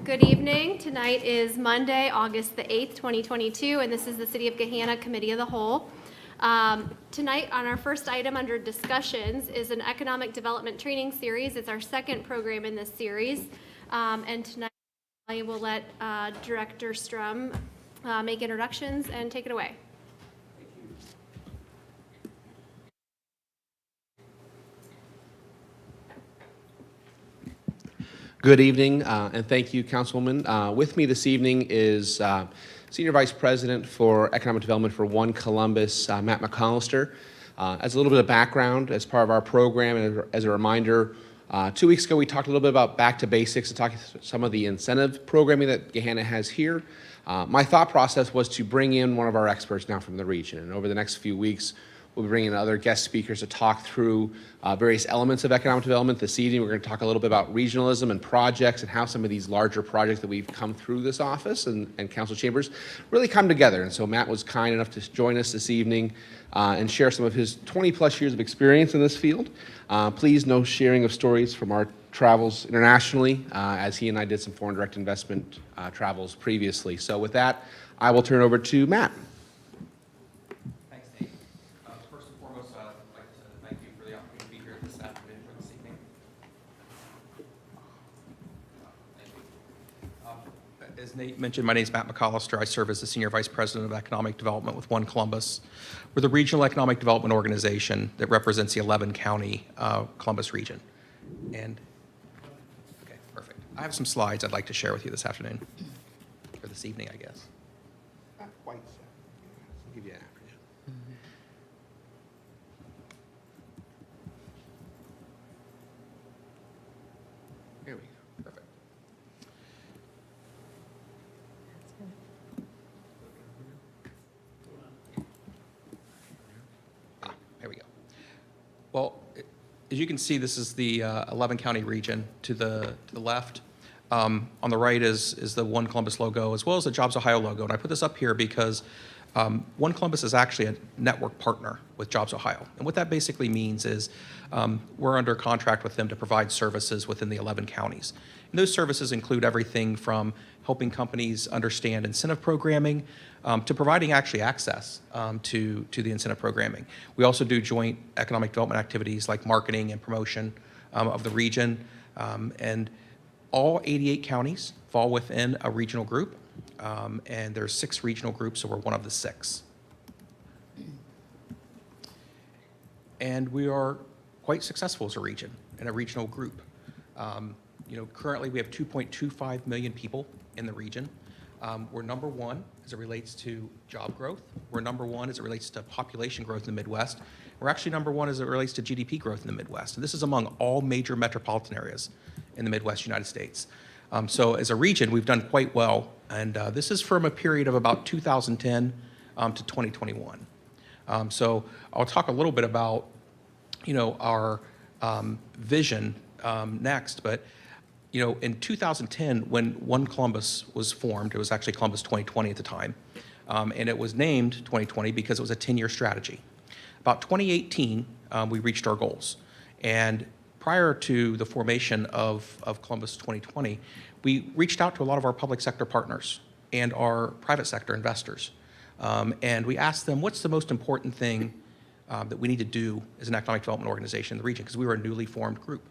Good evening. Tonight is Monday, August the 8th, 2022, and this is the City of Gahanna Committee of the Whole. Tonight, on our first item under discussions, is an economic development training series. It's our second program in this series, and tonight I will let Director Strum make introductions and take it away. Good evening, and thank you, Councilwoman. With me this evening is Senior Vice President for Economic Development for One Columbus, Matt Mcallister. As a little bit of background, as part of our program, and as a reminder, 2 weeks ago we talked a little bit about back to basics and talking some of the incentive programming that Gahanna has here. My thought process was to bring in one of our experts now from the region, and over the next few weeks, we'll be bringing in other guest speakers to talk through various elements of economic development. This evening, we're going to talk a little bit about regionalism and projects and how some of these larger projects that we've come through this office and council chambers really come together. And so Matt was kind enough to join us this evening and share some of his 20-plus years of experience in this field. Please, no sharing of stories from our travels internationally, as he and I did some foreign direct investment travels previously. So with that, I will turn over to Matt. As Nate mentioned, my name is Matt Mcallister. I serve as the Senior Vice President of Economic Development with One Columbus. We're the regional economic development organization that represents the 11-county Columbus region. And, okay, perfect. I have some slides I'd like to share with you this afternoon, or this evening, I guess. Not quite so. I'll give you an afternoon. Here we go. Perfect. There we go. Well, as you can see, this is the 11-county region to the left. On the right is the One Columbus logo, as well as the Jobs Ohio logo. And I put this up here because One Columbus is actually a network partner with Jobs Ohio. And what that basically means is we're under contract with them to provide services within the 11 counties. And those services include everything from helping companies understand incentive programming to providing actually access to the incentive programming. We also do joint economic development activities like marketing and promotion of the region. And all 88 counties fall within a regional group. And there's 6 regional groups, so we're one of the 6. And we are quite successful as a region and a regional group. Currently we have 2.25 million people in the region. We're number 1 as it relates to job growth. We're number 1 as it relates to population growth in the Midwest. We're actually number 1 as it relates to GDP growth in the Midwest. And this is among all major metropolitan areas in the Midwest United States. So as a region, we've done quite well. And this is from a period of about 2010 to 2021. So I'll talk a little bit about, our vision next. But, in 2010, when One Columbus was formed, it was actually Columbus 2020 at the time. And it was named 2020 because it was a 10-year strategy. About 2018, we reached our goals. And prior to the formation of Columbus 2020, we reached out to a lot of our public sector partners and our private sector investors. And we asked them, what's the most important thing that we need to do as an economic development organization in the region? Because we were a newly formed group.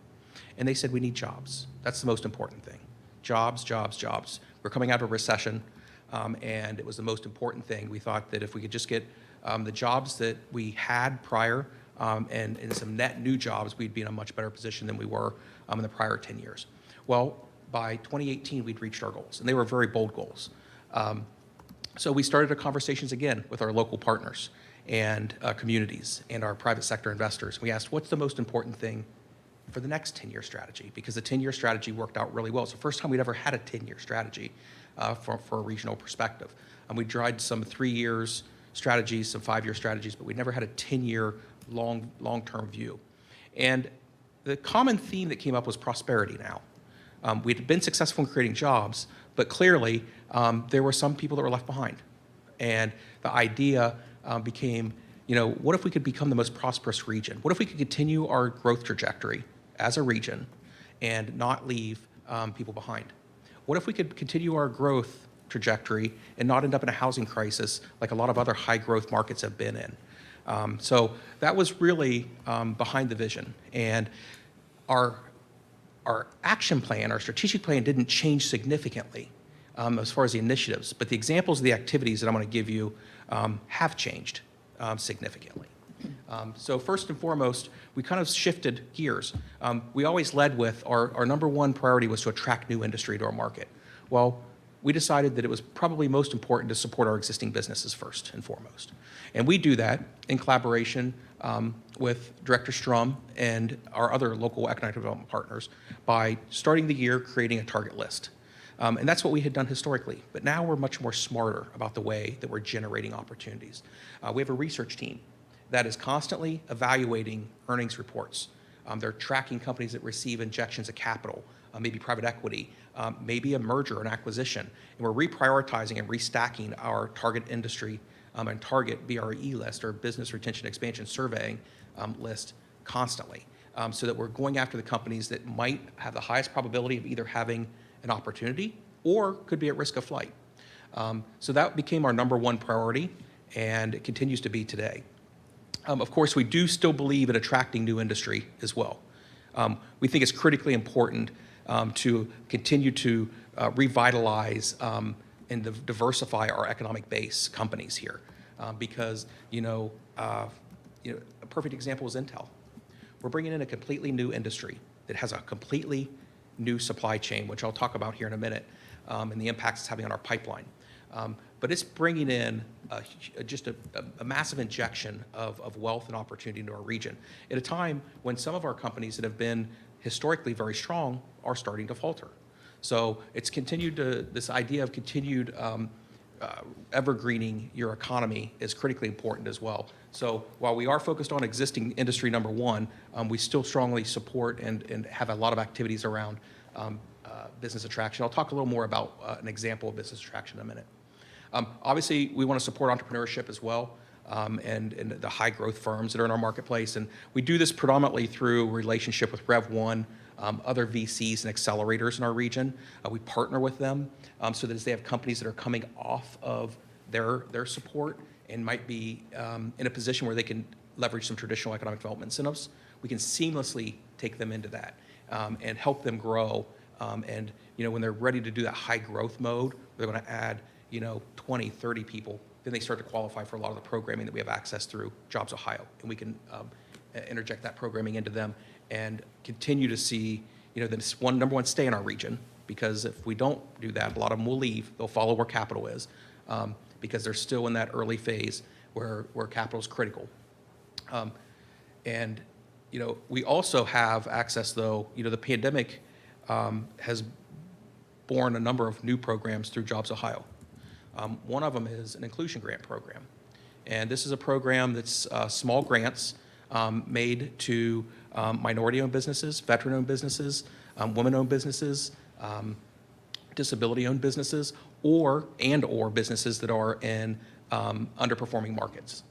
And they said, we need jobs. That's the most important thing. Jobs, jobs, jobs. We're coming out of a recession, and it was the most important thing. We thought that if we could just get the jobs that we had prior and some net new jobs, we'd be in a much better position than we were in the prior 10 years. Well, by 2018, we'd reached our goals, and they were very bold goals. So we started conversations again with our local partners and communities and our private sector investors. We asked, what's the most important thing for the next 10-year strategy? Because the 10-year strategy worked out really well. It's the first time we'd ever had a 10-year strategy for a regional perspective. And we tried some 3 years strategies, some 5-year strategies, but we'd never had a 10-year long-term view. And the common theme that came up was prosperity now. We'd been successful in creating jobs, but clearly there were some people that were left behind. And the idea became, what if we could become the most prosperous region? What if we could continue our growth trajectory as a region and not leave people behind? what if we could continue our growth trajectory and not end up in a housing crisis like a lot of other high growth markets have been in? So that was really behind the vision. And our action plan, our strategic plan didn't change significantly as far as the initiatives, but the examples of the activities that I'm going to give you have changed significantly. So first and foremost, we kind of shifted gears. We always led with our number one priority was to attract new industry to our market. Well, we decided that it was probably most important to support our existing businesses first and foremost. And we do that in collaboration with Director Strum and our other local economic development partners by starting the year creating a target list. And that's what we had done historically. But now we're much more smarter about the way that we're generating opportunities. We have a research team that is constantly evaluating earnings reports. They're tracking companies that receive injections of capital, maybe private equity, maybe a merger, an acquisition. And we're reprioritizing and restacking our target industry and target BRE list, or business retention expansion surveying list, constantly, so that we're going after the companies that might have the highest probability of either having an opportunity or could be at risk of flight. So that became our number one priority, and it continues to be today. Of course, we do still believe in attracting new industry as well. We think it's critically important to continue to revitalize and diversify our economic base companies here, because a perfect example is Intel. We're bringing in a completely new industry that has a completely new supply chain, which I'll talk about here in a minute, and the impacts it's having on our pipeline. But it's bringing in just a massive injection of wealth and opportunity into our region at a time when some of our companies that have been historically very strong are starting to falter. So it's this idea of continued evergreening your economy is critically important as well. So while we are focused on existing industry number one, we still strongly support and have a lot of activities around business attraction. I'll talk a little more about an example of business attraction in a minute. Obviously, we want to support entrepreneurship as well, and the high growth firms that are in our marketplace. And we do this predominantly through relationship with Rev1, other VCs and accelerators in our region. We partner with them so that as they have companies that are coming off of their support and might be in a position where they can leverage some traditional economic development incentives, we can seamlessly take them into that and help them grow. And when they're ready to do that high growth mode, they're going to add 20, 30 people, then they start to qualify for a lot of the programming that we have access through Jobs Ohio. And we can interject that programming into them and continue to see, this number one, stay in our region, because if we don't do that, a lot of them will leave. They'll follow where capital is, because they're still in that early phase where capital is critical. And we also have access, though. The pandemic has born a number of new programs through Jobs Ohio. One of them is an inclusion grant program. And this is a program that's small grants made to minority-owned businesses, veteran-owned businesses, women-owned businesses, disability-owned businesses, or businesses that are in underperforming markets.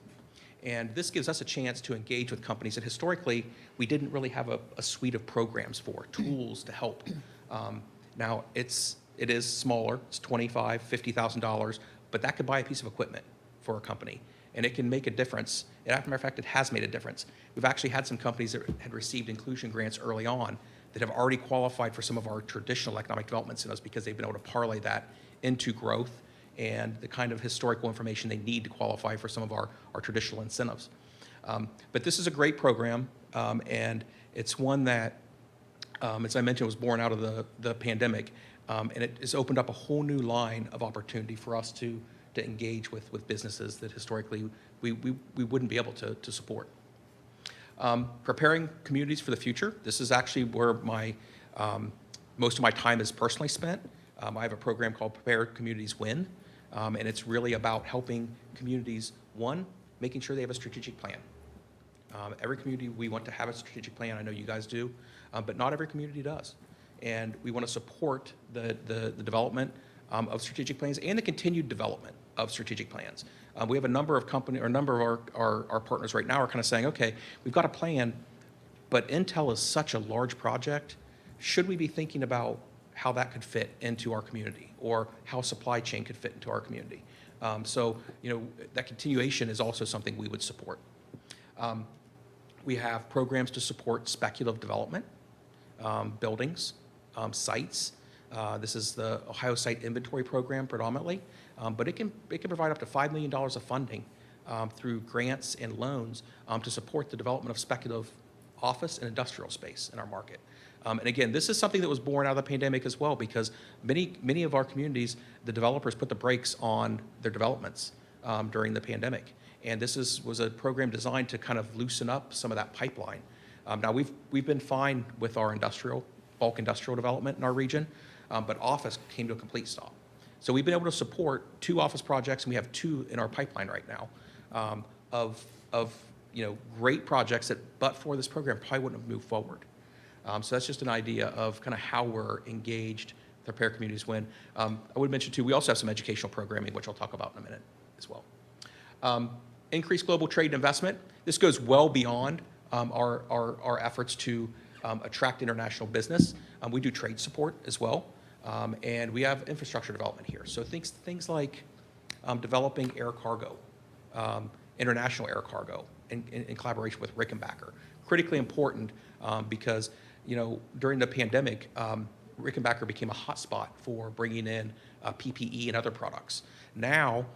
And this gives us a chance to engage with companies that historically we didn't really have a suite of programs for, tools to help. Now, it is smaller. It's $25,000, $50,000, but that could buy a piece of equipment for a company, and it can make a difference. And as a matter of fact, it has made a difference. We've actually had some companies that had received inclusion grants early on that have already qualified for some of our traditional economic development incentives because they've been able to parlay that into growth and the kind of historical information they need to qualify for some of our traditional incentives. But this is a great program, and it's one that, as I mentioned, was born out of the pandemic. And it has opened up a whole new line of opportunity for us to engage with businesses that historically we wouldn't be able to support. Preparing communities for the future. This is actually where most of my time is personally spent. I have a program called Prepare Communities Win, and it's really about helping communities, one, making sure they have a strategic plan. Every community, we want to have a strategic plan. I know you guys do, but not every community does. And we want to support the development of strategic plans and the continued development of strategic plans. We have a number of our partners right now are kind of saying, okay, we've got a plan, but Intel is such a large project. Should we be thinking about how that could fit into our community, or how supply chain could fit into our community. So, that continuation is also something we would support. We have programs to support speculative development, buildings, sites. This is the Ohio Site Inventory Program predominantly, but it can provide up to $5 million of funding through grants and loans to support the development of speculative office and industrial space in our market. And again, this is something that was born out of the pandemic as well, because many of our communities, the developers put the brakes on their developments during the pandemic. And this was a program designed to kind of loosen up some of that pipeline. Now, we've been fine with our bulk industrial development in our region, but office came to a complete stop. So we've been able to support 2 office projects, and we have 2 in our pipeline right now of great projects that, but for this program, probably wouldn't have moved forward. So that's just an idea of kind of how we're engaged with our pair communities when. I would mention too, we also have some educational programming, which I'll talk about in a minute as well. Increased global trade and investment. This goes well beyond our efforts to attract international business. We do trade support as well, and we have infrastructure development here. So things like developing air cargo, international air cargo, in collaboration with Rickenbacker. Critically important because during the pandemic, Rickenbacker became a hotspot for bringing in PPE and other products. Now,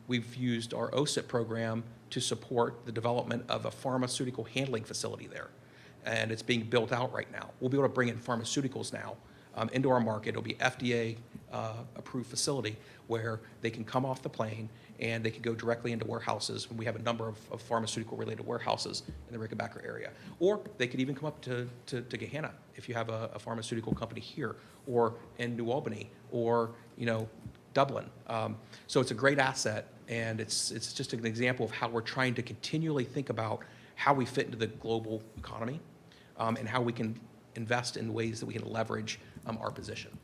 we've used our OSIP program to support the development of a pharmaceutical handling facility there. And it's being built out right now. We'll be able to bring in pharmaceuticals now into our market. It'll be FDA approved facility where they can come off the plane and they can go directly into warehouses. We have a number of pharmaceutical related warehouses in the Rickenbacker area. Or they could even come up to Gahanna if you have a pharmaceutical company here, or in New Albany, or Dublin. So it's a great asset, and it's just an example of how we're trying to continually think about how we fit into the global economy, and how we can invest in ways that we can leverage our position.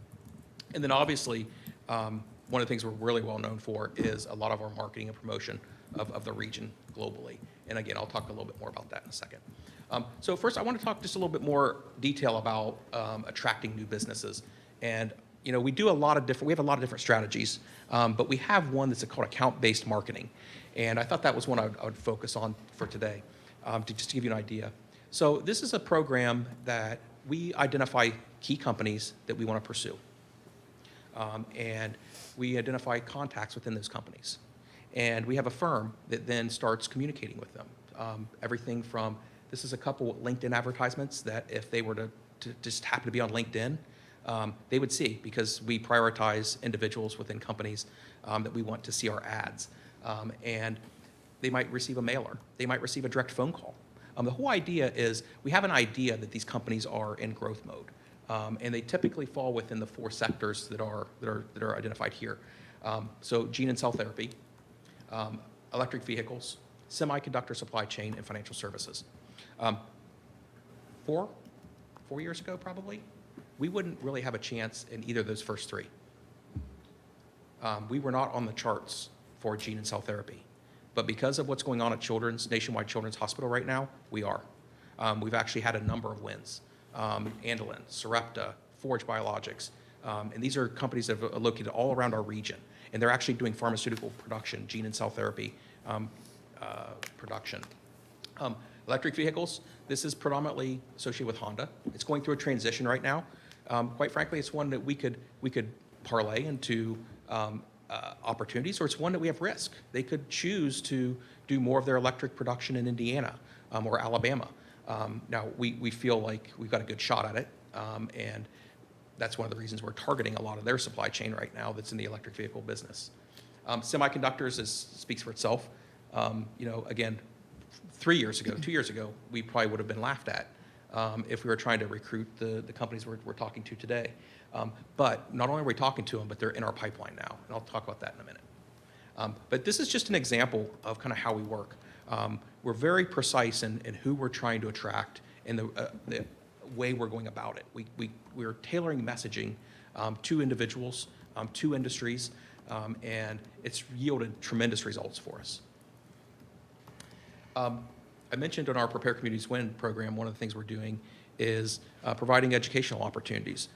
And then obviously, one of the things we're really well known for is a lot of our marketing and promotion of the region globally. And again, I'll talk a little bit more about that in a second. So first, I want to talk just a little bit more detail about attracting new businesses. And we have a lot of different strategies, but we have one that's called account-based marketing. And I thought that was one I would focus on for today, to just give you an idea. So this is a program that we identify key companies that we want to pursue. And we identify contacts within those companies. And we have a firm that then starts communicating with them. Everything from, this is a couple LinkedIn advertisements that if they were to just happen to be on LinkedIn, they would see, because we prioritize individuals within companies that we want to see our ads. And they might receive a mailer. They might receive a direct phone call. The whole idea is we have an idea that these companies are in growth mode. And they typically fall within the 4 sectors that are identified here. So gene and cell therapy, electric vehicles, semiconductor supply chain, and financial services. 4 years ago, probably, we wouldn't really have a chance in either of those first 3. We were not on the charts for gene and cell therapy. But because of what's going on at Nationwide Children's Hospital right now, we are. We've actually had a number of wins. Andolin, Sarepta, Forge Biologics. And these are companies that are located all around our region. And they're actually doing pharmaceutical production, gene and cell therapy production. Electric vehicles, this is predominantly associated with Honda. It's going through a transition right now. Quite frankly, it's one that we could parlay into opportunities, or it's one that we have risk. They could choose to do more of their electric production in Indiana or Alabama. Now, we feel like we've got a good shot at it, and that's one of the reasons we're targeting a lot of their supply chain right now that's in the electric vehicle business. Semiconductors speaks for itself. Again, 2 years ago, we probably would have been laughed at if we were trying to recruit the companies we're talking to today. But not only are we talking to them, but they're in our pipeline now, and I'll talk about that in a minute. But this is just an example of kind of how we work. We're very precise in who we're trying to attract and the way we're going about it. We're tailoring messaging to individuals, to industries, and it's yielded tremendous results for us. I mentioned in our Prepare Communities Win program, one of the things we're doing is providing educational opportunities.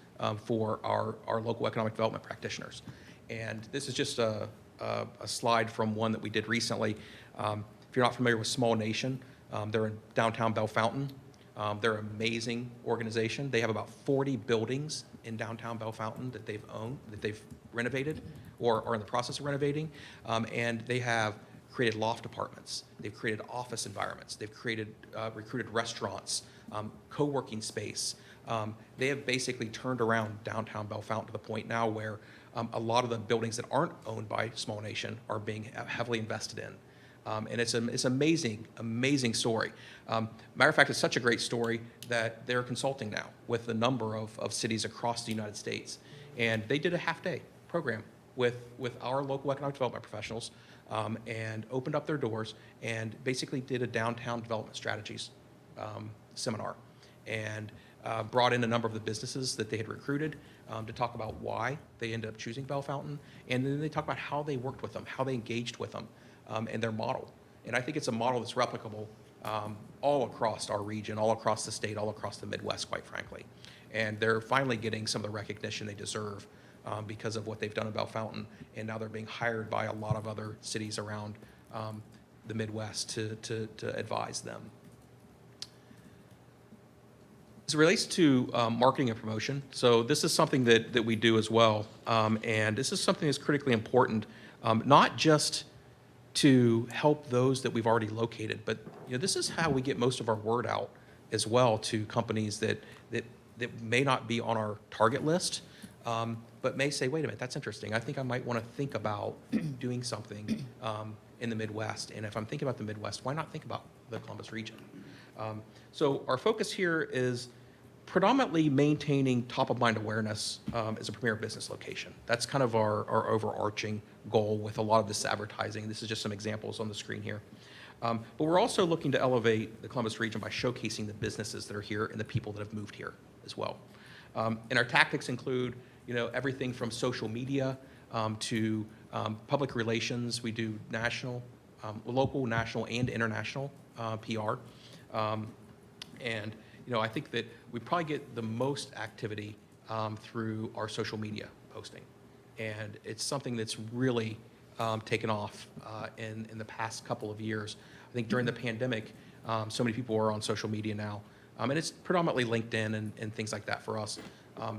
for our local economic development practitioners. And this is just a slide from one that we did recently. If you're not familiar with Small Nation, they're in downtown Bellefontaine. They're an amazing organization. They have about 40 buildings in downtown Bellefontaine that they've renovated or are in the process of renovating. And they have created loft apartments. They've created office environments. They've created, recruited restaurants, co-working space. They have basically turned around downtown Bellefontaine to the point now where a lot of the buildings that aren't owned by Small Nation are being heavily invested in. And it's amazing, amazing story. Matter of fact, it's such a great story that they're consulting now with a number of cities across the United States. And they did a half-day program with our local economic development professionals and opened up their doors and basically did a downtown development strategies seminar and brought in a number of the businesses that they had recruited to talk about why they ended up choosing Bellefontaine. And then they talk about how they worked with them, how they engaged with them, and their model. And I think it's a model that's replicable all across our region, all across the state, all across the Midwest, quite frankly. And they're finally getting some of the recognition they deserve because of what they've done in Bellefontaine, and now they're being hired by a lot of other cities around the Midwest to advise them. As it relates to marketing and promotion, so this is something that we do as well, and this is something that's critically important, not just to help those that we've already located, but this is how we get most of our word out as well to companies that may not be on our target list, but may say, wait a minute, that's interesting. I think I might want to think about doing something in the Midwest. And if I'm thinking about the Midwest, why not think about the Columbus region? So our focus here is predominantly maintaining top-of-mind awareness as a premier business location. That's kind of our overarching goal with a lot of this advertising. This is just some examples on the screen here. But we're also looking to elevate the Columbus region by showcasing the businesses that are here and the people that have moved here as well. And our tactics include, everything from social media to public relations. We do national, local, national, and international PR. And I think that we probably get the most activity through our social media posting. And it's something that's really taken off in the past couple of years. I think during the pandemic, so many people are on social media now. And it's predominantly LinkedIn and things like that for us,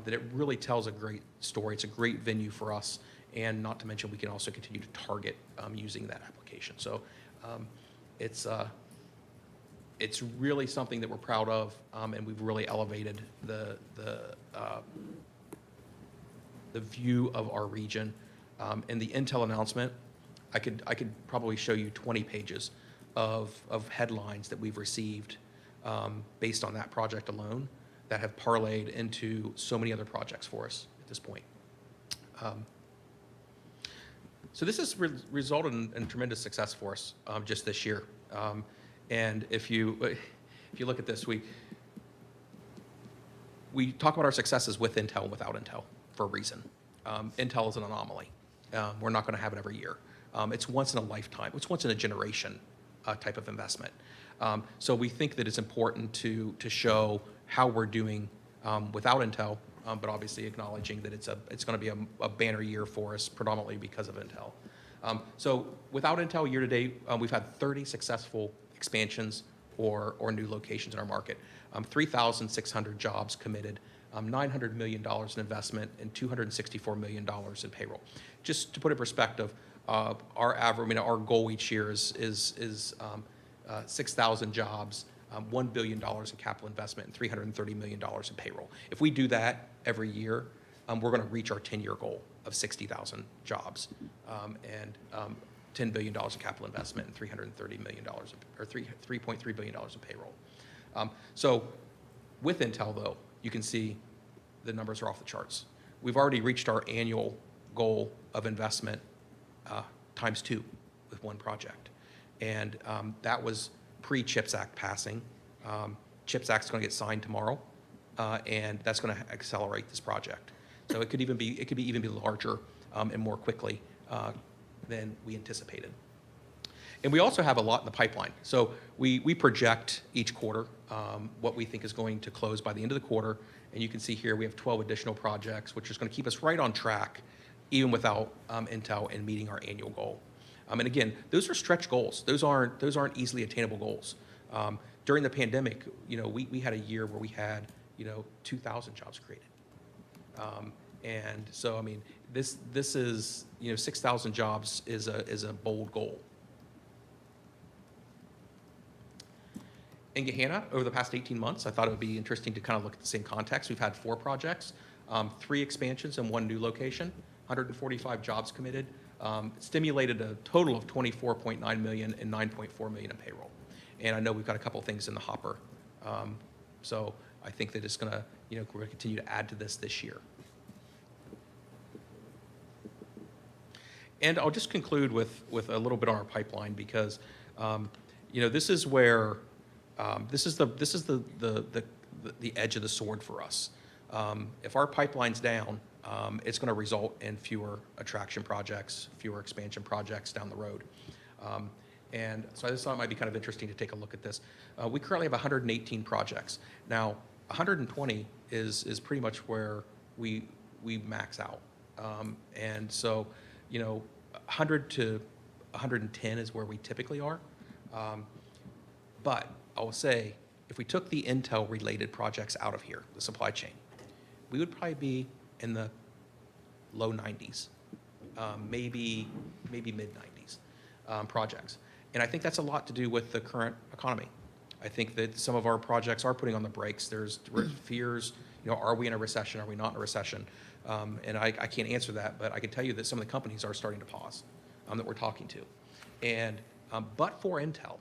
that it really tells a great story. It's a great venue for us. And not to mention, we can also continue to target using that application. So it's really something that we're proud of, and we've really elevated the view of our region. In the Intel announcement, I could probably show you 20 pages of headlines that we've received based on that project alone that have parlayed into so many other projects for us at this point. So this has resulted in tremendous success for us just this year. And if you look at this, we talk about our successes with Intel and without Intel for a reason. Intel is an anomaly. We're not going to have it every year. It's once in a lifetime. It's once in a generation type of investment. So we think that it's important to show how we're doing without Intel, but obviously acknowledging that it's going to be a banner year for us, predominantly because of Intel. So without Intel, year to date, we've had 30 successful expansions or new locations in our market, 3,600 jobs committed, $900 million in investment, and $264 million in payroll. Just to put it in perspective, our goal each year is 6,000 jobs, $1 billion in capital investment, and $330 million in payroll. If we do that every year, we're going to reach our 10-year goal of 60,000 jobs and $10 billion in capital investment and $330 million, or $3.3 billion in payroll. So with Intel, though, you can see the numbers are off the charts. We've already reached our annual goal of investment times 2 with one project. And that was pre-CHIPS Act passing. CHIPS Act is going to get signed tomorrow, and that's going to accelerate this project. So it could even be larger and more quickly than we anticipated. And we also have a lot in the pipeline. So we project each quarter what we think is going to close by the end of the quarter. And you can see here we have 12 additional projects, which is going to keep us right on track, even without Intel and meeting our annual goal. And again, those are stretch goals. Those aren't easily attainable goals. During the pandemic, we had a year where we had 2,000 jobs created. And so, I mean, this is 6,000 jobs is a bold goal. In Gahanna, over the past 18 months, I thought it would be interesting to kind of look at the same context. We've had 4 projects, 3 expansions and 1 new location, 145 jobs committed, stimulated a total of $24.9 million and $9.4 million in payroll. And I know we've got a couple things in the hopper. So I think that it's going to, we're going to continue to add to this year. And I'll just conclude with a little bit on our pipeline because, this is where this is the edge of the sword for us. If our pipeline's down, it's going to result in fewer attraction projects, fewer expansion projects down the road. And so I just thought it might be kind of interesting to take a look at this. We currently have 118 projects. Now, 120 is pretty much where we max out. And so, 100 to 110 is where we typically are. But I will say, if we took the Intel-related projects out of here, the supply chain, we would probably be in the low 90s, maybe mid-90s projects. And I think that's a lot to do with the current economy. I think that some of our projects are putting on the brakes. There's fears, are we in a recession? Are we not in a recession? And I can't answer that, but I can tell you that some of the companies are starting to pause that we're talking to. And but for Intel,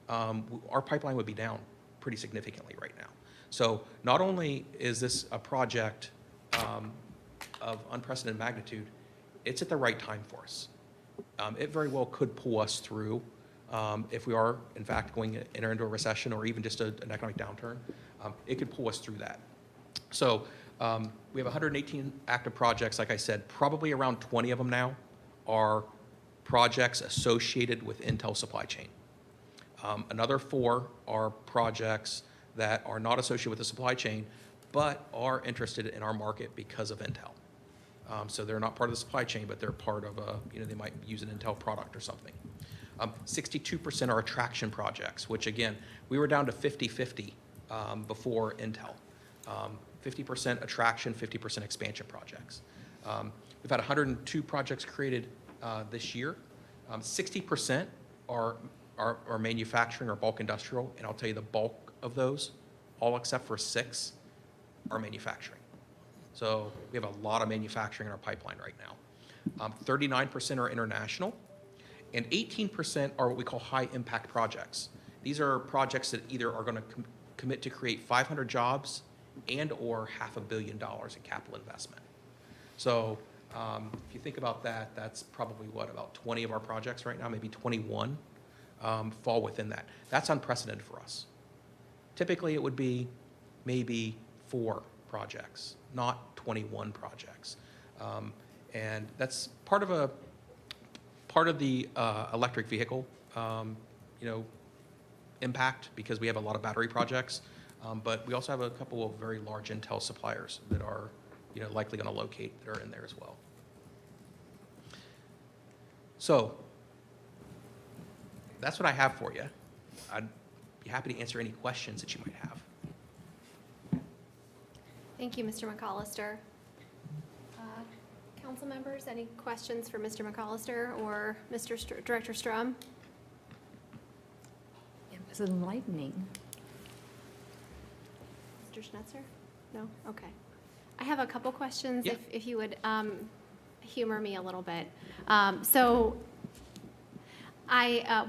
our pipeline would be down pretty significantly right now. So not only is this a project of unprecedented magnitude, it's at the right time for us. It very well could pull us through if we are, in fact, going to enter into a recession or even just an economic downturn. It could pull us through that. So we have 118 active projects. Like I said, probably around 20 of them now are projects associated with Intel supply chain. Another 4 are projects that are not associated with the supply chain, but are interested in our market because of Intel. So they're not part of the supply chain, but they're part of they might use an Intel product or something. 62% are attraction projects, which again, we were down to 50-50 before Intel. 50% attraction, 50% expansion projects. We've had 102 projects created this year. 60% are manufacturing or bulk industrial, and I'll tell you the bulk of those, all except for 6, are manufacturing. So we have a lot of manufacturing in our pipeline right now. 39% are international, and 18% are what we call high impact projects. These are projects that either are going to commit to create 500 jobs and or $500 million in capital investment. So if you think about that, that's probably about 20 of our projects right now, maybe 21 fall within that. That's unprecedented for us. Typically it would be maybe 4 projects, not 21 projects. And that's part of the electric vehicle impact, because we have a lot of battery projects, but we also have a couple of very large Intel suppliers that are likely going to locate that are in there as well. So that's what I have for you. I'd be happy to answer any questions that you might have. Thank you, Mr. Mcallister. Council members, any questions for Mr. Mcallister or Mr. Director Strum? It was enlightening. Mr. Schnetzer? No? Okay. I have a couple questions, Yeah. if you would humor me a little bit. So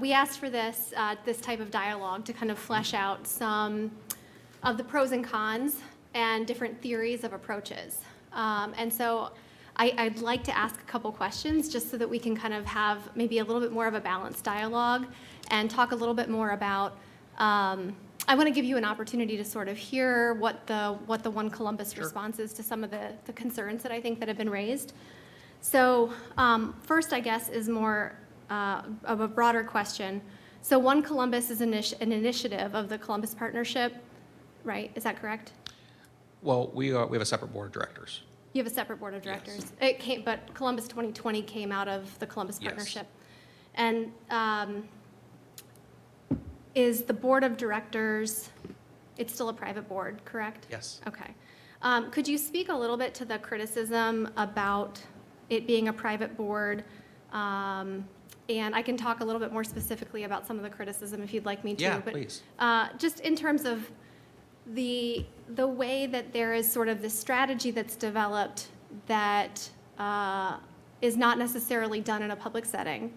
we asked for this type of dialogue to kind of flesh out some of the pros and cons and different theories of approaches. And so I'd like to ask a couple questions just so that we can kind of have maybe a little bit more of a balanced dialogue and talk a little bit more about, I want to give you an opportunity to sort of hear what the One Columbus Sure. response is to some of the concerns that I think that have been raised. So first, I guess, is more of a broader question. So One Columbus is an initiative of the Columbus Partnership, right? Is that correct? Well, we have a separate board of directors. You have a separate board of directors. Yes. But Columbus 2020 came out of the Columbus Yes. Partnership. And is the board of directors, it's still a private board, correct? Yes. Okay. Could you speak a little bit to the criticism about it being a private board? And I can talk a little bit more specifically about some of the criticism if you'd like me to. Yeah, but, please. Just in terms of the way that there is sort of this strategy that's developed that is not necessarily done in a public setting,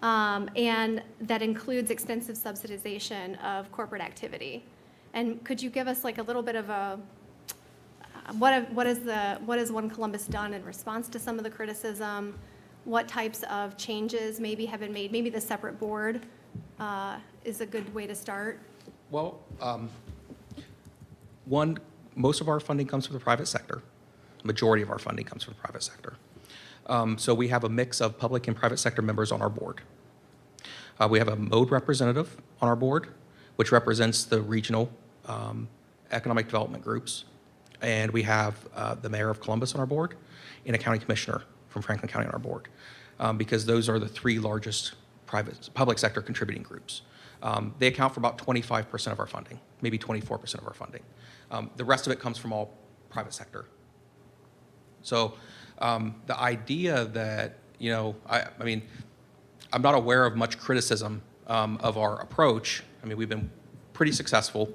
and that includes extensive subsidization of corporate activity. And could you give us like a little bit of a what has One Columbus done in response to some of the criticism? What types of changes maybe have been made? Maybe the separate board is a good way to start. Well, most of our funding comes from the private sector. Majority of our funding comes from the private sector. So we have a mix of public and private sector members on our board. We have a MODE representative on our board, which represents the regional economic development groups. And we have the mayor of Columbus on our board and a county commissioner from Franklin County on our board, because those are the three largest public sector contributing groups. They account for about 25% of our funding, maybe 24% of our funding. The rest of it comes from all private sector. So the idea that, I mean, I'm not aware of much criticism of our approach. I mean, we've been pretty successful.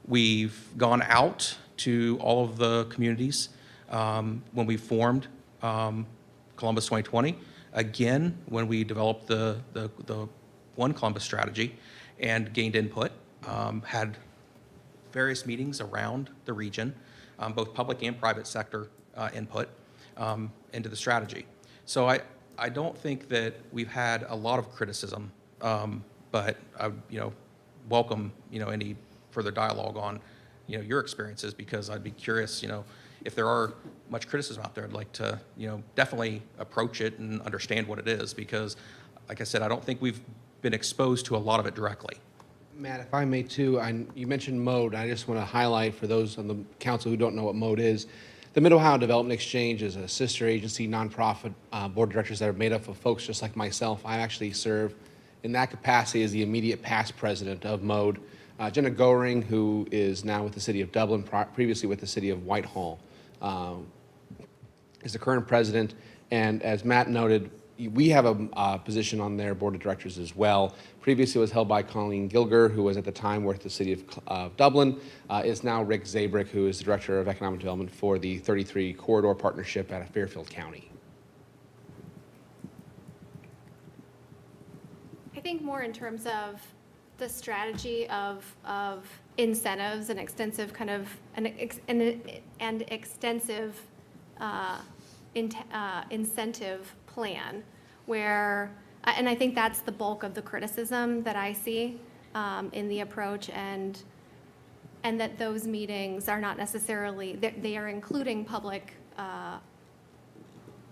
We've gone out to all of the communities when we formed Columbus 2020. Again, when we developed the One Columbus strategy and gained input, had various meetings around the region, both public and private sector input into the strategy. So I don't think that we've had a lot of criticism, but I welcome any further dialogue on your experiences, because I'd be curious if there are much criticism out there. I'd like to definitely approach it and understand what it is, because like I said, I don't think we've been exposed to a lot of it directly. Matt, if I may too, you mentioned MODE. I just want to highlight for those on the council who don't know what MODE is. The Mid-Ohio Development Exchange is a sister agency, nonprofit board of directors that are made up of folks just like myself. I actually serve in that capacity as the immediate past president of MODE. Jenna Goring, who is now with the city of Dublin, previously with the city of Whitehall, is the current president. And as Matt noted, we have a position on their board of directors as well. Previously it was held by Colleen Gilger, who was at the time with the city of Dublin. Is now Rick Zabrick, who is the director of economic development for the 33 Corridor Partnership out of Fairfield County. I think more in terms of the strategy of incentives and extensive kind of and extensive incentive plan, where and I think that's the bulk of the criticism that I see in the approach, and that those meetings are not necessarily they are including public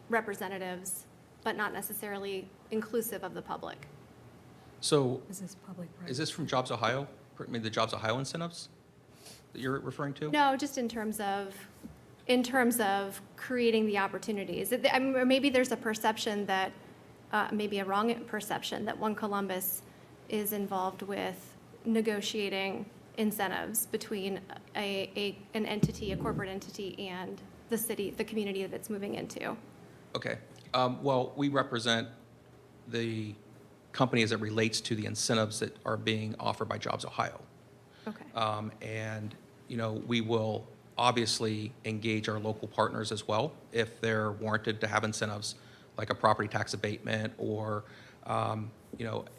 representatives, but not necessarily inclusive of the public. So Is this public-private? is this from Jobs Ohio? I mean, the Jobs Ohio incentives that you're referring to? No, just in terms of creating the opportunities. I mean, or maybe there's a perception that, maybe a wrong perception, that One Columbus is involved with negotiating incentives between an entity, a corporate entity, and the city, the community that it's moving into. Okay. Well, we represent the company as it relates to the incentives that are being offered by Jobs Ohio. Okay. And, we will obviously engage our local partners as well if they're warranted to have incentives, like a property tax abatement or,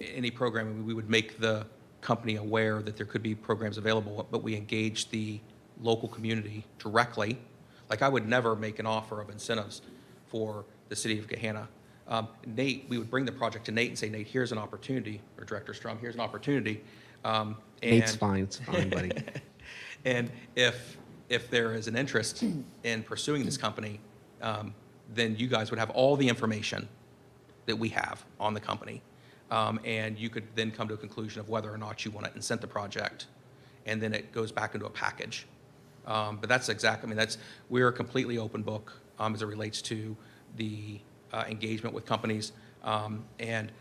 any program. We would make the company aware that there could be programs available, but we engage the local community directly. Like, I would never make an offer of incentives for the city of Gahanna. Nate, we would bring the project to Nate and say, Nate, here's an opportunity, or Director Strom, here's an opportunity. It's fine, buddy. And if there is an interest in pursuing this company, then you guys would have all the information that we have on the company. And you could then come to a conclusion of whether or not you want to incent the project, and then it goes back into a package. But that's exactly, I mean, we're a completely open book as it relates to the engagement with companies. And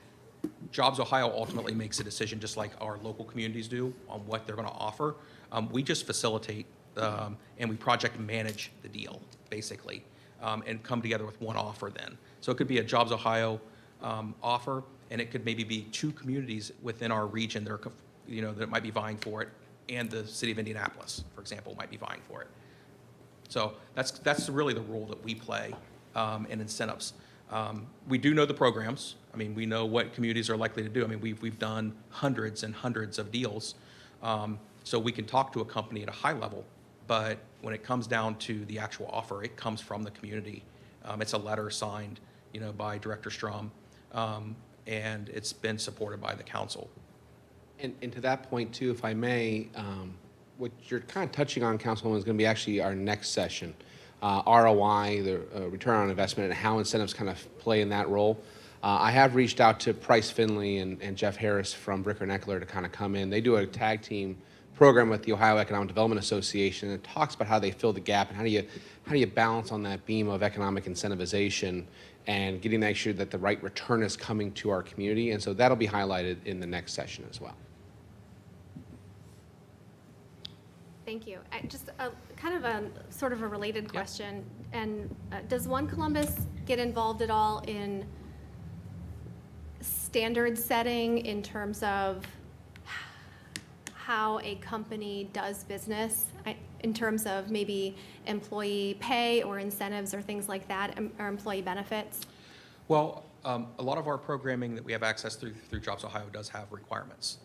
Jobs Ohio ultimately makes a decision, just like our local communities do, on what they're going to offer. We just facilitate and we project manage the deal, basically, and come together with one offer then. So it could be a Jobs Ohio offer, and it could maybe be 2 communities within our region that are, that might be vying for it, and the city of Indianapolis, for example, might be vying for it. So that's really the role that we play in incentives. We do know the programs. I mean, we know what communities are likely to do. I mean, we've done hundreds and hundreds of deals. So we can talk to a company at a high level, but when it comes down to the actual offer, it comes from the community. It's a letter signed, by Director Strum, and it's been supported by the council. And to that point too, if I may, what you're kind of touching on, Councilwoman, is going to be actually our next session. ROI, the return on investment, and how incentives kind of play in that role. I have reached out to Price Finley and Jeff Harris from Bricker and Eckler to kind of come in. They do a tag team program with the Ohio Economic Development Association, and it talks about how they fill the gap and how do you balance on that beam of economic incentivization and getting to make sure that the right return is coming to our community. And so that'll be highlighted in the next session as well. Thank you. Just kind of a sort of a related question. And does One Columbus get involved at all in standard setting in terms of how a company does business, in terms of maybe employee pay or incentives or things like that, or employee benefits? Well, a lot of our programming that we have access through Jobs Ohio does have requirements.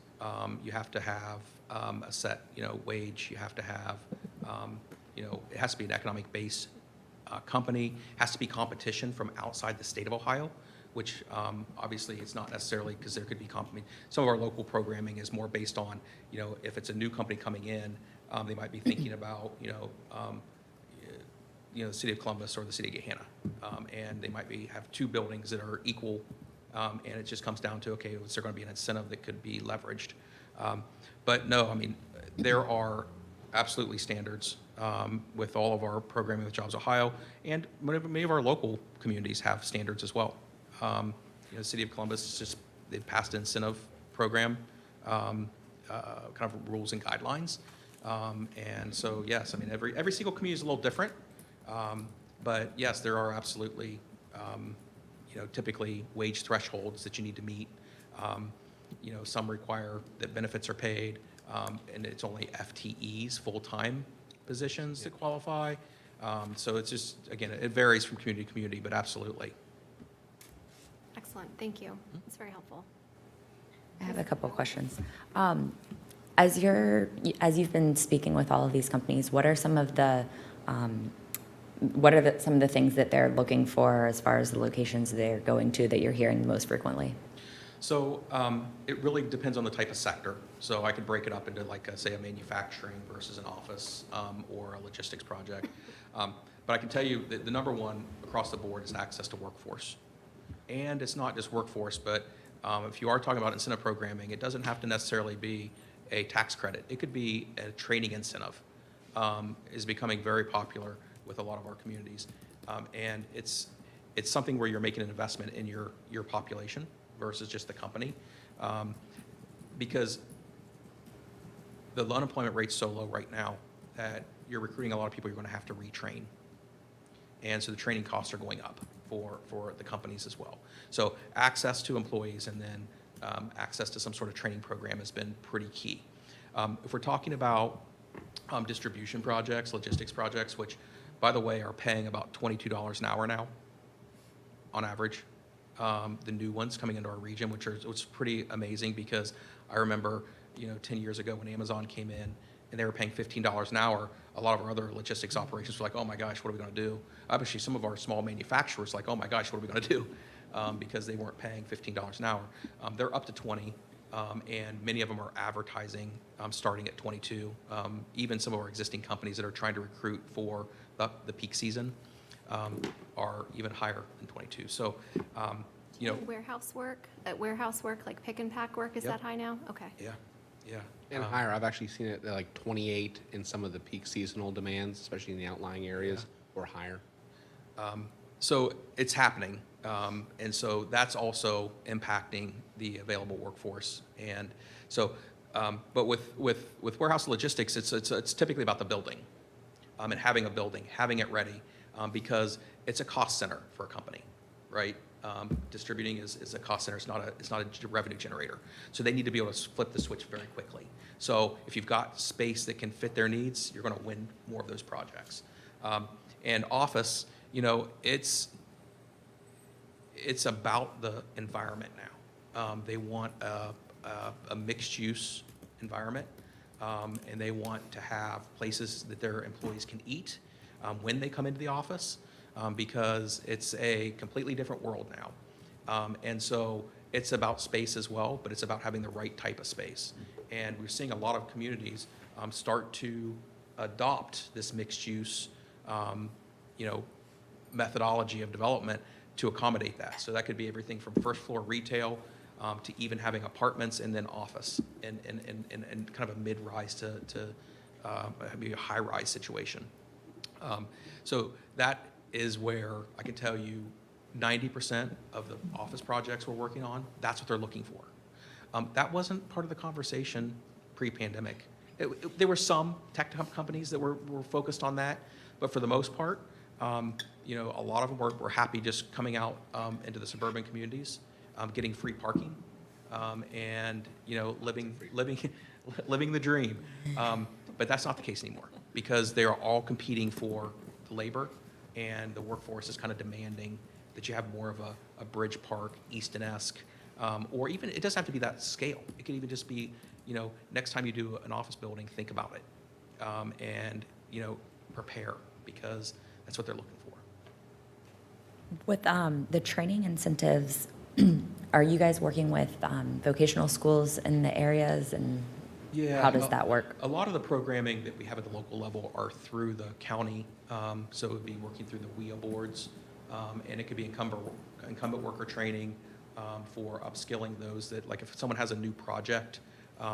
You have to have a set, wage. You have to have, it has to be an economic-based company. It has to be competition from outside the state of Ohio, which obviously it's not necessarily, because there could be company. Some of our local programming is more based on, if it's a new company coming in, they might be thinking about, the city of Columbus or the city of Gahanna, and they might have 2 buildings that are equal, and it just comes down to, okay, is there going to be an incentive that could be leveraged? But no, I mean, there are absolutely standards with all of our programming with Jobs Ohio, and many of our local communities have standards as well. The city of Columbus they've passed an incentive program, kind of rules and guidelines. And so, yes, I mean, every single community is a little different. But yes, there are absolutely, typically wage thresholds that you need to meet. Some require that benefits are paid, and it's only FTEs, full-time positions that qualify. So it's just, again, it varies from community to community, but absolutely. Excellent, thank you. That's very helpful. I have a couple of questions. As you've been speaking with all of these companies, what are some of the things that they're looking for as far as the locations they're going to that you're hearing most frequently? So it really depends on the type of sector. So I could break it up into, like, say, a manufacturing versus an office or a logistics project. But I can tell you that the number one across the board is access to workforce. And it's not just workforce, but if you are talking about incentive programming, it doesn't have to necessarily be a tax credit. It could be a training incentive. Is becoming very popular with a lot of our communities. And it's something where you're making an investment in your population versus just the company. Because the unemployment rate's so low right now that you're recruiting a lot of people you're going to have to retrain. And so the training costs are going up for the companies as well. So access to employees and then access to some sort of training program has been pretty key. If we're talking about distribution projects, logistics projects, which, by the way, are paying about $22 an hour now on average. The new ones coming into our region, which is pretty amazing, because I remember, 10 years ago when Amazon came in and they were paying $15 an hour, a lot of our other logistics operations were like, oh my gosh, what are we going to do? Obviously, some of our small manufacturers like, oh my gosh, what are we going to do? Because they weren't paying $15 an hour. They're up to 20, and many of them are advertising starting at 22. Even some of our existing companies that are trying to recruit for the peak season are even higher than 22. So Warehouse work, like pick and pack work, is Yep. that high now? Okay. Yeah, yeah. And higher, I've actually seen it at like 28 in some of the peak seasonal demands, especially in the outlying areas, or higher. So it's happening, and so that's also impacting the available workforce. And so, but with warehouse logistics, it's typically about the building, and having a building, having it ready, because it's a cost center for a company, right? Distributing is a cost center. It's not a revenue generator. So they need to be able to flip the switch very quickly. So if you've got space that can fit their needs, you're going to win more of those projects. And office, it's about the environment now. They want a mixed use environment, and they want to have places that their employees can eat when they come into the office, because it's a completely different world now. And so it's about space as well, but it's about having the right type of space. And we're seeing a lot of communities start to adopt this mixed use methodology of development to accommodate that. So that could be everything from first floor retail to even having apartments and then office and kind of a mid-rise to maybe a high-rise situation. So that is where I can tell you 90% of the office projects we're working on, that's what they're looking for. That wasn't part of the conversation pre-pandemic. There were some tech companies that were focused on that, but for the most part, a lot of them were happy just coming out into the suburban communities, getting free parking, and living the dream. But that's not the case anymore, because they are all competing for the labor, and the workforce is kind of demanding that you have more of a Bridge Park, Easton-esque, or even, it doesn't have to be that scale. It could even just be, next time you do an office building, think about it, and prepare, because that's what they're looking for. With the training incentives, are you guys working with vocational schools in the areas, and how does that work? A lot of the programming that we have at the local level are through the county, so it would be working through the WIA boards, and it could be incumbent worker training for upskilling those that, like if someone has a new project,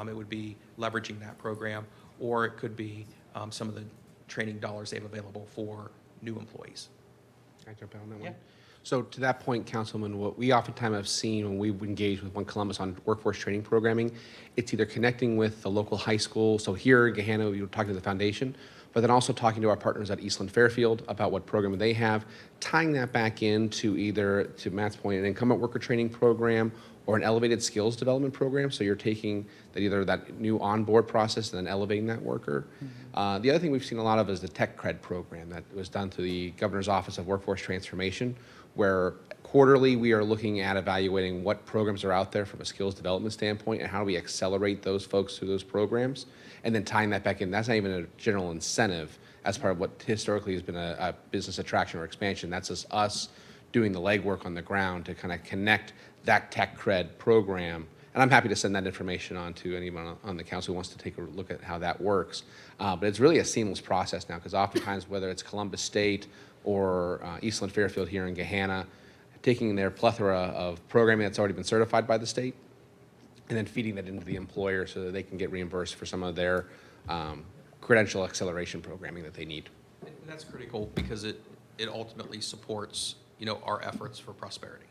it would be leveraging that program, or it could be some of the training dollars they have available for new employees. Can I jump in on that one? Yeah. So to that point, Councilman, what we oftentimes have seen when we've engaged with One Columbus on workforce training programming, it's either connecting with the local high school. So here in Gahanna, we were talking to the foundation, but then also talking to our partners at Eastland Fairfield about what program they have, tying that back into either, to Matt's point, an incumbent worker training program or an elevated skills development program. So you're taking that, either that new onboard process and then elevating that worker. The other thing we've seen a lot of is the Tech Cred program that was done through the Governor's Office of Workforce Transformation, where quarterly we are looking at evaluating what programs are out there from a skills development standpoint and how do we accelerate those folks through those programs, and then tying that back in. That's not even a general incentive as part of what historically has been a business attraction or expansion. That's just us doing the legwork on the ground to kind of connect that Tech Cred program. And I'm happy to send that information on to anyone on the council who wants to take a look at how that works. But it's really a seamless process now, because oftentimes, whether it's Columbus State or Eastland Fairfield here in Gahanna, taking their plethora of programming that's already been certified by the state and then feeding that into the employer so that they can get reimbursed for some of their credential acceleration programming that they need. And that's critical, because it ultimately supports, our efforts for prosperity.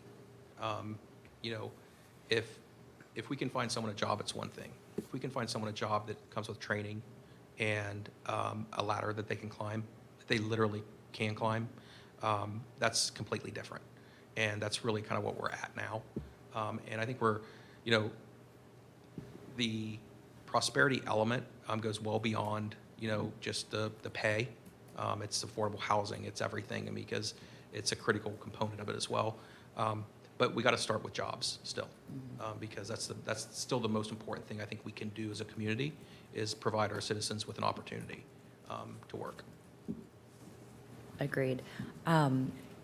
If we can find someone a job, it's one thing. If we can find someone a job that comes with training and a ladder that they can climb, that they literally can climb, that's completely different. And that's really kind of what we're at now. And I think we're, the prosperity element goes well beyond, just the pay. It's affordable housing, it's everything, because it's a critical component of it as well. But we got to start with jobs still, because that's still the most important thing I think we can do as a community, is provide our citizens with an opportunity to work. Agreed.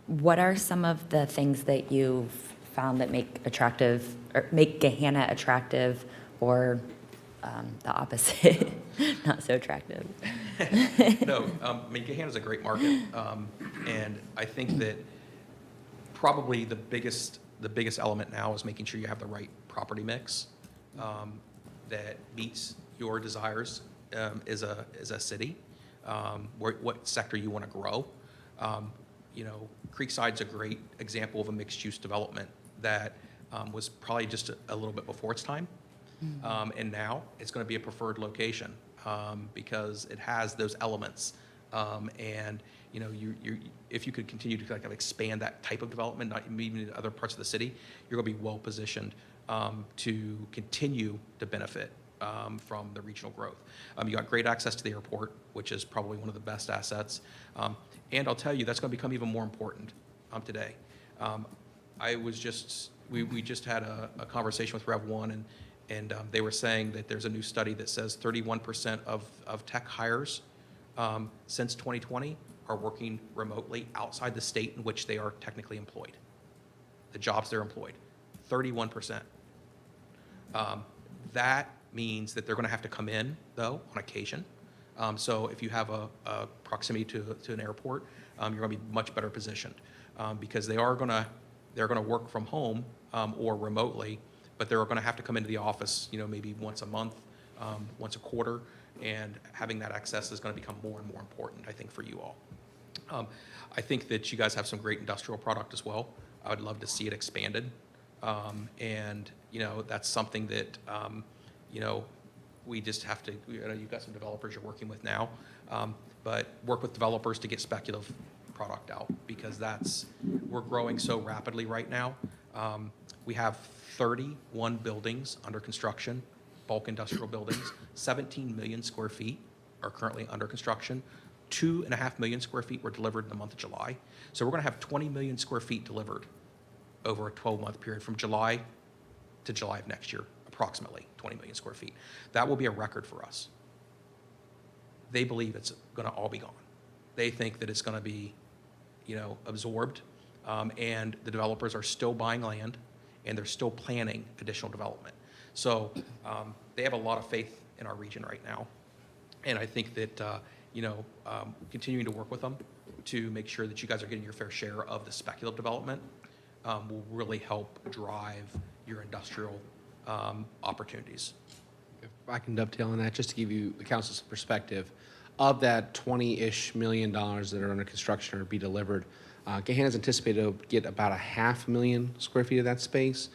What are some of the things that you've found that make Gahanna attractive, or the opposite, not so attractive? No, Gahanna's a great market, and I think that probably the biggest the biggest element now is making sure you have the right property mix that meets your desires as a city, what sector you want to grow. You know, Creekside's a great example of a mixed-use development that was probably just a little bit before its time. And now it's going to be a preferred location because it has those elements. And you know, if you could continue to kind of expand that type of development, not even in other parts of the city, you're going to be well positioned to continue to benefit from the regional growth. You got great access to the airport, which is probably one of the best assets. And I'll tell you, that's going to become even more important today. We just had a conversation with Rev 1, and they were saying that there's a new study that says 31% of tech hires since 2020 are working remotely outside the state in which they are technically employed. The jobs they're employed, 31%. That means that they're going to have to come in, though, on occasion. So if you have a proximity to an airport, you're going to be much better positioned because they're going to work from home or remotely, but they're going to have to come into the office, you know, maybe once a month, once a quarter, and having that access is going to become more and more important, I think, for you all. I think that you guys have some great industrial product as well. I would love to see it expanded, and you know, that's something that you know, we just have to. You know, you've got some developers you're working with now, but work with developers to get speculative product out because we're growing so rapidly right now. We have 31 buildings under construction, bulk industrial buildings. 17 million square feet are currently under construction. 2.5 million square feet were delivered in the month of July. So we're going to have 20 million square feet delivered over a 12-month period from July to July of next year, approximately 20 million square feet. That will be a record for us. They believe it's going to all be gone. They think that it's going to be, you know, absorbed, and the developers are still buying land, and they're still planning additional development. So they have a lot of faith in our region right now, and I think that you know, continuing to work with them to make sure that you guys are getting your fair share of the speculative development will really help drive your industrial opportunities. If I can dovetail on that, just to give you the council's perspective, of that $20-ish million that are under construction or be delivered, Gahanna is anticipated to get about 500,000 square feet of that space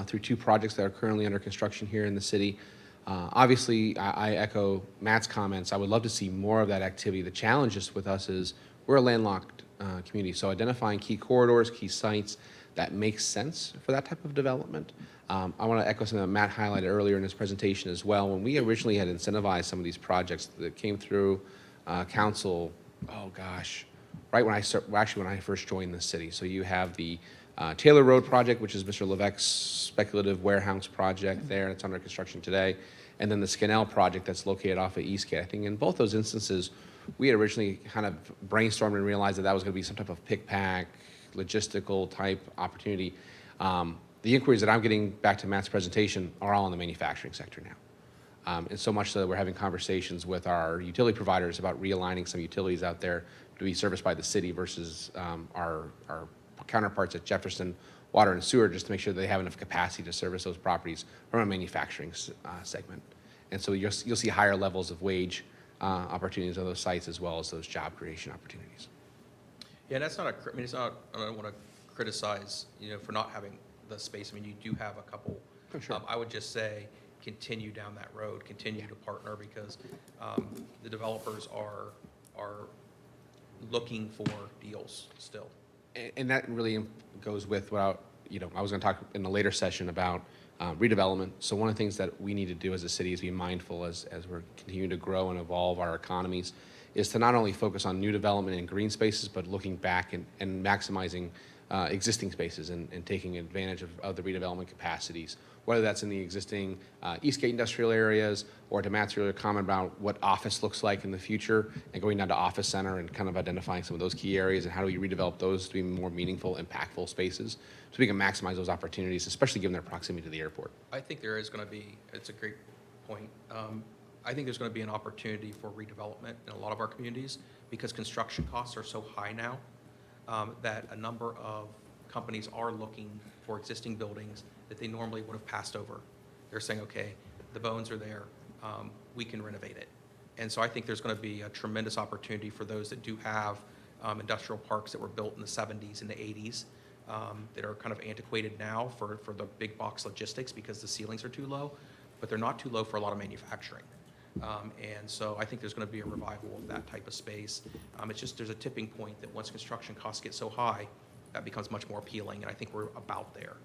through 2 projects that are currently under construction here in the city. Obviously, I echo Matt's comments. I would love to see more of that activity. The challenge just with us is we're a landlocked community, so identifying key corridors, key sites that make sense for that type of development. I want to echo something that Matt highlighted earlier in his presentation as well. When we originally had incentivized some of these projects that came through council, oh gosh, right when I first joined the city. So you have the Taylor Road project, which is Mr. Levesque's speculative warehouse project there. It's under construction today. And then the Skinnell project that's located off of Eastgate. I think in both those instances, we had originally kind of brainstormed and realized that that was going to be some type of pick-pack, logistical type opportunity. The inquiries that I'm getting back to Matt's presentation are all in the manufacturing sector now. And so much so that we're having conversations with our utility providers about realigning some utilities out there to be serviced by the city versus our counterparts at Jefferson Water and Sewer, just to make sure that they have enough capacity to service those properties from a manufacturing segment. And so you'll see higher levels of wage opportunities on those sites as well as those job creation opportunities. Yeah, and that's not I mean, it's not, I don't want to criticize, you know, for not having the space. I mean, you do have a couple. For sure. I would just say continue down that road, continue to partner because the developers are looking for deals still. And that really goes with what I was going to talk in a later session about redevelopment. So one of the things that we need to do as a city is be mindful as we're continuing to grow and evolve our economies is to not only focus on new development in green spaces, but looking back and maximizing existing spaces and taking advantage of the redevelopment capacities, whether that's in the existing Eastgate industrial areas or to Matt's earlier comment about what office looks like in the future and going down to Office Center and kind of identifying some of those key areas and how do we redevelop those to be more meaningful, impactful spaces so we can maximize those opportunities, especially given their proximity to the airport. I think there is going to be, it's a great point. I think there's going to be an opportunity for redevelopment in a lot of our communities because construction costs are so high now that a number of companies are looking for existing buildings that they normally would have passed over. They're saying, okay, the bones are there, we can renovate it. And so I think there's going to be a tremendous opportunity for those that do have industrial parks that were built in the 70s and the 80s that are kind of antiquated now for the big box logistics because the ceilings are too low, but they're not too low for a lot of manufacturing. And so I think there's going to be a revival of that type of space. It's just there's a tipping point that once construction costs get so high, that becomes much more appealing, and I think we're about there.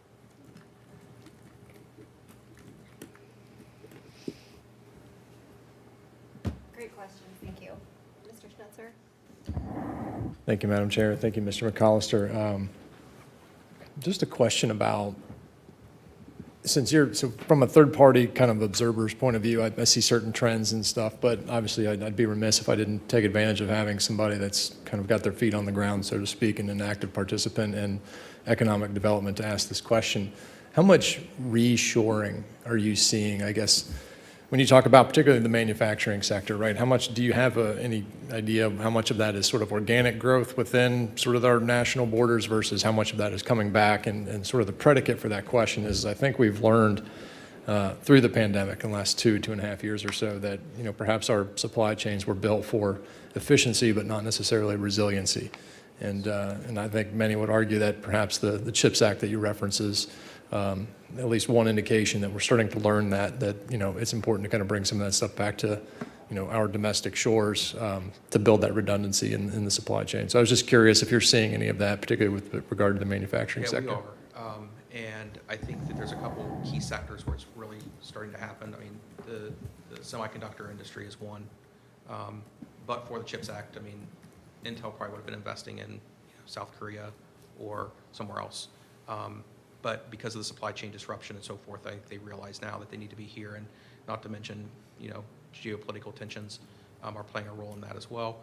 Great question, thank you. Mr. Schnitzer? Thank you, Madam Chair. Thank you, Mr. McAllister. Just a question about, so from a third-party kind of observer's point of view, I see certain trends and stuff, but obviously I'd be remiss if I didn't take advantage of having somebody that's kind of got their feet on the ground, so to speak, and an active participant in economic development to ask this question. How much reshoring are you seeing, I guess, when you talk about particularly the manufacturing sector, right? How much do you have any idea of how much of that is sort of organic growth within sort of our national borders versus how much of that is coming back? And sort of the predicate for that question is I think we've learned through the pandemic in the last 2.5 years or so that, you know, perhaps our supply chains were built for efficiency but not necessarily resiliency. And I think many would argue that perhaps the CHIPS Act that you reference is at least one indication that we're starting to learn that you know it's important to kind of bring some of that stuff back to our domestic shores to build that redundancy in the supply chain. So I was just curious if you're seeing any of that, particularly with regard to the manufacturing sector. Yeah, we are, and I think that there's a couple key sectors where it's really starting to happen. I mean, the semiconductor industry is one, but for the CHIPS Act, I mean, Intel probably would have been investing in South Korea or somewhere else. But because of the supply chain disruption and so forth, I think they realize now that they need to be here, and not to mention, geopolitical tensions are playing a role in that as well.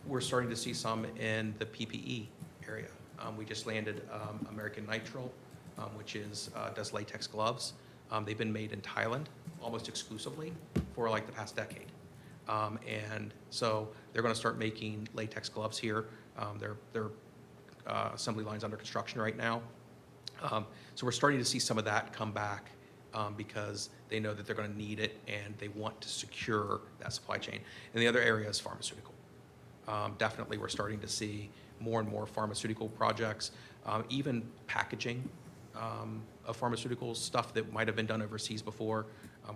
We're starting to see some in the PPE area. We just landed American Nitrile, which does latex gloves. They've been made in Thailand almost exclusively for like the past decade. And so they're going to start making latex gloves here. Their assembly line's under construction right now. So we're starting to see some of that come back because they know that they're going to need it and they want to secure that supply chain. And the other area is pharmaceutical. Definitely we're starting to see more and more pharmaceutical projects, even packaging of pharmaceuticals, stuff that might have been done overseas before,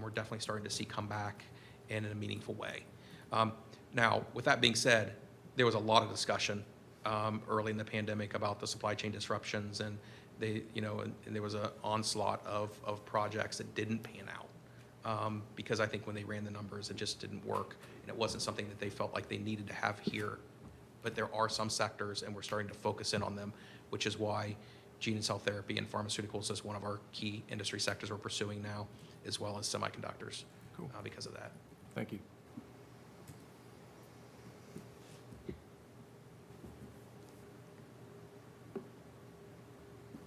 we're definitely starting to see come back in a meaningful way. Now, with that being said, there was a lot of discussion early in the pandemic about the supply chain disruptions, and and there was an onslaught of projects that didn't pan out because I think when they ran the numbers, it just didn't work, and it wasn't something that they felt like they needed to have here. But there are some sectors, and we're starting to focus in on them, which is why gene and cell therapy and pharmaceuticals is one of our key industry sectors we're pursuing now, as well as semiconductors. Cool. Because of that. Thank you.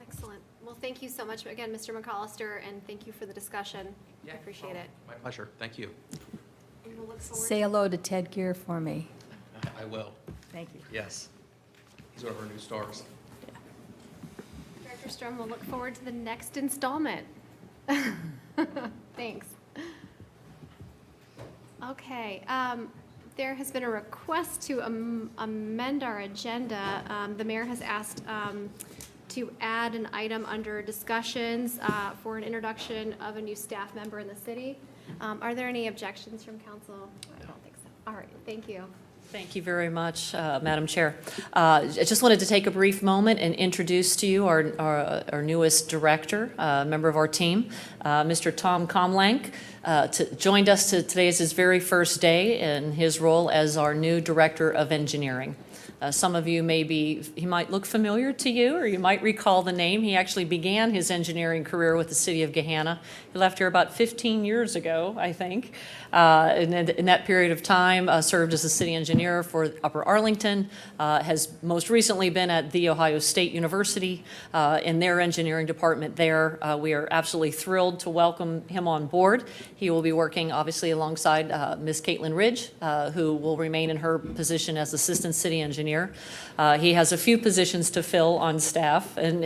Excellent. Well, thank you so much again, Mr. McAllister, and thank you for the discussion. I appreciate it. My pleasure. Thank you. And we'll look forward Say hello to Ted Gear for me. I will. Thank you. Yes. He's one of our new stars. Director Strom, we'll look forward to the next installment. Thanks. Okay, there has been a request to amend our agenda. The mayor has asked to add an item under discussions for an introduction of a new staff member in the city. Are there any objections from council? I don't think so. All right, thank you. Thank you very much, Madam Chair. I just wanted to take a brief moment and introduce to you our newest director, member of our team, Mr. Tom Comlank. Joined us today as his very first day in his role as our new Director of Engineering. Some of you he might look familiar to you, or you might recall the name. He actually began his engineering career with the city of Gahanna. He left here about 15 years ago, I think. In that period of time, served as a city engineer for Upper Arlington, has most recently been at The Ohio State University in their engineering department there. We are absolutely thrilled to welcome him on board. He will be working, obviously, alongside Ms. Caitlin Ridge, who will remain in her position as Assistant City Engineer engineer. He has a few positions to fill on staff, and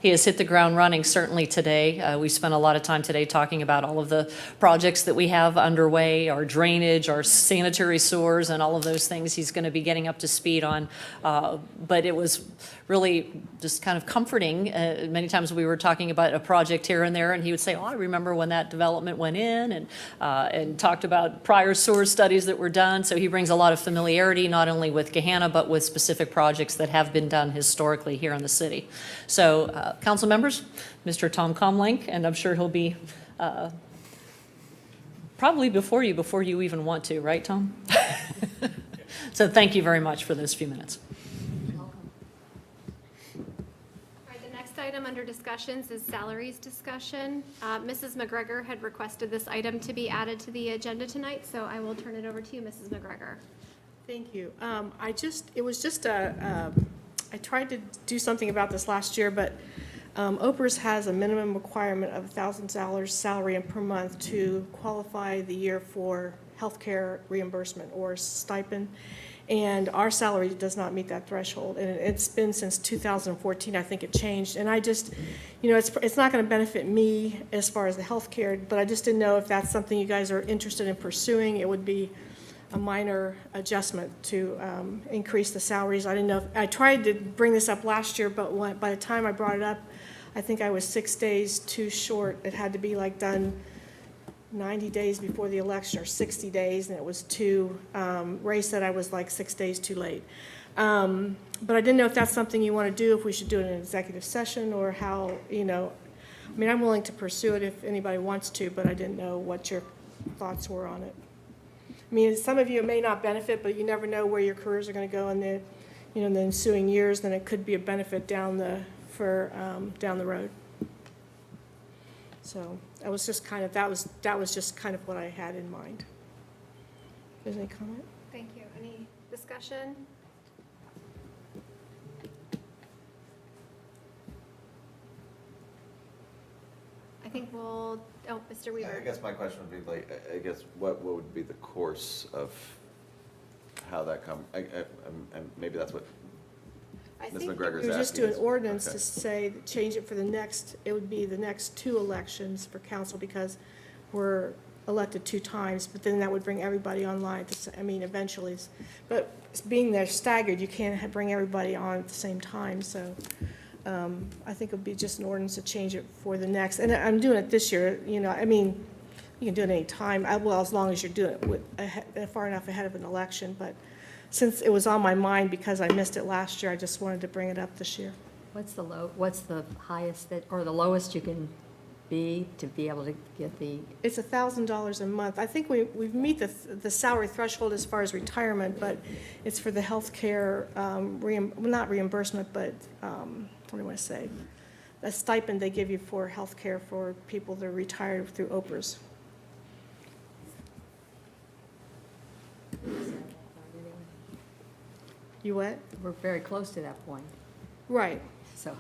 he has hit the ground running certainly today. We spent a lot of time today talking about all of the projects that we have underway, our drainage, our sanitary sewers, and all of those things he's going to be getting up to speed on. But it was really just kind of comforting. Many times we were talking about a project here and there, and he would say, "Oh, I remember when that development went in," and talked about prior sewer studies that were done. So he brings a lot of familiarity, not only with Gahanna, but with specific projects that have been done historically here in the city. So, council members, Mr. Tom Comlink, and I'm sure he'll be probably before you even want to, right, Tom? So thank you very much for those few minutes. All right, the next item under discussions is salaries discussion. Mrs. McGregor had requested this item to be added to the agenda tonight, so I will turn it over to you, Mrs. McGregor. Thank you. I tried to do something about this last year, but OPERS has a minimum requirement of $1,000 salary per month to qualify the year for healthcare reimbursement or stipend. And our salary does not meet that threshold. And it's been since 2014, I think it changed. And I just, it's not going to benefit me as far as the healthcare, but I just didn't know if that's something you guys are interested in pursuing. It would be a minor adjustment to increase the salaries. I didn't know, I tried to bring this up last year, but by the time I brought it up, I think I was 6 days too short. It had to be like done 90 days before the election or 60 days, and it was too, Ray said I was like 6 days too late. But I didn't know if that's something you want to do, if we should do it in an executive session or how, I mean, I'm willing to pursue it if anybody wants to, but I didn't know what your thoughts were on it. I mean, some of you it may not benefit, but you never know where your careers are going to go in the, in the ensuing years. Then it could be a benefit down the road. So that was just kind of that was just kind of what I had in mind. Is there any comment? Thank you. Any discussion? I think we'll, Mr. Weaver. I guess my question would be like, I guess what would be the course of how that and maybe that's what I Ms. think McGregor's we would just do an asking is- ordinance okay. to say, change it for the next, it would be the next 2 elections for council because we're elected 2 times, but then that would bring everybody online eventually. But being they're staggered, you can't bring everybody on at the same time, so I think it would be just an ordinance to change it for the next, and I'm doing it this year, I mean, you can do it any time, as long as you're doing it far enough ahead of an election, but since it was on my mind because I missed it last year, I just wanted to bring it up this year. What's the highest or the lowest you can be to be able to get the, It's $1,000 a month. I think we meet the salary threshold as far as retirement, but it's for the health care, not reimbursement, but, what do I want to say? A stipend they give you for health care for people that are retired through OPERS. You what? we're very close to that point, Right. so,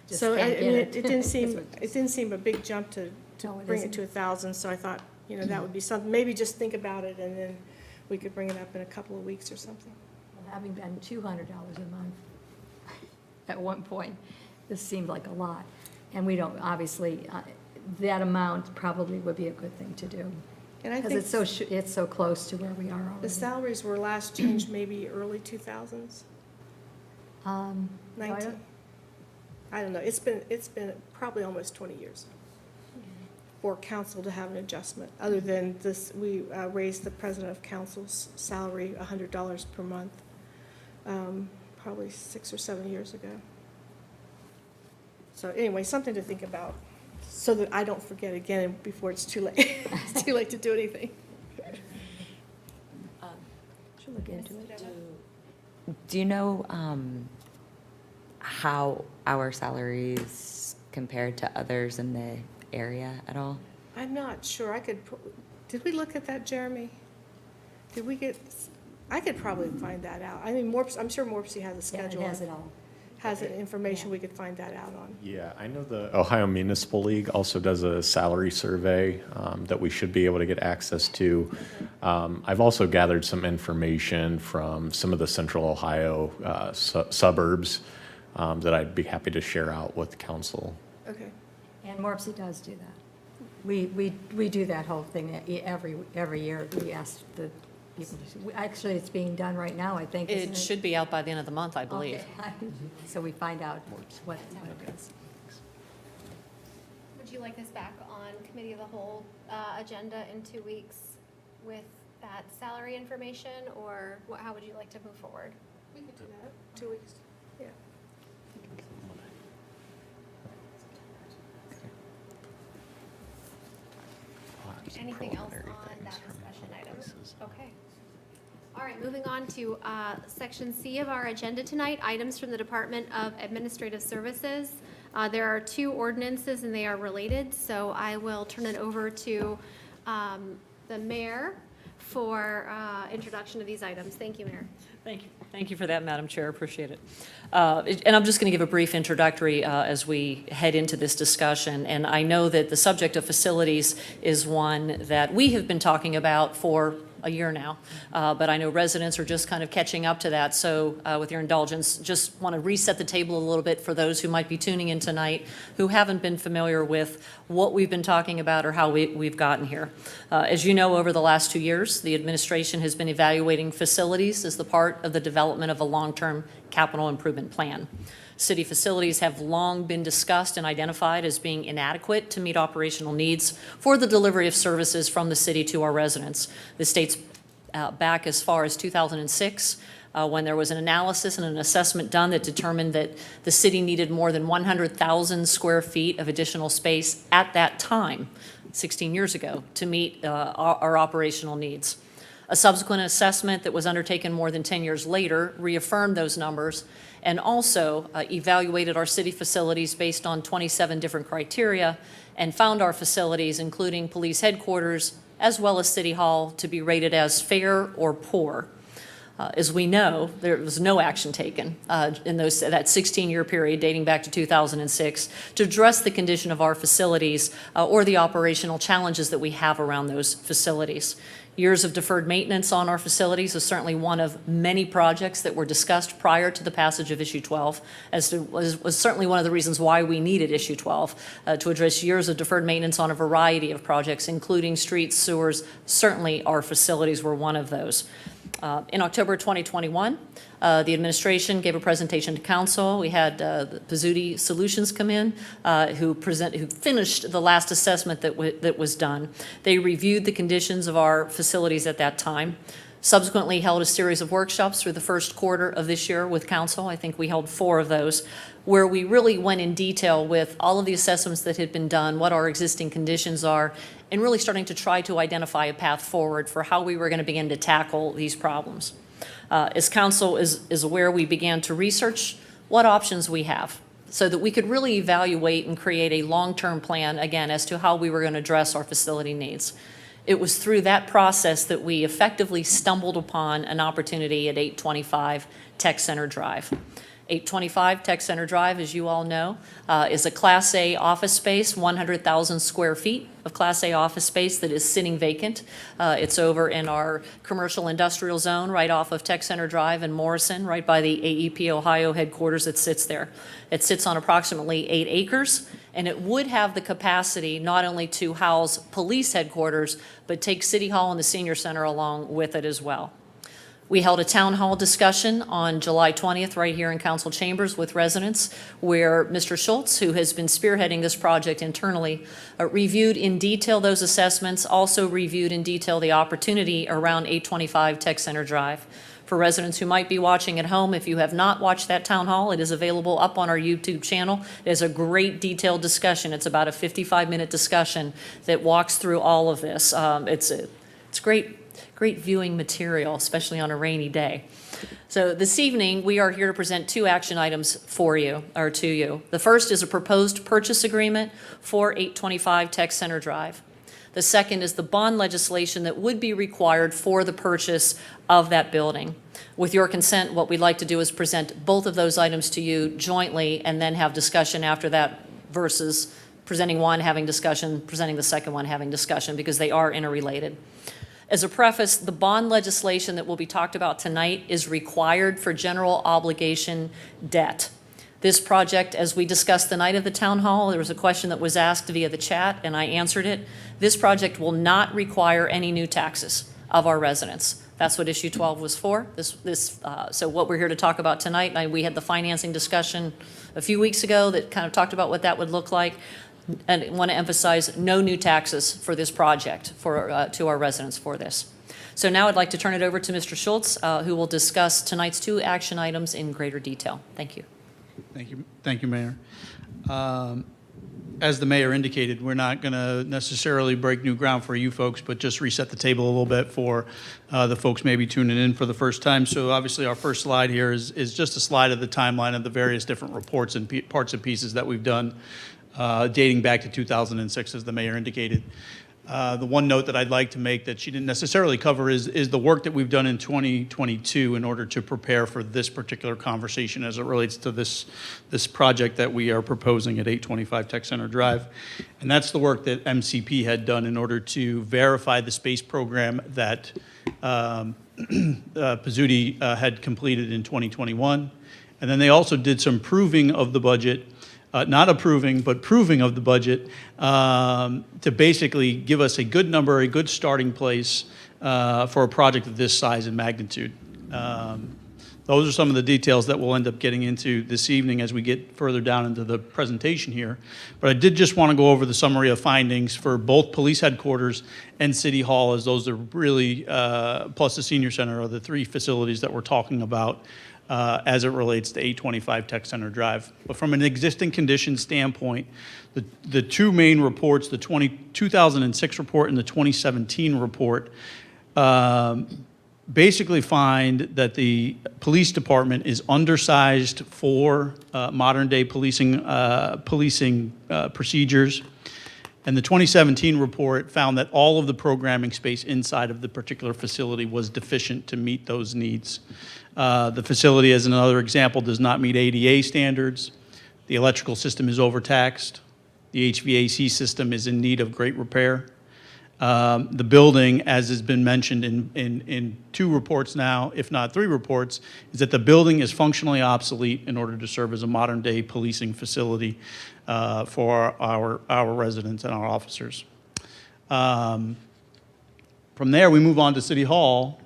just So, can't I get mean, it. it didn't seem, That's what- it didn't seem a big jump to No, it bring it isn't. to 1,000, so I thought, that would be something, maybe just think about it, and then we could bring it up in a couple of weeks or something. Having been $200 a month at one point, this seemed like a lot. And we don't, obviously, that amount probably would be a good thing to do. And I Because think it's so close to where we are the already. salaries were last changed maybe early 2000s, No, I 19. don't- I don't know, it's been probably almost 20 years for council to have an adjustment. Other than this, we raised the president of council's salary $100 per month, probably 6 or 7 years ago. So anyway, something to think about, so that I don't forget again before it's too late. It's too late to do anything. Should look into it. Do you know how our salaries compare to others in the area at all? I'm not sure, did we look at that, Jeremy? I could probably find that out. I mean, I'm sure Morpsey has a Yeah, it schedule. has it all. Has the information, we could find that out on. Yeah, I know the Ohio Municipal League also does a salary survey that we should be able to get access to. I've also gathered some information from some of the Central Ohio suburbs that I'd be happy to share out with council. Okay. And Morpsey does do that. We do that whole thing every year. We ask the people, actually, it's being done right now, I think, isn't It it? should be out by the end of the month, I believe. Okay. So we find out what it is. Would you like this back on committee of the whole agenda in 2 weeks with that salary information, or how would you like to move forward? We could do that. 2 weeks. Yeah. Anything else on that discussion item? Okay. All right, moving on to Section C of our agenda tonight, items from the Department of Administrative Services. There are 2 ordinances and they are related, so I will turn it over to the mayor for introduction of these items. Thank you, Mayor. Thank you. Thank you for that, Madam Chair. Appreciate it. And I'm just going to give a brief introductory as we head into this discussion. And I know that the subject of facilities is one that we have been talking about for a year now, but I know residents are just kind of catching up to that. So with your indulgence, just want to reset the table a little bit for those who might be tuning in tonight who haven't been familiar with what we've been talking about or how we've gotten here. As you know, over the last 2 years, the administration has been evaluating facilities as the part of the development of a long-term capital improvement plan. City facilities have long been discussed and identified as being inadequate to meet operational needs for the delivery of services from the city to our residents. This dates back as far as 2006, when there was an analysis and an assessment done that determined that the city needed more than 100,000 square feet of additional space at that time, 16 years ago, to meet our operational needs. A subsequent assessment that was undertaken more than 10 years later reaffirmed those numbers and also evaluated our city facilities based on 27 different criteria and found our facilities, including police headquarters, as well as City Hall, to be rated as fair or poor. As we know, there was no action taken in that 16-year period dating back to 2006 to address the condition of our facilities or the operational challenges that we have around those facilities. Years of deferred maintenance on our facilities is certainly one of many projects that were discussed prior to the passage of Issue 12, was certainly one of the reasons why we needed Issue 12, to address years of deferred maintenance on a variety of projects, including streets, sewers. Certainly our facilities were one of those. In October 2021, the administration gave a presentation to council. We had the Pizzuti Solutions come in, who finished the last assessment that was done. They reviewed the conditions of our facilities at that time. Subsequently held a series of workshops through the first quarter of this year with council. I think we held 4 of those, where we really went in detail with all of the assessments that had been done, what our existing conditions are, and really starting to try to identify a path forward for how we were going to begin to tackle these problems. As council is aware, we began to research what options we have so that we could really evaluate and create a long-term plan, again, as to how we were going to address our facility needs. It was through that process that we effectively stumbled upon an opportunity at 825 Tech Center Drive. 825 Tech Center Drive, as you all know, is a Class A office space, 100,000 square feet of Class A office space that is sitting vacant. It's over in our commercial industrial zone right off of Tech Center Drive in Morrison, right by the AEP Ohio headquarters that sits there. It sits on approximately 8 acres, and it would have the capacity not only to house police headquarters, but take City Hall and the Senior Center along with it as well. We held a town hall discussion on July 20th right here in council chambers with residents, where Mr. Schultz, who has been spearheading this project internally, reviewed in detail those assessments, also reviewed in detail the opportunity around 825 Tech Center Drive. For residents who might be watching at home, if you have not watched that town hall, it is available up on our YouTube channel. It is a great detailed discussion. It's about a 55-minute discussion that walks through all of this. It's great viewing material, especially on a rainy day. So this evening, we are here to present 2 action items for you, or to you. The first is a proposed purchase agreement for 825 Tech Center Drive. The second is the bond legislation that would be required for the purchase of that building. With your consent, what we'd like to do is present both of those items to you jointly and then have discussion after that versus presenting one, having discussion, presenting the second one, having discussion, because they are interrelated. As a preface, the bond legislation that will be talked about tonight is required for general obligation debt. This project, as we discussed the night of the town hall, there was a question that was asked via the chat, and I answered it. This project will not require any new taxes of our residents. That's what issue 12 was for. So what we're here to talk about tonight, and we had the financing discussion a few weeks ago that kind of talked about what that would look like. And I want to emphasize no new taxes for this project to our residents for this. So now I'd like to turn it over to Mr. Schultz, who will discuss tonight's 2 action items in greater detail. Thank you. Thank you, Mayor. As the mayor indicated, we're not going to necessarily break new ground for you folks, but just reset the table a little bit for the folks maybe tuning in for the first time. So obviously our first slide here is just a slide of the timeline of the various different reports and parts and pieces that we've done dating back to 2006, as the mayor indicated. The one note that I'd like to make that she didn't necessarily cover is the work that we've done in 2022 in order to prepare for this particular conversation as it relates to this project that we are proposing at 825 Tech Center Drive. And that's the work that MCP had done in order to verify the space program that Pizzuti had completed in 2021. And then they also did some proving of the budget, not approving, but proving of the budget to basically give us a good number, a good starting place for a project of this size and magnitude. Those are some of the details that we'll end up getting into this evening as we get further down into the presentation here. But I did just want to go over the summary of findings for both police headquarters and City Hall, as those are really, plus the senior center, are the 3 facilities that we're talking about as it relates to 825 Tech Center Drive. But from an existing condition standpoint, the 2 main reports, the 2006 report and the 2017 report, basically find that the police department is undersized for modern day policing procedures. And the 2017 report found that all of the programming space inside of the particular facility was deficient to meet those needs. The facility, as another example, does not meet ADA standards. The electrical system is overtaxed. The HVAC system is in need of great repair. The building, as has been mentioned in 2 reports now, if not 3 reports, is that the building is functionally obsolete in order to serve as a modern-day policing facility for our residents and our officers. From there, we move on to City Hall.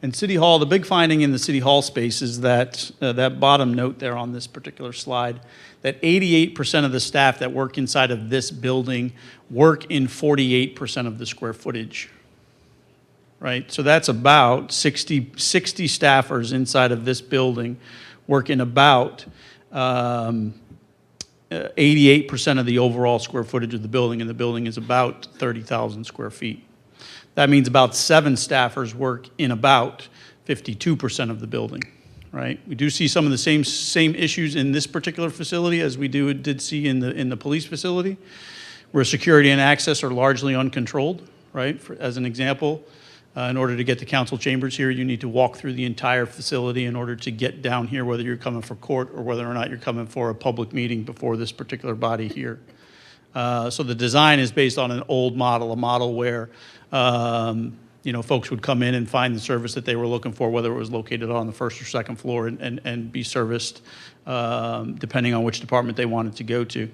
And City Hall, the big finding in the City Hall space is that that bottom note there on this particular slide, that 88% of the staff that work inside of this building work in 48% of the square footage, right? So that's about 60 staffers inside of this building work in about 88% of the overall square footage of the building, and the building is about 30,000 square feet. That means about 7 staffers work in about 52% of the building, right? We do see some of the same issues in this particular facility as we did see in the police facility, where security and access are largely uncontrolled, right? As an example, in order to get to council chambers here, you need to walk through the entire facility in order to get down here, whether you're coming for court or whether or not you're coming for a public meeting before this particular body here. So the design is based on an old model, a model where folks would come in and find the service that they were looking for, whether it was located on the 1st or 2nd floor, and be serviced depending on which department they wanted to go to.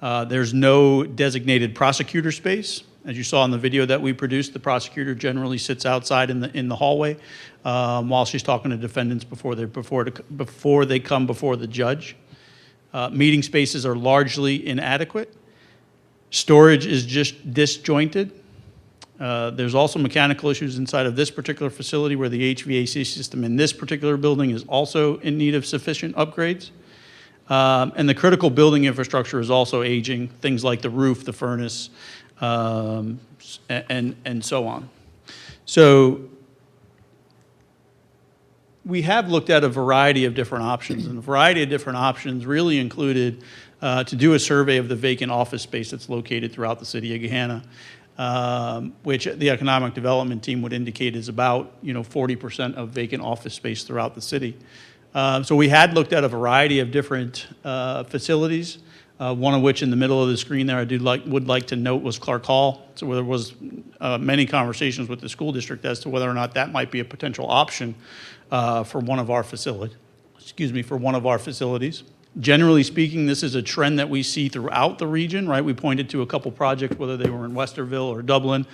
There's no designated prosecutor space. As you saw in the video that we produced, the prosecutor generally sits outside in the hallway while she's talking to defendants before they come before the judge. Meeting spaces are largely inadequate. Storage is just disjointed. There's also mechanical issues inside of this particular facility where the HVAC system in this particular building is also in need of sufficient upgrades. And the critical building infrastructure is also aging, things like the roof, the furnace, and so on. So we have looked at a variety of different options, and a variety of different options really included to do a survey of the vacant office space that's located throughout the city of Gahanna, which the economic development team would indicate is about 40% of vacant office space throughout the city. So we had looked at a variety of different facilities, one of which in the middle of the screen there I would like to note was Clark Hall. So there was many conversations with the school district as to whether or not that might be a potential option for one of our facilities. Generally speaking, this is a trend that we see throughout the region, right? We pointed to a couple projects, whether they were in Westerville or Dublin.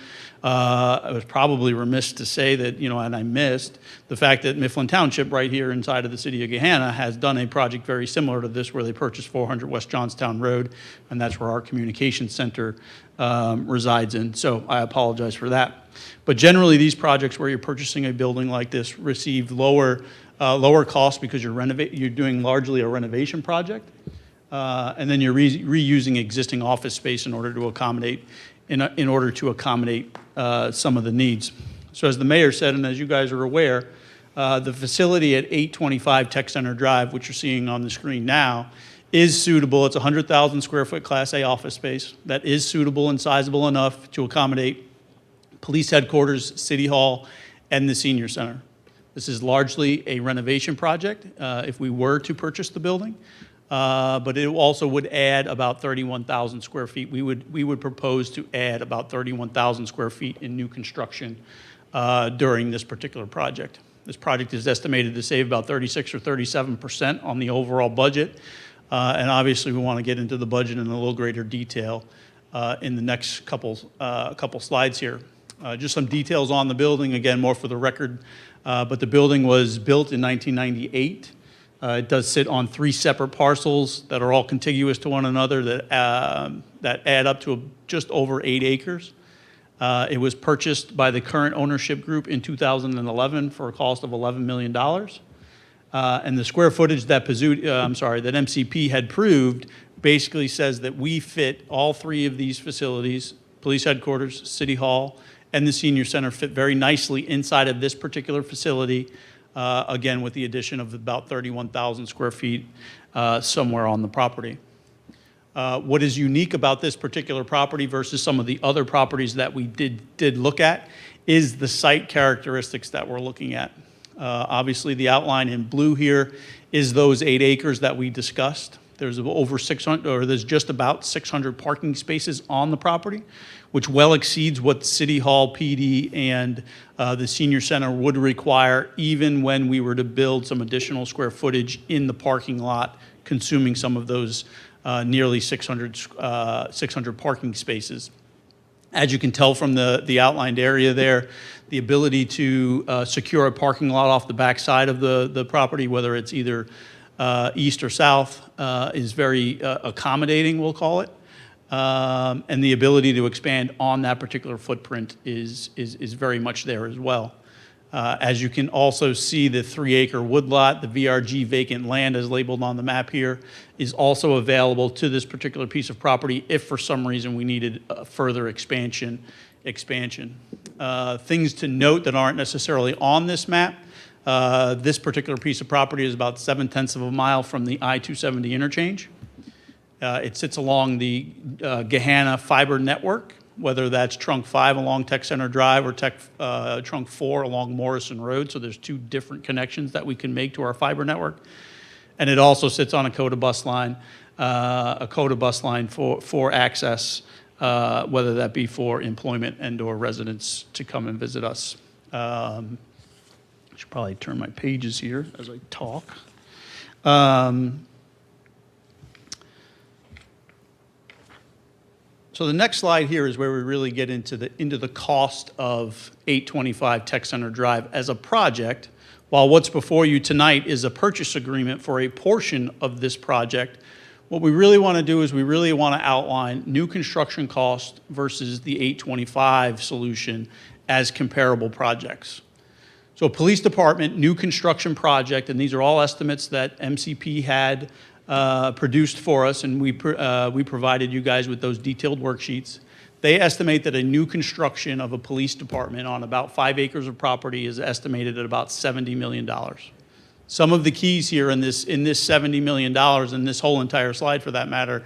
I was probably remiss to say that, and I missed the fact that Mifflin Township right here inside of the city of Gahanna has done a project very similar to this where they purchased 400 West Johnstown Road, and that's where our communications center resides in. So I apologize for that. But generally, these projects where you're purchasing a building like this receive lower cost because you're doing largely a renovation project, and then you're reusing existing office space in order to accommodate some of the needs. So as the mayor said, and as you guys are aware, the facility at 825 Tech Center Drive, which you're seeing on the screen now, is suitable. It's 100,000 square foot Class A office space that is suitable and sizable enough to accommodate police headquarters, city hall, and the senior center. This is largely a renovation project if we were to purchase the building, but it also would add about 31,000 square feet. We would propose to add about 31,000 square feet in new construction during this particular project. This project is estimated to save about 36 or 37% on the overall budget, and obviously we want to get into the budget in a little greater detail in the next couple slides here. Just some details on the building, again, more for the record. But the building was built in 1998. It does sit on 3 separate parcels that are all contiguous to one another that add up to just over 8 acres. It was purchased by the current ownership group in 2011 for a cost of $11 million. And the square footage that MCP had proved basically says that we fit all 3 of these facilities, police headquarters, city hall, and the senior center fit very nicely inside of this particular facility, again, with the addition of about 31,000 square feet somewhere on the property. What is unique about this particular property versus some of the other properties that we did look at is the site characteristics that we're looking at. Obviously, the outline in blue here is those 8 acres that we discussed. There's there's just about 600 parking spaces on the property, which well exceeds what City Hall, PD, and the senior center would require even when we were to build some additional square footage in the parking lot, consuming some of those nearly 600 parking spaces. As you can tell from the outlined area there, the ability to secure a parking lot off the back side of the property, whether it's either east or south, is very accommodating, we'll call it. And the ability to expand on that particular footprint is very much there as well. As you can also see, the 3-acre woodlot, the VRG vacant land as labeled on the map here, is also available to this particular piece of property if for some reason we needed further expansion. Things to note that aren't necessarily on this map. This particular piece of property is about 0.7 of a mile from the I-270 interchange. It sits along the Gahanna fiber network, whether that's trunk 5 along Tech Center Drive or trunk 4 along Morrison Road. So there's 2 different connections that we can make to our fiber network. And it also sits on a COTA bus line, for access, whether that be for employment and or residents to come and visit us. I should probably turn my pages here as I talk. So the next slide here is where we really get into the cost of 825 Tech Center Drive as a project, while what's before you tonight is a purchase agreement for a portion of this project. What we really want to do is we really want to outline new construction cost versus the 825 solution as comparable projects. So a police department new construction project, and these are all estimates that MCP had produced for us, and we provided you guys with those detailed worksheets. They estimate that a new construction of a police department on about 5 acres of property is estimated at about $70 million. Some of the keys here in this $70 million, and this whole entire slide for that matter,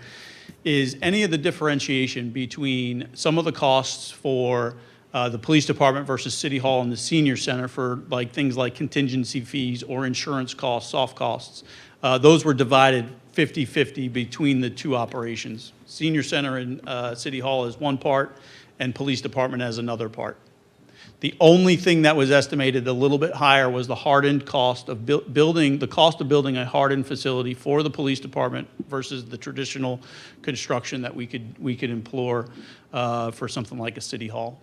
is any of the differentiation between some of the costs for the police department versus City Hall and the senior center for things like contingency fees or insurance costs, soft costs. Those were divided 50-50 between the 2 operations. Senior center and City Hall is one part, and police department as another part. The only thing that was estimated a little bit higher was the hardened cost of building a hardened facility for the police department versus the traditional construction that we could employ for something like a city hall.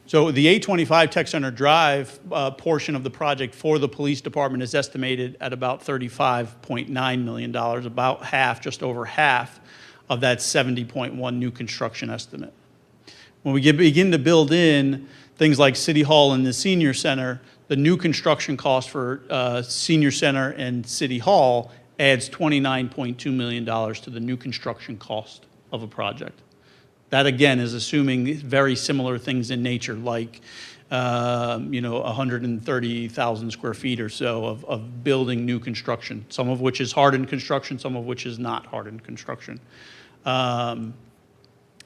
So the 825 Tech Center Drive portion of the project for the police department is estimated at about $35.9 million, about half, just over half of that 70.1 new construction estimate. When we begin to build in things like City Hall and the Senior Center, the new construction cost for Senior Center and City Hall adds $29.2 million to the new construction cost of a project. That, again, is assuming very similar things in nature, like 130,000 square feet or so of building new construction, some of which is hardened construction, some of which is not hardened construction.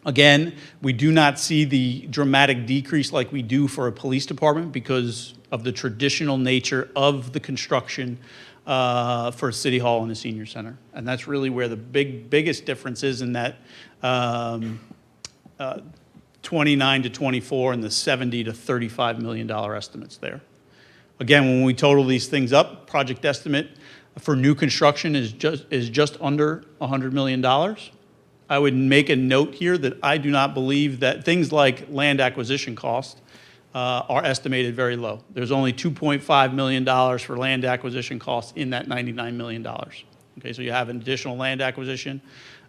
Again, we do not see the dramatic decrease like we do for a police department because of the traditional nature of the construction for City Hall and the Senior Center. And that's really where the biggest difference is in that 29 to 24 and the 70 to $35 million estimates there. Again, when we total these things up, project estimate for new construction is just under $100 million. I would make a note here that I do not believe that things like land acquisition costs are estimated very low. There's only $2.5 million for land acquisition costs in that $99 million. Okay, so you have an additional land acquisition.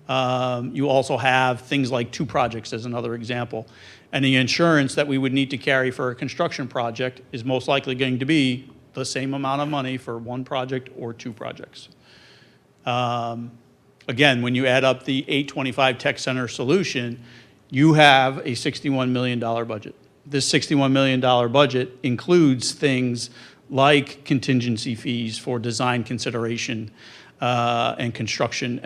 You also have things like 2 projects as another example. And the insurance that we would need to carry for a construction project is most likely going to be the same amount of money for 1 project or 2 projects. Again, when you add up the 825 Tech Center solution, you have a $61 million budget. This $61 million budget includes things like contingency fees for design consideration and construction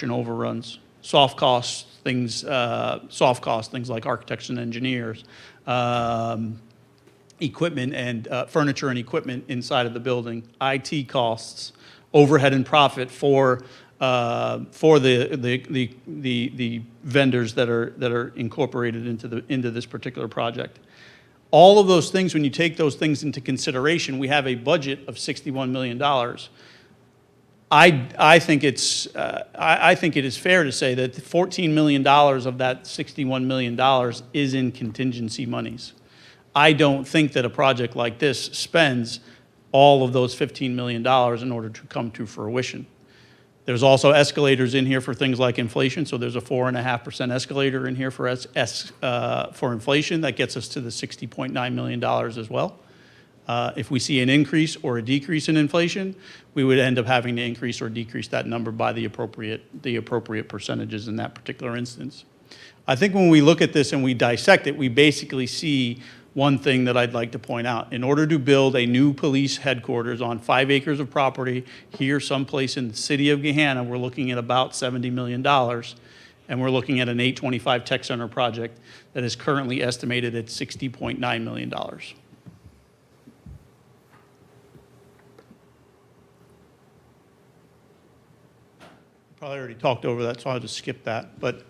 overruns, soft costs, things like architects and engineers, equipment and furniture and equipment inside of the building, IT costs, overhead and profit for the vendors that are incorporated into this particular project. All of those things, when you take those things into consideration, we have a budget of $61 million. I think it is fair to say that $14 million of that $61 million is in contingency monies. I don't think that a project like this spends all of those $15 million in order to come to fruition. There's also escalators in here for things like inflation, so there's a 4.5% escalator in here for inflation. That gets us to the $60.9 million as well. If we see an increase or a decrease in inflation, we would end up having to increase or decrease that number by the appropriate percentages in that particular instance. I think when we look at this and we dissect it, we basically see one thing that I'd like to point out. In order to build a new police headquarters on 5 acres of property here someplace in the city of Gahanna, we're looking at about $70 million. And we're looking at an 825 Tech Center project that is currently estimated at $60.9 million. Probably already talked over that, so I'll just skip that. But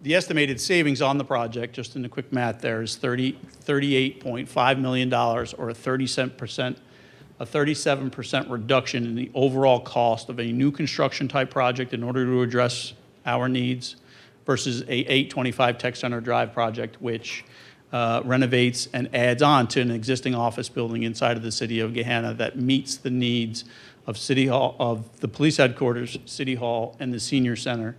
the estimated savings on the project, just in the quick math there, is $38.5 million, or a 37% reduction in the overall cost of a new construction type project in order to address our needs versus a 825 Tech Center Drive project, which renovates and adds on to an existing office building inside of the city of Gahanna that meets the needs of City Hall, of the police headquarters, City Hall, and the Senior Center.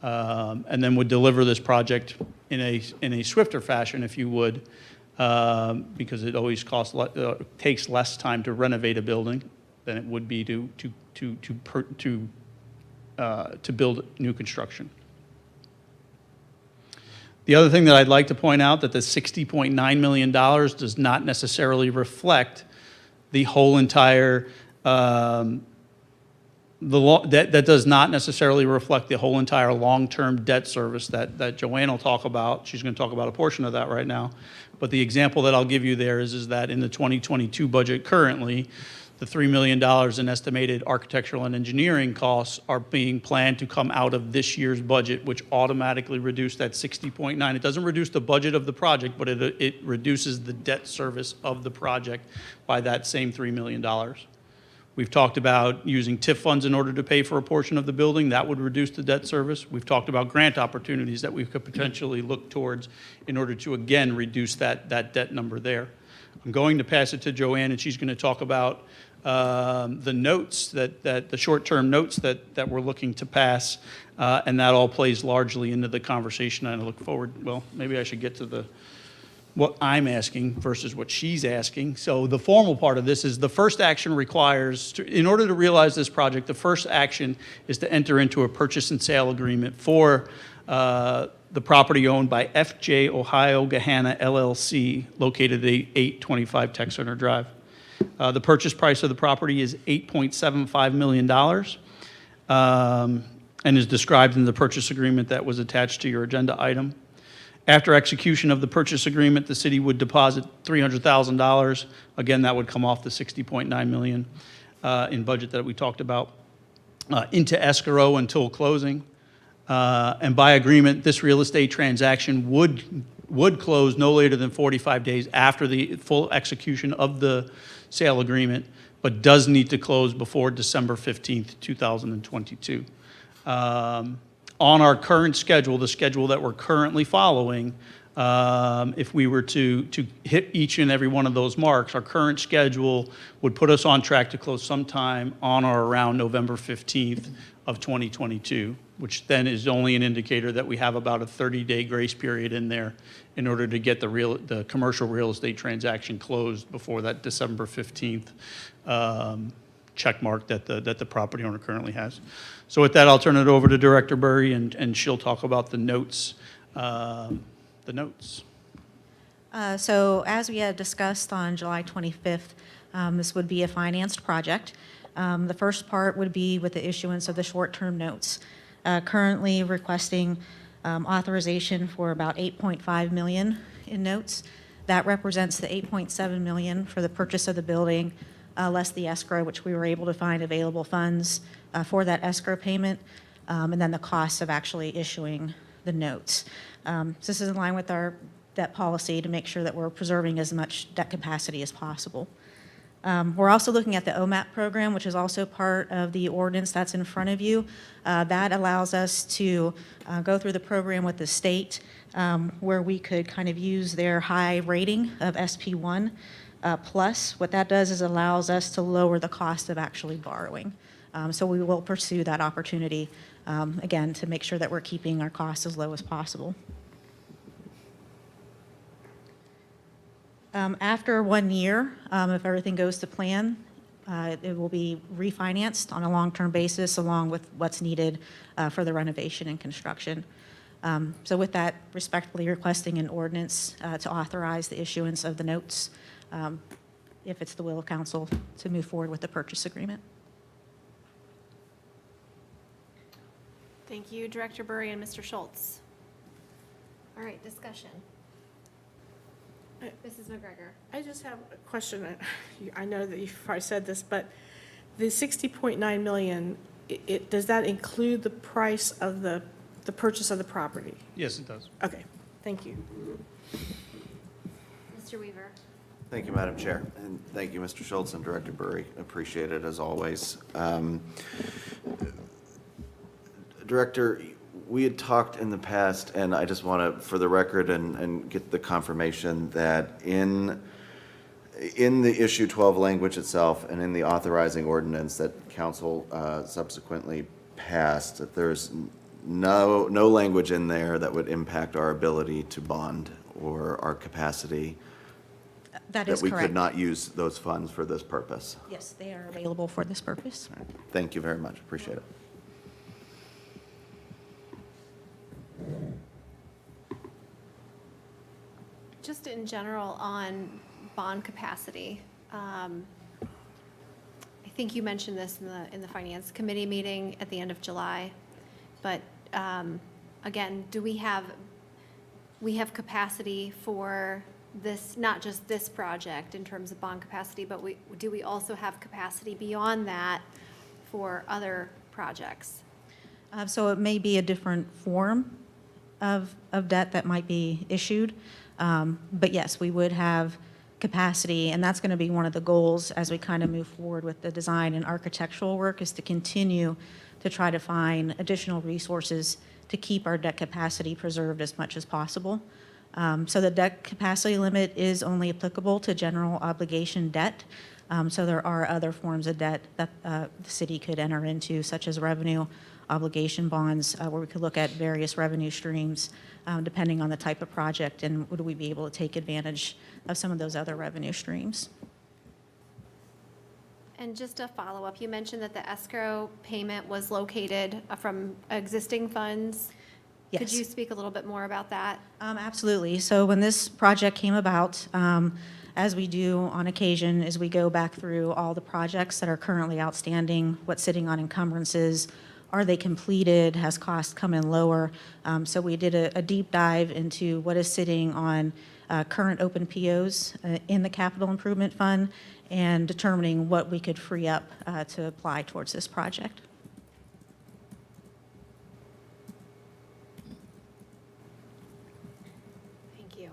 And then would deliver this project in a swifter fashion, if you would, because it always takes less time to renovate a building than it would be to build new construction. The other thing that I'd like to point out, that the $60.9 million does not necessarily reflect the whole entire that does not necessarily reflect the whole entire long-term debt service that Joanne will talk about. She's going to talk about a portion of that right now. But the example that I'll give you there is that in the 2022 budget currently, The $3 million in estimated architectural and engineering costs are being planned to come out of this year's budget, which automatically reduced that 60.9. It doesn't reduce the budget of the project, but it reduces the debt service of the project by that same $3 million. We've talked about using TIF funds in order to pay for a portion of the building. That would reduce the debt service. We've talked about grant opportunities that we could potentially look towards in order to, again, reduce that debt number there. I'm going to pass it to Joanne, and she's going to talk about the notes, that the short-term notes that we're looking to pass, and that all plays largely into the conversation. And I look forward, well, maybe I should get to what I'm asking versus what she's asking. So the formal part of this is the first action requires, in order to realize this project, the first action is to enter into a purchase and sale agreement for the property owned by FJ Ohio Gahanna LLC, located at 825 Tech Center Drive. The purchase price of the property is $8.75 million and is described in the purchase agreement that was attached to your agenda item. After execution of the purchase agreement, the city would deposit $300,000. Again, that would come off the $60.9 million in budget that we talked about, into escrow until closing. And by agreement, this real estate transaction would close no later than 45 days after the full execution of the sale agreement, but does need to close before December 15th, 2022. On our current schedule, the schedule that we're currently following, if we were to hit each and every one of those marks, our current schedule would put us on track to close sometime on or around November 15th of 2022, which then is only an indicator that we have about a 30-day grace period in there in order to get the commercial real estate transaction closed before that December 15th check mark that the property owner currently has. So with that, I'll turn it over to Director Burry, and she'll talk about the notes. So as we had discussed on July 25th, this would be a financed project. The first part would be with the issuance of the short-term notes. Currently requesting authorization for about $8.5 million in notes. That represents the $8.7 million for the purchase of the building, less the escrow, which we were able to find available funds for that escrow payment, and then the cost of actually issuing the notes. So this is in line with our debt policy to make sure that we're preserving as much debt capacity as possible. We're also looking at the OMAP program, which is also part of the ordinance that's in front of you. That allows us to go through the program with the state, where we could kind of use their high rating of SP1 plus. What that does is allows us to lower the cost of actually borrowing. So we will pursue that opportunity, again, to make sure that we're keeping our costs as low as possible. After 1 year, if everything goes to plan, it will be refinanced on a long-term basis along with what's needed for the renovation and construction. So with that, respectfully requesting an ordinance to authorize the issuance of the notes, if it's the will of council, to move forward with the purchase agreement. Thank you, Director Burry and Mr. Schultz. All right, discussion. Mrs. McGregor. I just have a question. I know that you've probably said this, but the $60.9 million, does that include the price of the purchase of the property? Yes, it does. Okay, thank you. Mr. Weaver. Thank you, Madam Chair, and thank you, Mr. Schultz and Director Burry. Appreciate it as always. Director, we had talked in the past, and I just want to, for the record, and get the confirmation that in the issue 12 language itself and in the authorizing ordinance that council subsequently passed, that there's no language in there that would impact our ability to bond or our capacity. That is That we correct. could not use those funds for this purpose. Yes, they are available for this purpose. All right. Thank you very much. Appreciate it. Just in general on bond capacity, I think you mentioned this in the Finance Committee meeting at the end of July, but again, do we have capacity for this, not just this project in terms of bond capacity, but do we also have capacity beyond that for other projects? So it may be a different form of debt that might be issued. But yes, we would have capacity, and that's going to be one of the goals as we kind of move forward with the design and architectural work, is to continue to try to find additional resources to keep our debt capacity preserved as much as possible. So the debt capacity limit is only applicable to general obligation debt. So there are other forms of debt that the city could enter into, such as revenue obligation bonds, where we could look at various revenue streams depending on the type of project, and would we be able to take advantage of some of those other revenue streams. And just a follow-up, you mentioned that the escrow payment was located from existing funds. Could Yes. you speak a little bit more about that? Absolutely. So when this project came about, as we do on occasion, is we go back through all the projects that are currently outstanding, what's sitting on encumbrances, are they completed, has cost come in lower? So we did a deep dive into what is sitting on current open POs in the capital improvement fund, and determining what we could free up to apply towards this project. Thank you.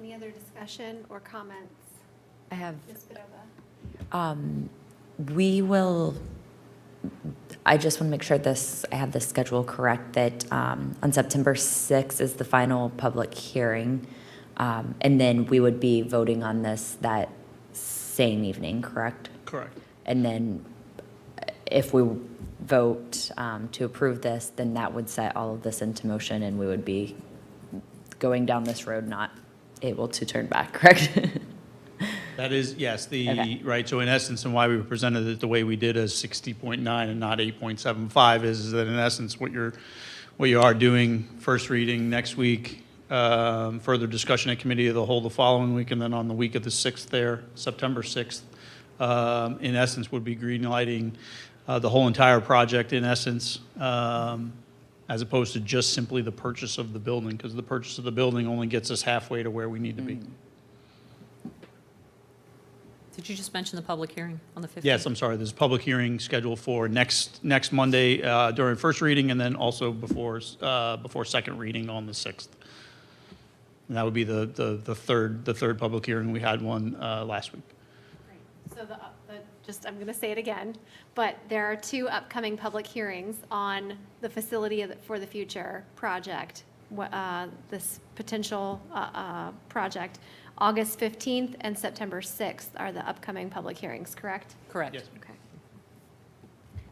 Any other discussion or comments? I have, Ms. Padova? we will, I just want to make sure I have the schedule correct, that on September 6th is the final public hearing. And then we would be voting on this that same evening, correct? Correct. And then if we vote to approve this, then that would set all of this into motion, and we would be going down this road, not able to turn back, correct? That is, yes, Okay. right, so in essence, and why we presented it the way we did as 60.9 and not 8.75 is that in essence, what you are doing, first reading next week, further discussion at committee of the whole the following week, and then on the week of the 6th there, September 6th, in essence, would be green lighting the whole entire project in essence, as opposed to just simply the purchase of the building, because the purchase of the building only gets us halfway to where we need to be. Did you just mention the public hearing on the 15th? Yes, I'm sorry, there's a public hearing scheduled for next Monday during first reading, and then also before second reading on the 6th. And that would be the third public hearing. We had one last week. So I'm going to say it again, but there are two upcoming public hearings on the facility for the future project, this potential project. August 15th and September 6th are the upcoming public hearings, correct? Correct. Yes. Okay.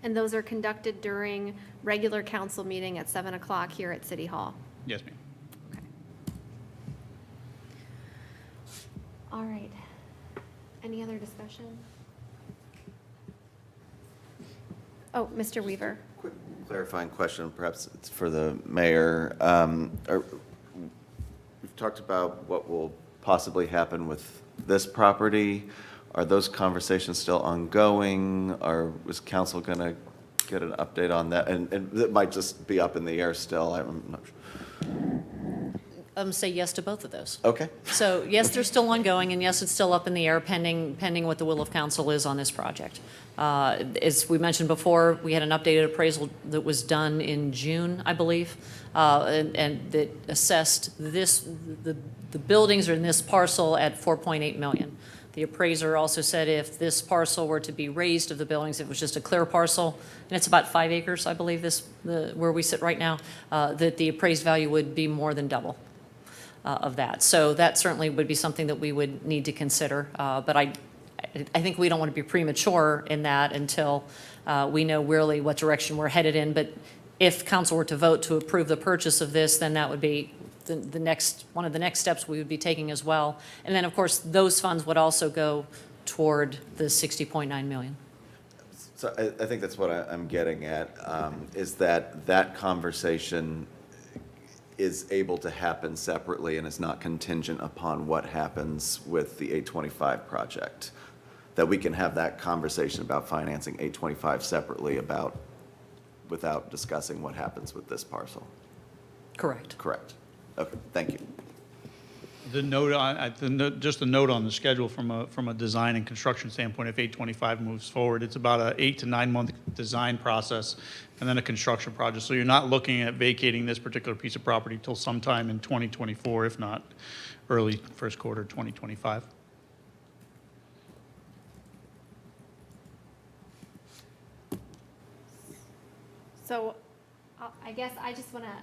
And those are conducted during regular council meeting at 7 o'clock here at City Hall. Yes, ma'am. Okay. All right. Any other discussion? Oh, Mr. Weaver. Quick clarifying question, perhaps it's for the mayor. We've talked about what will possibly happen with this property. Are those conversations still ongoing? Is council going to get an update on that? And it might just be up in the air still. I'm not sure. Say yes to both of those. Okay. So yes, they're still ongoing, and yes, it's still up in the air pending what the will of council is on this project. As we mentioned before, we had an updated appraisal that was done in June, I believe, and that assessed the buildings are in this parcel at 4.8 million. The appraiser also said if this parcel were to be raised of the buildings, if it was just a clear parcel, and it's about 5 acres, I believe, where we sit right now, that the appraised value would be more than double of that. So that certainly would be something that we would need to consider. But I think we don't want to be premature in that until we know really what direction we're headed in. But if council were to vote to approve the purchase of this, then that would be one of the next steps we would be taking as well. And then, of course, those funds would also go toward the 60.9 million. So I think that's what I'm getting at, is that conversation is able to happen separately and is not contingent upon what happens with the 825 project. That we can have that conversation about financing 825 separately without discussing what happens with this parcel. Correct. Correct. Okay, thank you. The note on, just a note on the schedule from a design and construction standpoint, if 825 moves forward, it's about a 8 to 9 month design process and then a construction project. So you're not looking at vacating this particular piece of property till sometime in 2024, if not early first quarter 2025. So I guess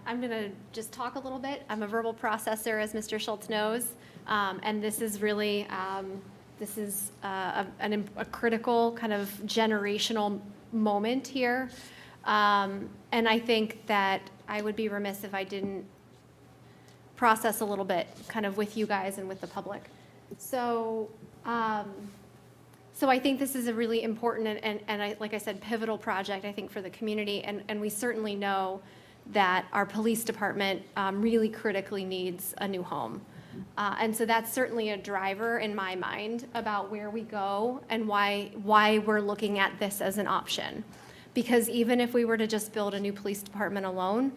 I'm going to just talk a little bit. I'm a verbal processor, as Mr. Schultz knows, and this is really, a critical kind of generational moment here. And I think that I would be remiss if I didn't process a little bit kind of with you guys and with the public. So I think this is a really important and like I said, pivotal project, I think, for the community. And we certainly know that our police department really critically needs a new home. And so that's certainly a driver in my mind about where we go and why we're looking at this as an option. Because even if we were to just build a new police department alone,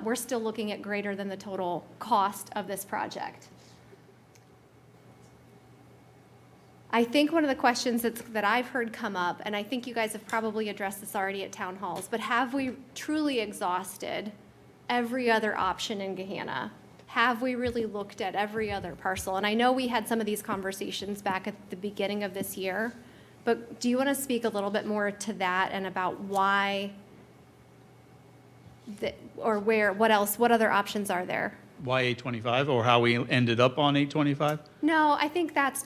we're still looking at greater than the total cost of this project. I think one of the questions that I've heard come up, and I think you guys have probably addressed this already at town halls, but have we truly exhausted every other option in Gahanna? Have we really looked at every other parcel? And I know we had some of these conversations back at the beginning of this year, but do you want to speak a little bit more to that and about why, or where, what else, what other options are there? Why 825, or how we ended up on 825? No, I think that's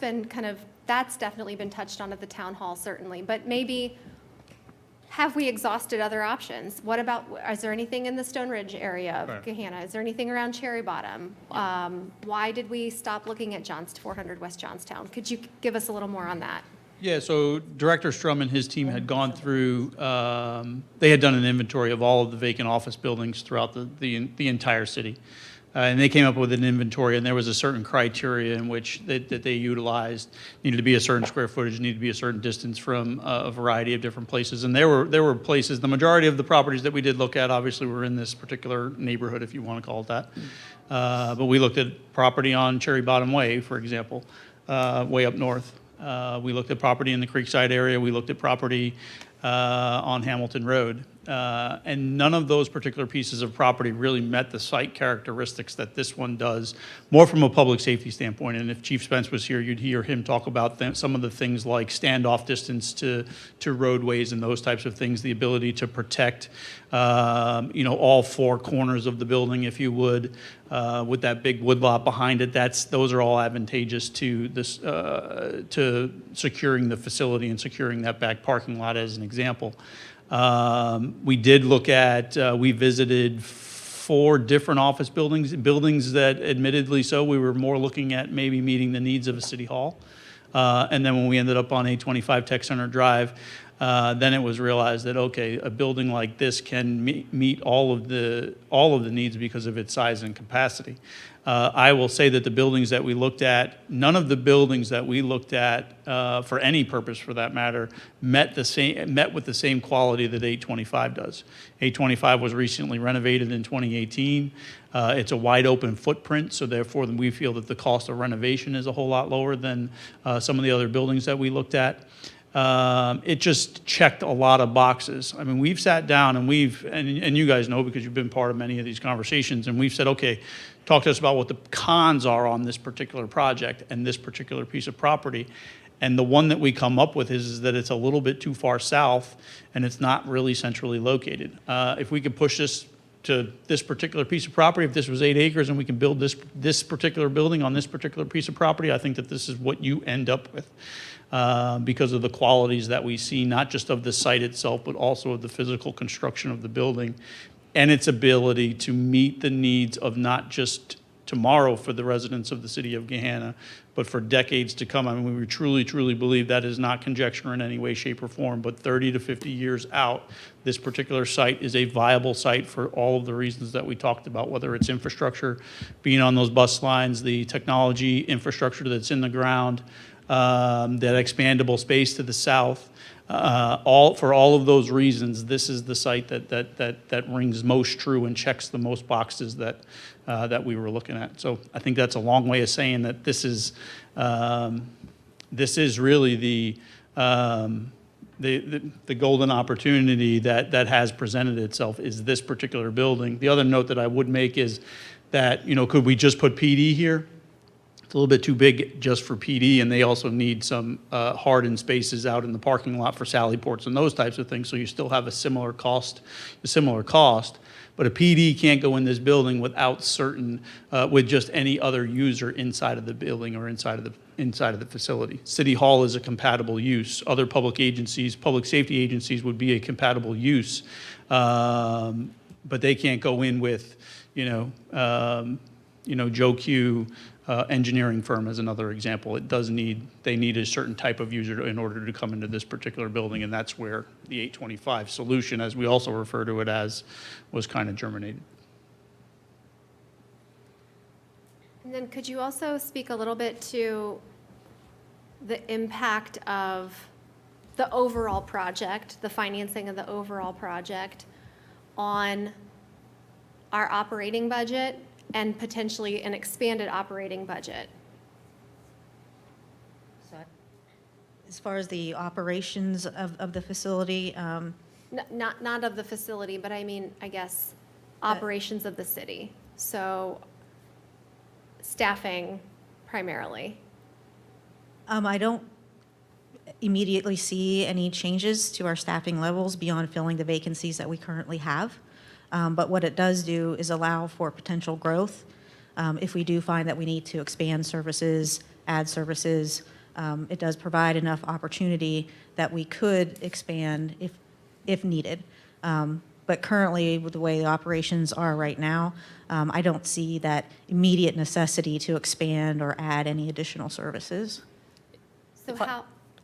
definitely been touched on at the town hall, certainly. But maybe, have we exhausted other options? What about, is there anything in the Stone Ridge area of Right. Gahanna? Is there anything around Cherry Bottom? Why did we stop looking at 400 West Johnstown? Could you give us a little more on that? Yeah, so Director Strum and his team had gone through, they had done an inventory of all of the vacant office buildings throughout the entire city. And they came up with an inventory, and there was a certain criteria in which that they utilized. Needed to be a certain square footage, needed to be a certain distance from a variety of different places. And there were places, the majority of the properties that we did look at obviously were in this particular neighborhood, if you want to call it that. But we looked at property on Cherry Bottom Way, for example, way up north. We looked at property in the Creekside area. We looked at property on Hamilton Road. And none of those particular pieces of property really met the site characteristics that this one does, more from a public safety standpoint. And if Chief Spence was here, you'd hear him talk about some of the things like standoff distance to roadways and those types of things, the ability to protect, all four corners of the building, if you would, with that big woodlot behind it. Those are all advantageous to this, to securing the facility and securing that back parking lot, as an example. We did look at, we visited 4 different office buildings that admittedly so we were more looking at maybe meeting the needs of a city hall. And then when we ended up on 825 Tech Center Drive, then it was realized that, okay, a building like this can meet all of the needs because of its size and capacity. I will say that the buildings that we looked at, none of the buildings that we looked at, for any purpose for that matter, met with the same quality that 825 does. 825 was recently renovated in 2018. It's a wide open footprint, so therefore we feel that the cost of renovation is a whole lot lower than some of the other buildings that we looked at. It just checked a lot of boxes. I mean, we've sat down and and you guys know because you've been part of many of these conversations, and we've said, okay, talk to us about what the cons are on this particular project and this particular piece of property. And the one that we come up with is that it's a little bit too far south and it's not really centrally located. If we could push this to this particular piece of property, if this was 8 acres and we can build this particular building on this particular piece of property, I think that this is what you end up with. Because of the qualities that we see, not just of the site itself, but also of the physical construction of the building and its ability to meet the needs of not just tomorrow for the residents of the city of Gahanna, but for decades to come. I mean, we truly, truly believe that is not conjecture in any way, shape, or form, but 30 to 50 years out, this particular site is a viable site for all of the reasons that we talked about, whether it's infrastructure, being on those bus lines, the technology infrastructure that's in the ground, that expandable space to the south, For all of those reasons, this is the site that rings most true and checks the most boxes that we were looking at. So I think that's a long way of saying that this is really the golden opportunity that has presented itself is this particular building. The other note that I would make is that, could we just put PD here? It's a little bit too big just for PD, and they also need some hardened spaces out in the parking lot for sally ports and those types of things, so you still have a similar cost. But a PD can't go in this building without with just any other user inside of the building or inside of the facility. City Hall is a compatible use. Other public agencies, public safety agencies would be a compatible use, but they can't go in with, Joe Q engineering firm as another example. They need a certain type of user in order to come into this particular building, and that's where the 825 solution, as we also refer to it as, was kind of germinated. And then could you also speak a little bit to the impact of the overall project, the financing of the overall project on our operating budget and potentially an expanded operating budget? As far as the operations of the facility, Not of the facility, but I mean, I guess, operations of the city. So staffing primarily. I don't immediately see any changes to our staffing levels beyond filling the vacancies that we currently have. But what it does do is allow for potential growth. If we do find that we need to expand services, add services, it does provide enough opportunity that we could expand if needed. But currently, with the way the operations are right now, I don't see that immediate necessity to expand or add any additional services. So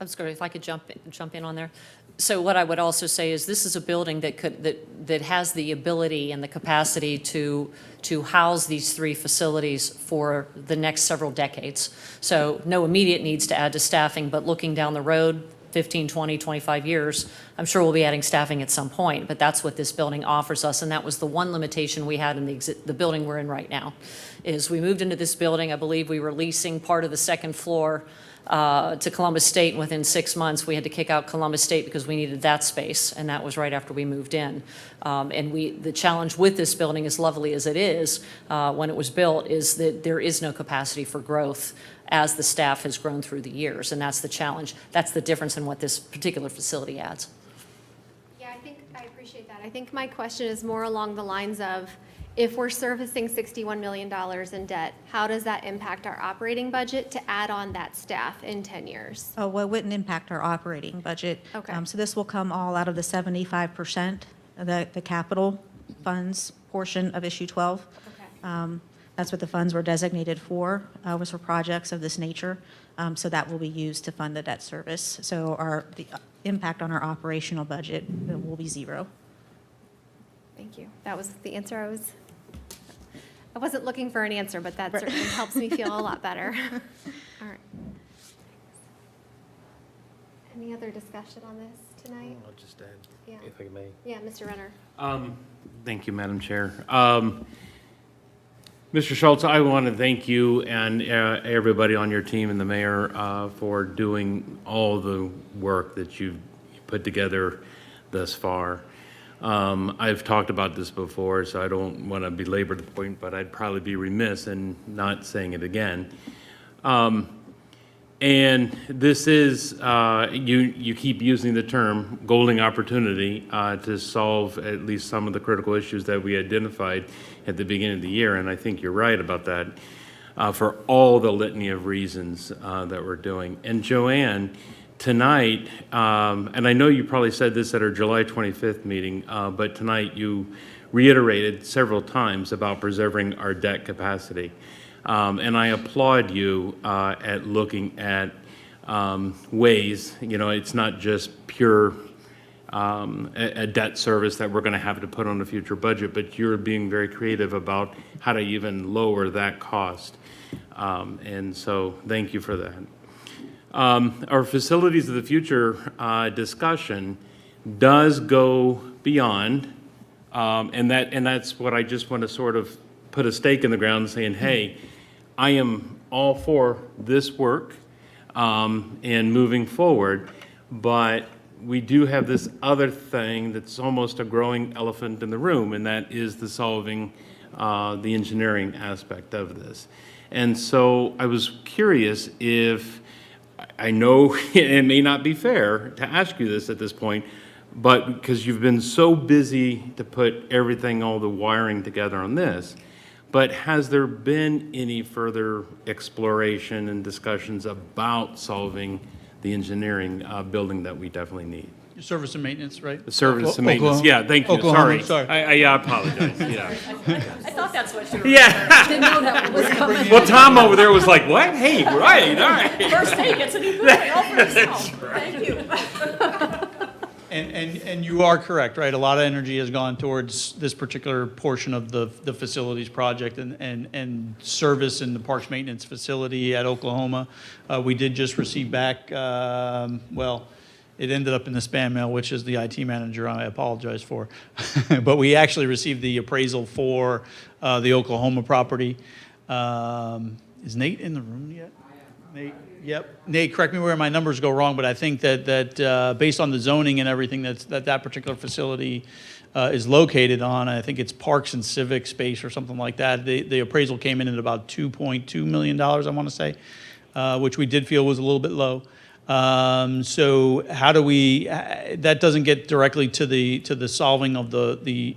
If I could jump in on there. So what I would also say is this is a building that has the ability and the capacity to house these three facilities for the next several decades. So no immediate needs to add to staffing, but looking down the road, 15, 20, 25 years, I'm sure we'll be adding staffing at some point, but that's what this building offers us, and that was the one limitation we had in the building we're in right now, is we moved into this building, I believe we were leasing part of the second floor to Columbus State, and within 6 months, we had to kick out Columbus State because we needed that space, and that was right after we moved in. The challenge with this building, as lovely as it is, when it was built, is that there is no capacity for growth as the staff has grown through the years, and that's the challenge. That's the difference in what this particular facility adds. Yeah, I appreciate that. I think my question is more along the lines of, if we're servicing $61 million in debt, how does that impact our operating budget to add on that staff in 10 years? Oh, well, it wouldn't impact our operating budget. Okay. So this will come all out of the 75%, the capital funds portion of issue 12. Okay. That's what the funds were designated for, was for projects of this nature. So that will be used to fund the debt service. So the impact on our operational budget will be zero. Thank you. That was the answer I wasn't looking for an answer, but that certainly helps me feel a lot better. All right. Any other discussion on this tonight? I'll just add, Yeah. if I may. Yeah, Mr. Renner. Thank you, Madam Chair. Mr. Schultz, I want to thank you and everybody on your team and the mayor for doing all the work that you've put together thus far. I've talked about this before, so I don't want to belabor the point, but I'd probably be remiss in not saying it again. And this is, you keep using the term golden opportunity to solve at least some of the critical issues that we identified at the beginning of the year, and I think you're right about that, for all the litany of reasons that we're doing. And Joanne, tonight, and I know you probably said this at our July 25th meeting, but tonight you reiterated several times about preserving our debt capacity. And I applaud you at looking at ways, it's not just pure a debt service that we're going to have to put on a future budget, but you're being very creative about how to even lower that cost. And so thank you for that. Our Facilities of the Future discussion does go beyond, and that's what I just want to sort of put a stake in the ground saying, hey, I am all for this work and moving forward, but we do have this other thing that's almost a growing elephant in the room, and that is the solving the engineering aspect of this. And so I was curious if, I know it may not be fair to ask you this at this point, but because you've been so busy to put everything, all the wiring together on this, but has there been any further exploration and discussions about solving the engineering building that we definitely need? Service and maintenance, right? The service and maintenance, yeah, thank you, Oklahoma, sorry. I apologize, yeah. I thought that's what you were. Yeah. Didn't know that was coming. Well, Tom over there was like, what? Hey, right, all right. First day gets a new building, all for itself. Thank you. And you are correct, right? A lot of energy has gone towards this particular portion of the facilities project and service in the parks maintenance facility at Oklahoma. We did just receive back, well, it ended up in the spam mail, which is the IT manager, I apologize for. But we actually received the appraisal for the Oklahoma property. Is Nate in the room yet? Nate, yep. Nate, correct me where my numbers go wrong, but I think that based on the zoning and everything that particular facility is located on, I think it's parks and civic space or something like that. The appraisal came in at about $2.2 million, I want to say, which we did feel was a little bit low. So how do we? That doesn't get directly to the solving of the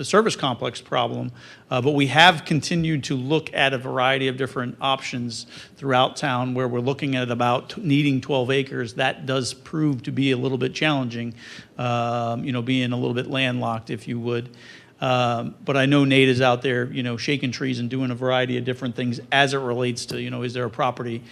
service complex problem, but we have continued to look at a variety of different options throughout town where we're looking at about needing 12 acres. That does prove to be a little bit challenging, being a little bit landlocked, if you would. But I know Nate is out there, shaking trees and doing a variety of different things as it relates to, is there a property?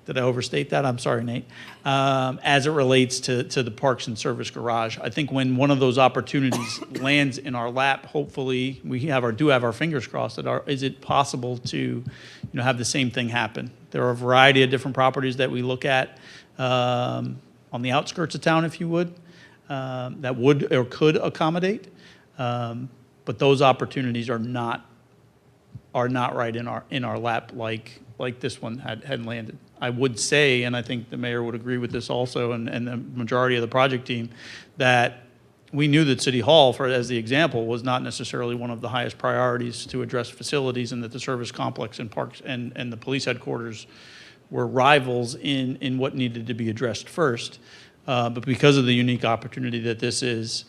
Did I overstate that? I'm sorry, Nate. As it relates to the Parks and Service Garage, I think when one of those opportunities lands in our lap, hopefully we do have our fingers crossed. Is it possible to, have the same thing happen? There are a variety of different properties that we look at on the outskirts of town, if you would, that would or could accommodate, but those opportunities are not right in our lap like this one had landed. I would say, and I think the mayor would agree with this also, and the majority of the project team, that we knew that City Hall, as the example, was not necessarily one of the highest priorities to address facilities, and that the service complex and parks and the police headquarters were rivals in what needed to be addressed first. But because of the unique opportunity that this has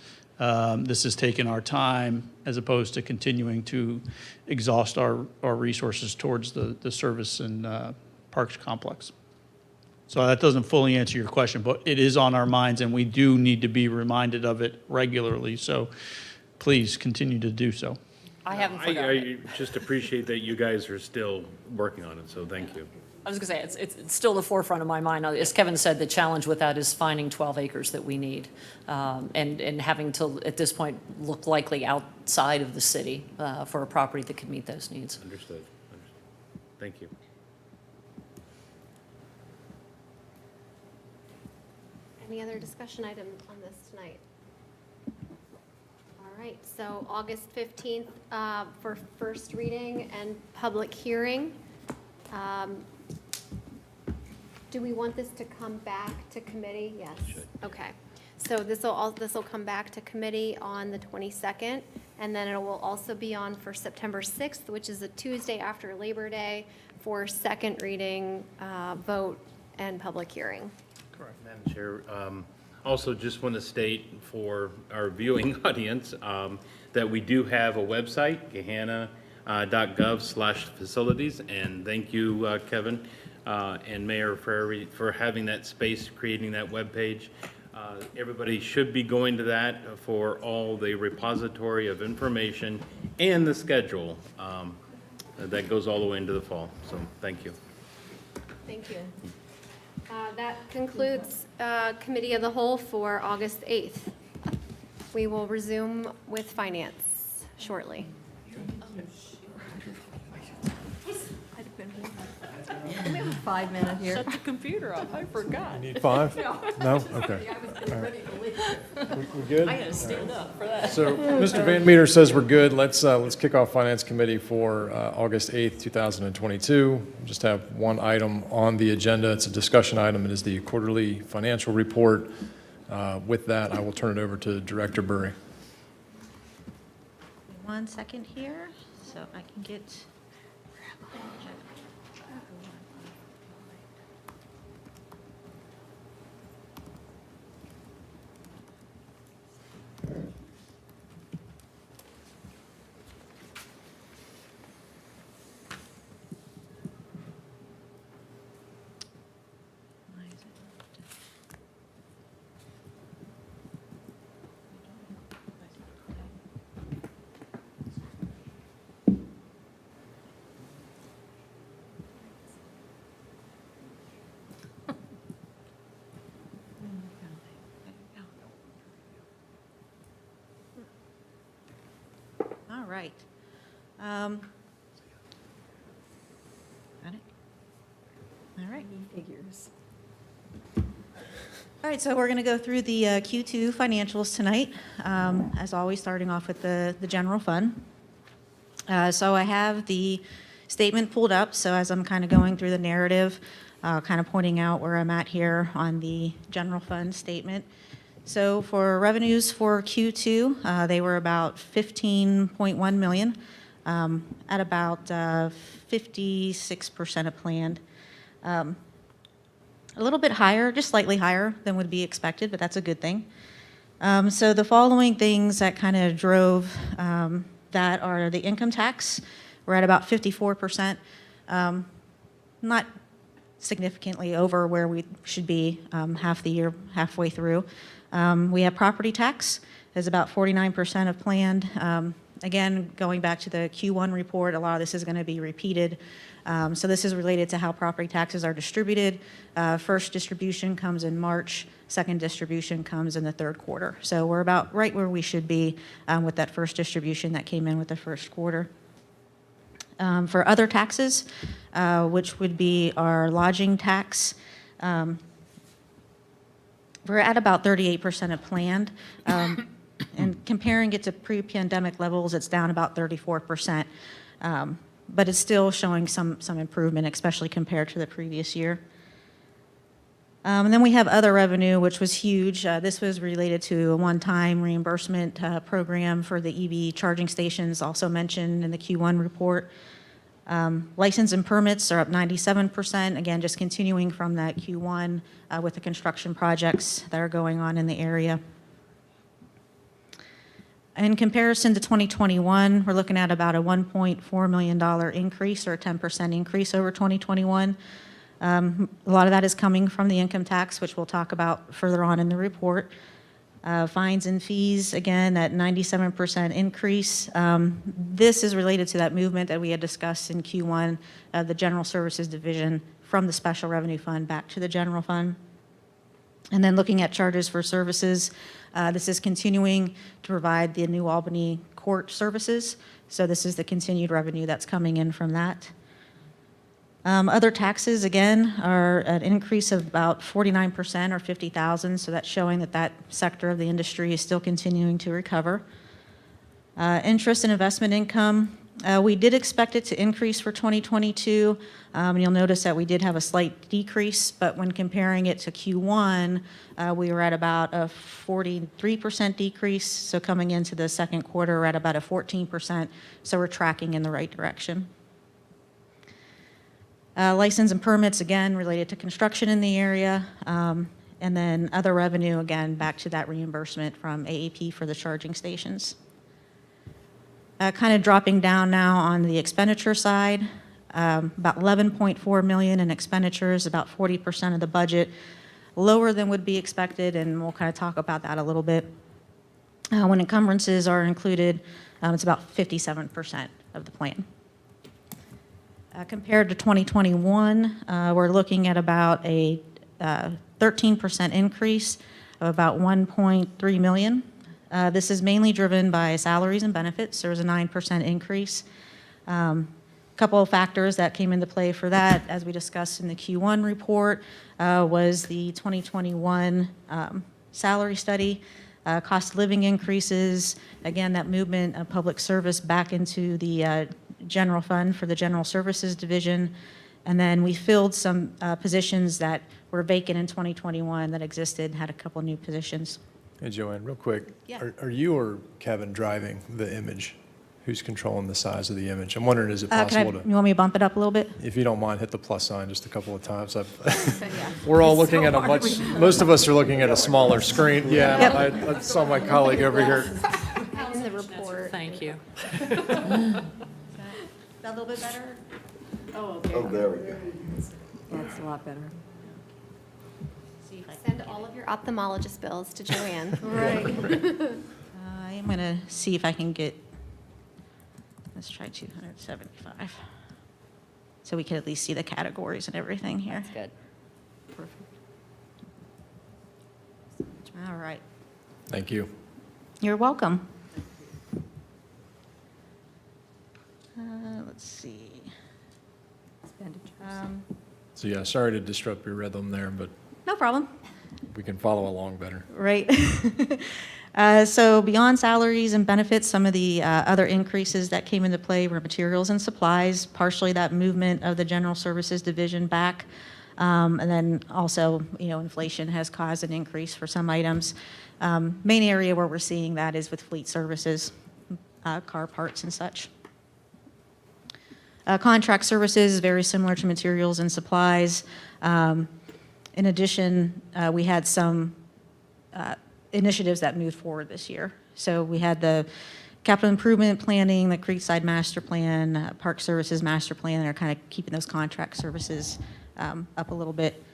taken our time as opposed to continuing to exhaust our resources towards the service and parks complex. So that doesn't fully answer your question, but it is on our minds and we do need to be reminded of it regularly. So please continue to do so. I haven't forgotten it. I just appreciate that you guys are still working on it, so thank you. I was going to say, it's still the forefront of my mind. As Kevin said, the challenge with that is finding 12 acres that we need and having to, at this point, look likely outside of the city for a property that could meet those needs. Understood. Thank you. Any other discussion items on this tonight? All right, so August 15th for first reading and public hearing. Do we want this to come back to committee? Yes. Okay. So this will come back to committee on the 22nd, and then it will also be on for September 6th, which is a Tuesday after Labor Day, for second reading, vote, and public hearing. Correct. Madam Chair, also just want to state for our viewing audience that we do have a website, gahanna.gov/facilities, and thank you, Kevin and Mayor for having that space, creating that webpage. Everybody should be going to that for all the repository of information and the schedule that goes all the way into the fall. So thank you. Thank you. That concludes Committee of the Whole for August 8th. We will resume with Finance shortly. Can we have a 5-minute here? Shut the computer off, I forgot. Need 5? No? Okay. I was getting ready to leave. We good? I gotta stand up for that. So Mr. Van Meter says we're good. Let's kick off Finance Committee for August 8th, 2022. Just have one item on the agenda. It's a discussion item. It is the quarterly financial report. With that, I will turn it over to Director Burry. 1 second here, so I can get. All right. Got it? All right. Figures. All right, so we're going to go through the Q2 financials tonight, as always, starting off with the general fund. So I have the statement pulled up, so as I'm kind of going through the narrative, kind of pointing out where I'm at here on the general fund statement. So for revenues for Q2, they were about 15.1 million, at about 56% of planned. A little bit higher, just slightly higher than would be expected, but that's a good thing. So the following things that kind of drove that are the income tax. We're at about 54%, not significantly over where we should be half the year, halfway through. We have property tax is about 49% of planned. Again, going back to the Q1 report, a lot of this is going to be repeated. So this is related to how property taxes are distributed. First distribution comes in March, second distribution comes in the third quarter. So we're about right where we should be with that first distribution that came in with the first quarter. For other taxes, which would be our lodging tax, we're at about 38% of planned. And comparing it to pre-pandemic levels, it's down about 34%. But it's still showing some improvement, especially compared to the previous year. And then we have other revenue, which was huge. This was related to a one-time reimbursement program for the EV charging stations, also mentioned in the Q1 report. License and permits are up 97%, again, just continuing from that Q1 with the construction projects that are going on in the area. In comparison to 2021, we're looking at about a $1.4 million increase, or a 10% increase over 2021. A lot of that is coming from the income tax, which we'll talk about further on in the report. Fines and fees, again, at 97% increase. This is related to that movement that we had discussed in Q1 of the General Services Division from the Special Revenue Fund back to the General Fund. And then looking at charges for services, this is continuing to provide the New Albany court services. So this is the continued revenue that's coming in from that. Other taxes, again, are an increase of about 49%, or 50,000. So that's showing that that sector of the industry is still continuing to recover. Interest and investment income, we did expect it to increase for 2022. You'll notice that we did have a slight decrease, but when comparing it to Q1, we were at about a 43% decrease. So coming into the second quarter, we're at about a 14%. So we're tracking in the right direction. License and permits, again, related to construction in the area. And then other revenue, again, back to that reimbursement from AAP for the charging stations. Kind of dropping down now on the expenditure side, about 11.4 million in expenditures, about 40% of the budget, lower than would be expected, and we'll kind of talk about that a little bit. When encumbrances are included, it's about 57% of the plan. Compared to 2021, we're looking at about a 13% increase of about 1.3 million. This is mainly driven by salaries and benefits. There was a 9% increase. Couple of factors that came into play for that, as we discussed in the Q1 report, was the 2021 salary study, cost of living increases, again, that movement of public service back into the general fund for the general services division. And then we filled some positions that were vacant in 2021 that existed, had a couple new positions. Hey, Joanne, real quick. Yeah. Are you or Kevin driving the image? Who's controlling the size of the image? I'm wondering, is it You possible want me to bump it up a little bit? if you don't mind, hit the plus sign just a couple of times? We're all looking at most of us are looking at a smaller screen. Yeah, I saw my colleague over here. In the report. Thank you. That a little bit better? Oh, there we go. That's a lot better. See if I can Send get all it. of your ophthalmologist bills to Joanne. Right. I am going to see if I can get, let's try 275. So we can at least see the categories and everything here. That's good. All right. Thank you. You're welcome. Let's see. So yeah, sorry to disrupt your rhythm there, but No problem. we can follow along better. Right. So beyond salaries and benefits, some of the other increases that came into play were materials and supplies, partially that movement of the general services division back. And then also, inflation has caused an increase for some items. Main area where we're seeing that is with fleet services, car parts and such. Contract services, very similar to materials and supplies. In addition, we had some initiatives that moved forward this year. So we had the capital improvement planning, the Creekside Master Plan, Park Services Master Plan, they're kind of keeping those contract services up a little bit.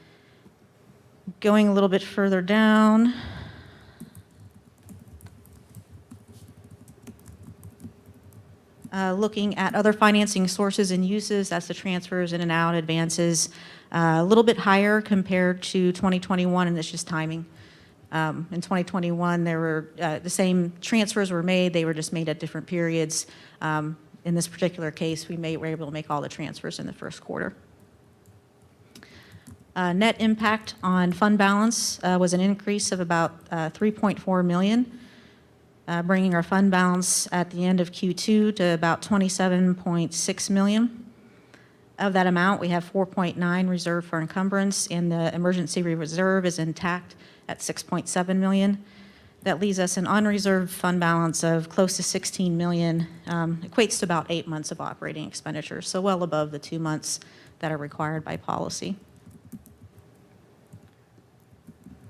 Going a little bit further down. Looking at other financing sources and uses, that's the transfers in and out, advances, a little bit higher compared to 2021, and it's just timing. In 2021, there were the same transfers were made, they were just made at different periods. In this particular case, were able to make all the transfers in the first quarter. Net impact on fund balance was an increase of about $3.4 million. Bringing our fund balance at the end of Q2 to about $27.6 million. Of that amount, we have 4.9 reserved for encumbrance, and the emergency reserve is intact at 6.7 million. That leaves us an unreserved fund balance of close to 16 million, equates to about 8 months of operating expenditures, so well above the 2 months that are required by policy.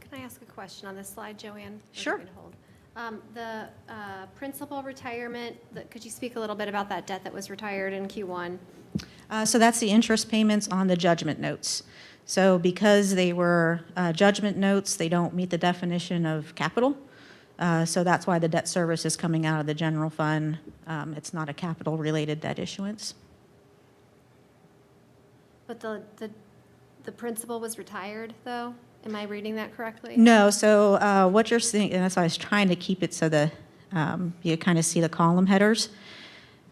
Can I ask a question on this slide, Joanne? Or do you Sure. want me to hold? The principal retirement, could you speak a little bit about that debt that was retired in Q1? So that's the interest payments on the judgment notes. So because they were judgment notes, they don't meet the definition of capital. So that's why the debt service is coming out of the general fund. It's not a capital-related debt issuance. But the principal was retired, though? Am I reading that correctly? No, so what you're seeing, and that's why I was trying to keep it so that you kind of see the column headers.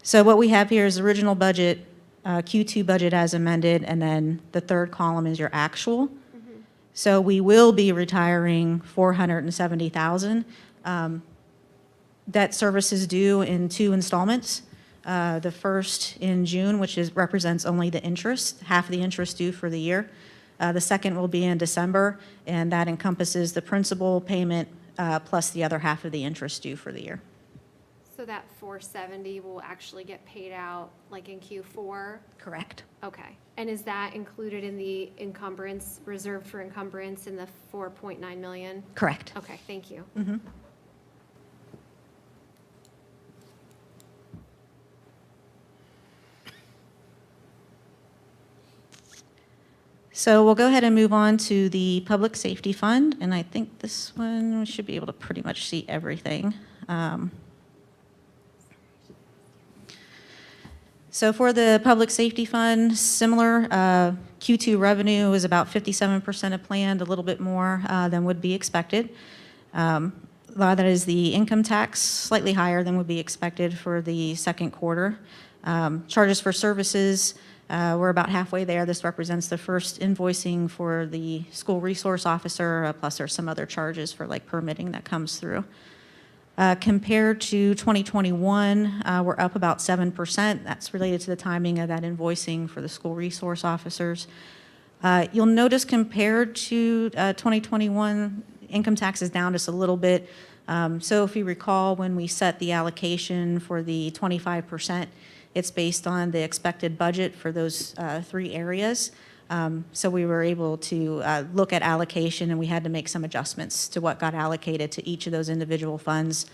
So what we have here is original budget, Q2 budget as amended, and then the third column is your actual. Mm-hmm. So we will be retiring $470,000. Debt service is due in 2 installments. The first in June, which represents only the interest, half of the interest due for the year. The second will be in December, and that encompasses the principal payment plus the other half of the interest due for the year. So that 470 will actually get paid out like in Q4? Correct. Okay. And is that included in the encumbrance, reserved for encumbrance in the 4.9 million? Correct. Okay, thank you. Mm-hmm. So we'll go ahead and move on to the Public Safety Fund, and I think this one, we should be able to pretty much see everything. So for the Public Safety Fund, similar, Q2 revenue is about 57% of planned, a little bit more than would be expected. that is the income tax, slightly higher than would be expected for the second quarter. Charges for services, we're about halfway there. This represents the first invoicing for the school resource officer, plus there's some other charges for like permitting that comes through. Compared to 2021, we're up about 7%. That's related to the timing of that invoicing for the school resource officers. You'll notice compared to 2021, income tax is down just a little bit. So if you recall, when we set the allocation for the 25%, it's based on the expected budget for those 3 areas. So we were able to look at allocation, and we had to make some adjustments to what got allocated to each of those individual funds.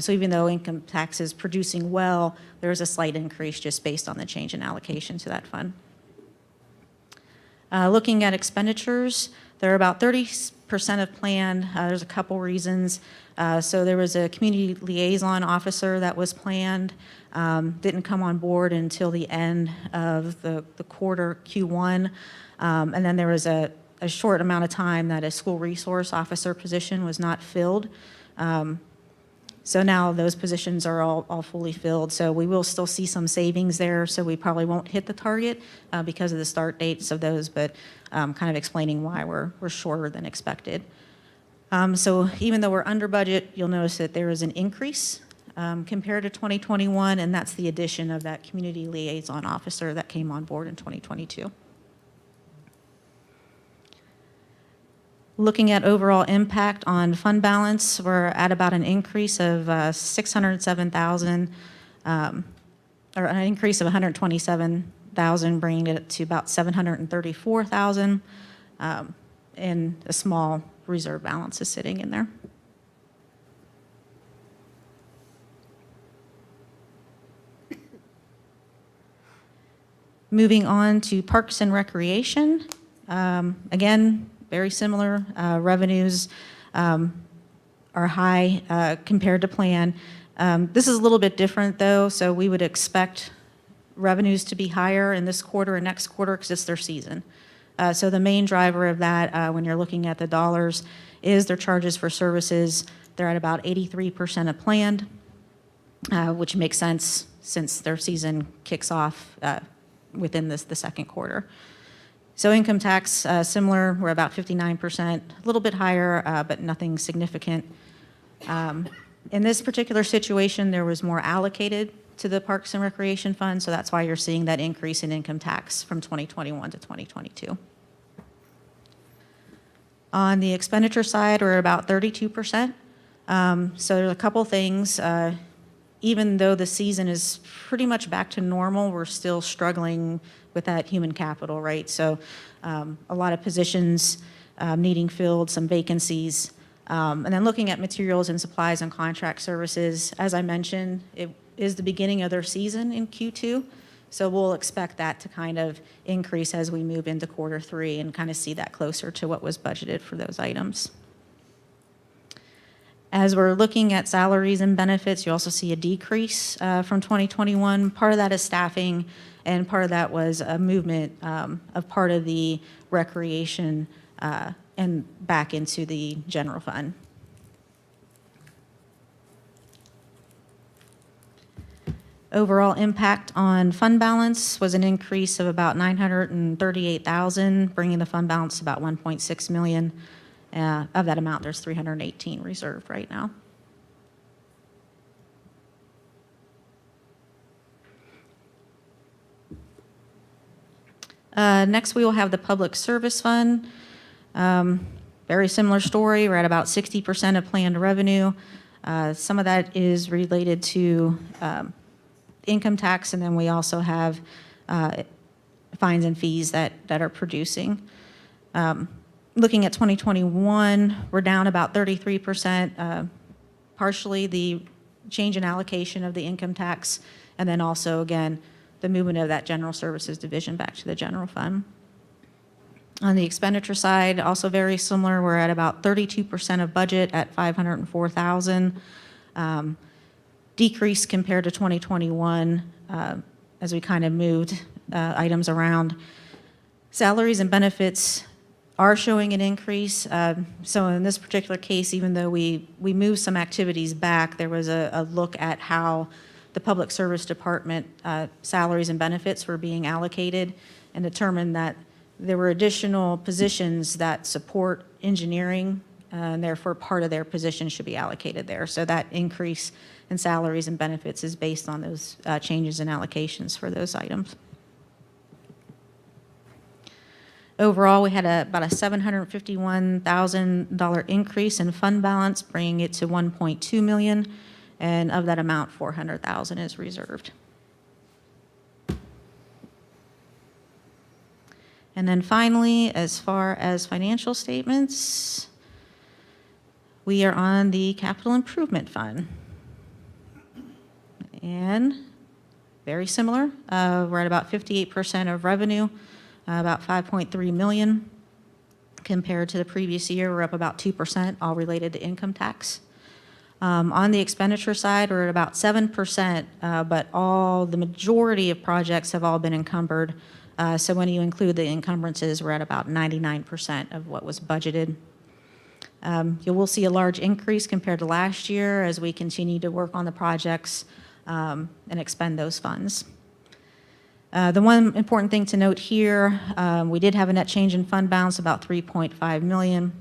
So even though income tax is producing well, there is a slight increase just based on the change in allocation to that fund. Looking at expenditures, they're about 30% of plan. There's a couple reasons. So there was a community liaison officer that was planned, didn't come on board until the end of the quarter Q1. And then there was a short amount of time that a school resource officer position was not filled. So now those positions are all fully filled. So we will still see some savings there. So we probably won't hit the target because of the start dates of those, but kind of explaining why we're shorter than expected. So even though we're under budget, you'll notice that there is an increase compared to 2021, and that's the addition of that community liaison officer that came on board in 2022. Looking at overall impact on fund balance, we're at about an increase of 607,000, or an increase of 127,000, bringing it to about 734,000, and a small reserve balance is sitting in there. Moving on to Parks and Recreation. Again, very similar. Revenues are high compared to plan. This is a little bit different, though, so we would expect revenues to be higher in this quarter and next quarter because it's their season. So the main driver of that, when you're looking at the dollars, is their charges for services. They're at about 83% of planned, which makes sense since their season kicks off within the second quarter. So income tax, similar, we're about 59%, a little bit higher, but nothing significant. In this particular situation, there was more allocated to the Parks and Recreation Fund, so that's why you're seeing that increase in income tax from 2021 to 2022. On the expenditure side, we're about 32%. So there's a couple things. Even though the season is pretty much back to normal, we're still struggling with that human capital, right? So a lot of positions needing filled, some vacancies. And then looking at materials and supplies and contract services, as I mentioned, it is the beginning of their season in Q2. So we'll expect that to kind of increase as we move into quarter 3 and kind of see that closer to what was budgeted for those items. As we're looking at salaries and benefits, you also see a decrease from 2021. Part of that is staffing, and part of that was a movement of part of the recreation and back into the general fund. Overall impact on fund balance was an increase of about 938,000, bringing the fund balance to about 1.6 million. Of that amount, there's 318 reserved right now. Next, we will have the Public Service Fund. Very similar story. We're at about 60% of planned revenue. Some of that is related to income tax, and then we also have fines and fees that are producing. Looking at 2021, we're down about 33%, partially the change in allocation of the income tax, and then also, again, the movement of that general services division back to the general fund. On the expenditure side, also very similar. We're at about 32% of budget at 504,000. Decrease compared to 2021 as we kind of moved items around. Salaries and benefits are showing an increase. So in this particular case, even though we moved some activities back, there was a look at how the Public Service Department salaries and benefits were being allocated, and determined that there were additional positions that support engineering, and therefore part of their position should be allocated there. So that increase in salaries and benefits is based on those changes in allocations for those items. Overall, we had about a $751,000 increase in fund balance, bringing it to $1.2 million, and of that amount, $400,000 is reserved. And then finally, as far as financial statements, we are on the capital improvement fund. And very similar, we're at about 58% of revenue, about $5.3 million. Compared to the previous year, we're up about 2%, all related to income tax. On the expenditure side, we're at about 7%, but the majority of projects have all been encumbered. So when you include the encumbrances, we're at about 99% of what was budgeted. You will see a large increase compared to last year as we continue to work on the projects and expend those funds. The one important thing to note here, we did have a net change in fund balance, about $3.5 million.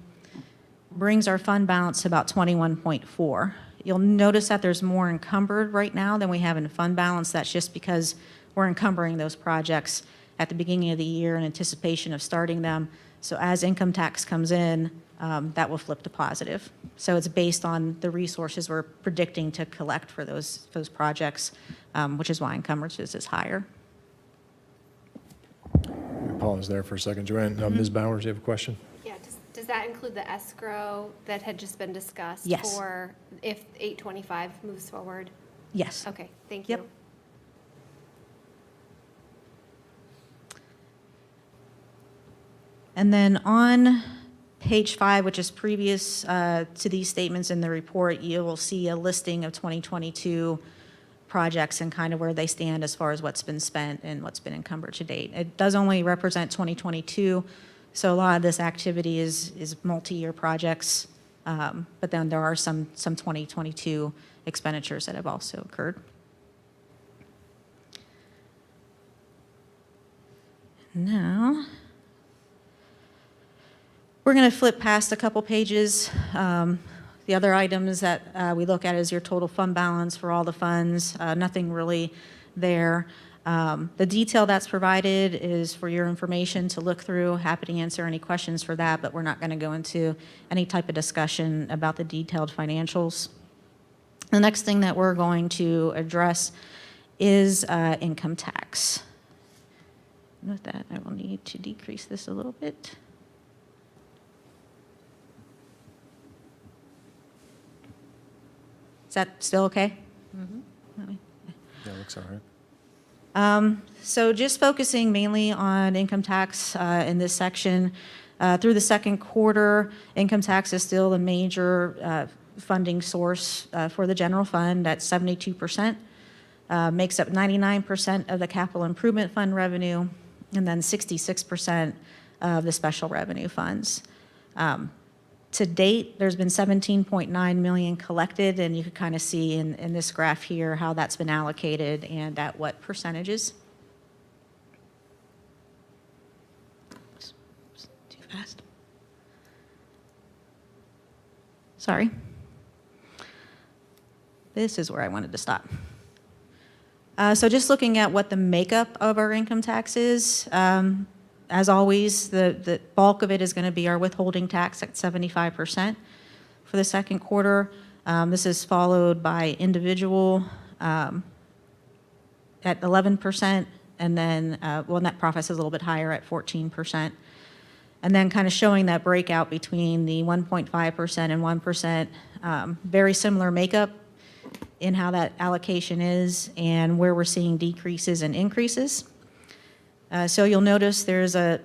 Brings our fund balance to about 21.4. You'll notice that there's more encumbered right now than we have in fund balance. That's just because we're encumbering those projects at the beginning of the year in anticipation of starting them. So as income tax comes in, that will flip to positive. So it's based on the resources we're predicting to collect for those projects, which is why encumbrances is higher. We pause there for a second. Joanne, Ms. Bowers, you have a question? Yeah, does that include the escrow that had just been discussed? Yes. For if 825 moves forward? Yes. Okay, thank Yep. you. And then on page 5, which is previous to these statements in the report, you will see a listing of 2022 projects and kind of where they stand as far as what's been spent and what's been encumbered to date. It does only represent 2022, so a lot of this activity is multi-year projects, but then there are some 2022 expenditures that have also occurred. Now, we're going to flip past a couple pages. The other items that we look at is your total fund balance for all the funds. Nothing really there. The detail that's provided is for your information to look through. Happy to answer any questions for that, but we're not going to go into any type of discussion about the detailed financials. The next thing that we're going to address is income tax. With that, I will need to decrease this a little bit. Is that still okay? Mm-hmm. Yeah, looks all right. So just focusing mainly on income tax in this section, through the second quarter, income tax is still the major funding source for the general fund at 72%, makes up 99% of the capital improvement fund revenue, and then 66% of the special revenue funds. To date, there's been $17.9 million collected, and you can kind of see in this graph here how that's been allocated and at what percentages. Oops, too fast. Sorry. This is where I wanted to stop. So just looking at what the makeup of our income tax is, as always, the bulk of it is going to be our withholding tax at 75% for the second quarter. This is followed by individual at 11%, and then, net profits is a little bit higher at 14%. And then kind of showing that breakout between the 1.5% and 1%, very similar makeup in how that allocation is and where we're seeing decreases and increases. So you'll notice there's a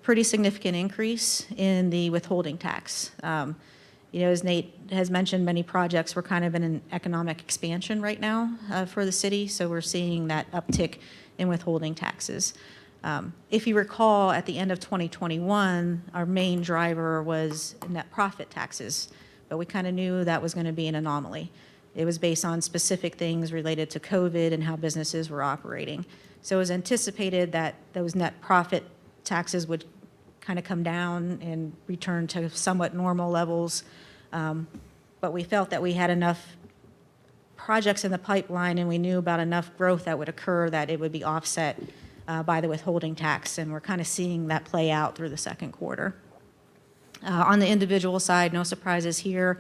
pretty significant increase in the withholding tax. As Nate has mentioned, many projects were kind of in an economic expansion right now for the city, so we're seeing that uptick in withholding taxes. If you recall, at the end of 2021, our main driver was net profit taxes, but we kind of knew that was going to be an anomaly. It was based on specific things related to COVID and how businesses were operating. So it was anticipated that those net profit taxes would kind of come down and return to somewhat normal levels. But we felt that we had enough projects in the pipeline and we knew about enough growth that would occur that it would be offset by the withholding tax. And we're kind of seeing that play out through the second quarter. On the individual side, no surprises here.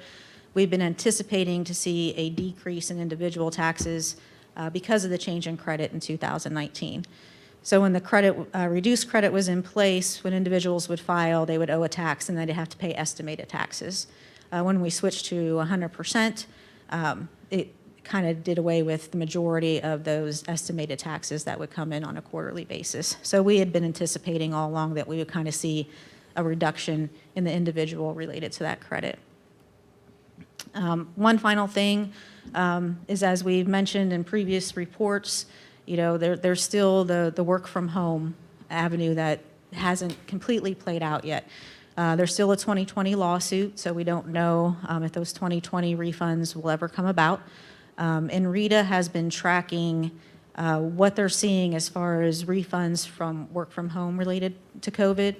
We've been anticipating to see a decrease in individual taxes because of the change in credit in 2019. So when the reduced credit was in place, when individuals would file, they would owe a tax and they'd have to pay estimated taxes. When we switched to 100%, it kind of did away with the majority of those estimated taxes that would come in on a quarterly basis. So we had been anticipating all along that we would kind of see a reduction in the individual related to that credit. One final thing is, as we've mentioned in previous reports, you know, there's still the work from home avenue that hasn't completely played out yet. There's still a 2020 lawsuit, so we don't know if those 2020 refunds will ever come about. And Rita has been tracking what they're seeing as far as refunds from work from home related to COVID.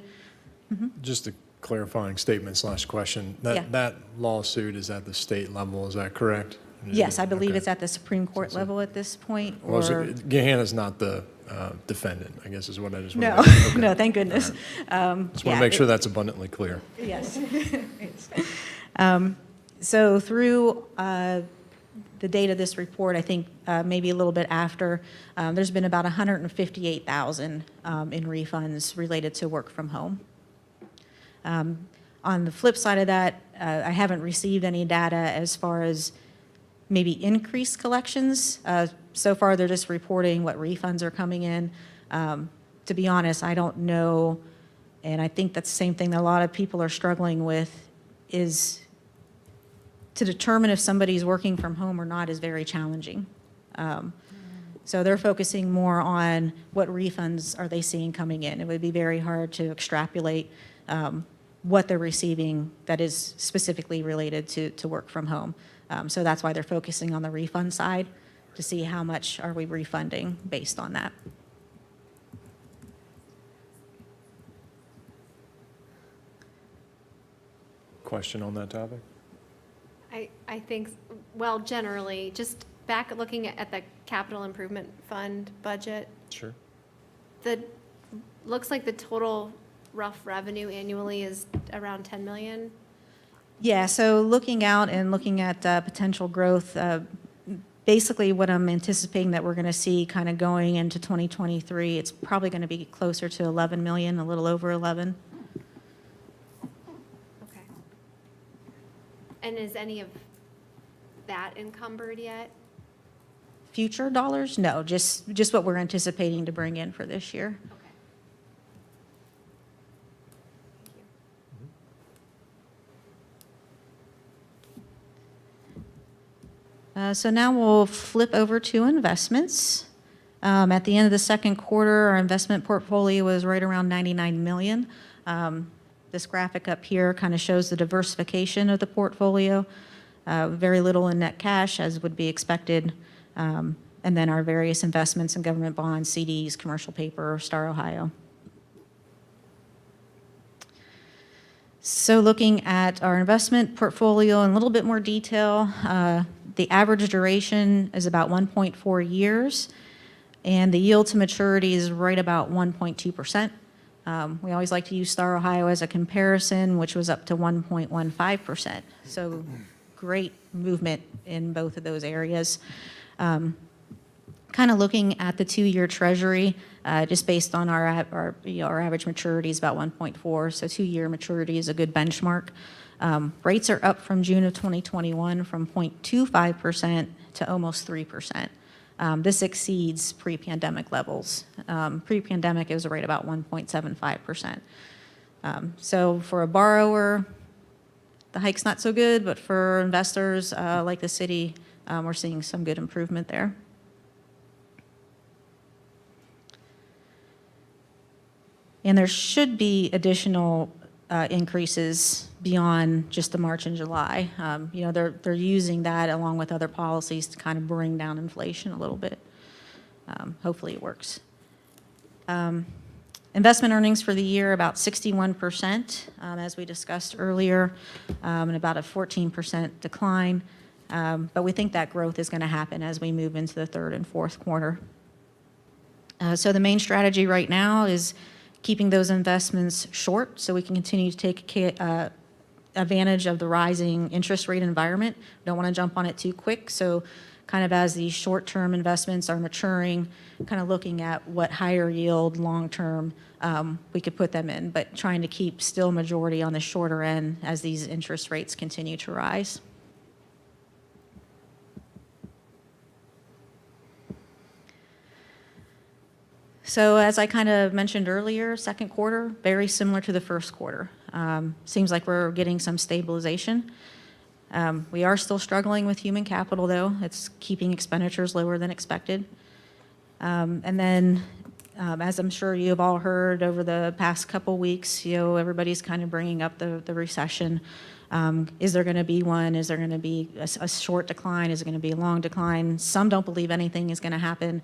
Just a clarifying statement / question. Yeah. That lawsuit is at the state level, is that correct? Yes, I believe Okay. it's at the Supreme Court level at this point. Well, so Or Gahanna's not the defendant, I guess is what I just want no, to make sure. no, thank goodness. Just want to make sure that's abundantly clear. Yes. So through the date of this report, I think maybe a little bit after, there's been about 158,000 in refunds related to work from home. On the flip side of that, I haven't received any data as far as maybe increased collections. So far, they're just reporting what refunds are coming in. To be honest, I don't know, and I think that's the same thing that a lot of people are struggling with, is to determine if somebody's working from home or not is very challenging. So they're focusing more on what refunds are they seeing coming in. It would be very hard to extrapolate what they're receiving that is specifically related to work from home. So that's why they're focusing on the refund side to see how much are we refunding based on that. Question on that topic? I think, well, generally, just back looking at the capital improvement fund budget, Sure. looks like the total rough revenue annually is around 10 million. Yeah, so looking out and looking at potential growth, basically what I'm anticipating that we're going to see kind of going into 2023, it's probably going to be closer to 11 million, a little over 11. Okay. And is any of that encumbered yet? Future dollars? No, just what we're anticipating to bring in for this year. Okay. So now we'll flip over to investments. At the end of the second quarter, our investment portfolio was right around 99 million. This graphic up here kind of shows the diversification of the portfolio. Very little in net cash, as would be expected. And then our various investments in government bonds, CDs, commercial paper, Star Ohio. So looking at our investment portfolio in a little bit more detail, the average duration is about 1.4 years, and the yield to maturity is right about 1.2%. We always like to use Star Ohio as a comparison, which was up to 1.15%. So great movement in both of those areas. Kind of looking at the 2-year treasury, just based on our average maturity is about 1.4, so 2-year maturity is a good benchmark. Rates are up from June of 2021 from 0.25% to almost 3%. This exceeds pre-pandemic levels. Pre-pandemic, it was right about 1.75%. So for a borrower, the hike's not so good, but for investors like the city, we're seeing some good improvement there. And there should be additional increases beyond just the March and July. You know, they're using that along with other policies to kind of bring down inflation a little bit. Hopefully it works. Investment earnings for the year, about 61%, as we discussed earlier, and about a 14% decline. But we think that growth is going to happen as we move into the third and fourth quarter. So the main strategy right now is keeping those investments short so we can continue to take advantage of the rising interest rate environment. We don't want to jump on it too quick. So kind of as these short-term investments are maturing, kind of looking at what higher yield long-term we could put them in, but trying to keep still majority on the shorter end as these interest rates continue to rise. So as I kind of mentioned earlier, second quarter, very similar to the first quarter. Seems like we're getting some stabilization. We are still struggling with human capital, though. It's keeping expenditures lower than expected. And then, as I'm sure you have all heard over the past couple weeks, you know, everybody's kind of bringing up the recession. Is there going to be one? Is there going to be a short decline? Is it going to be a long decline? Some don't believe anything is going to happen.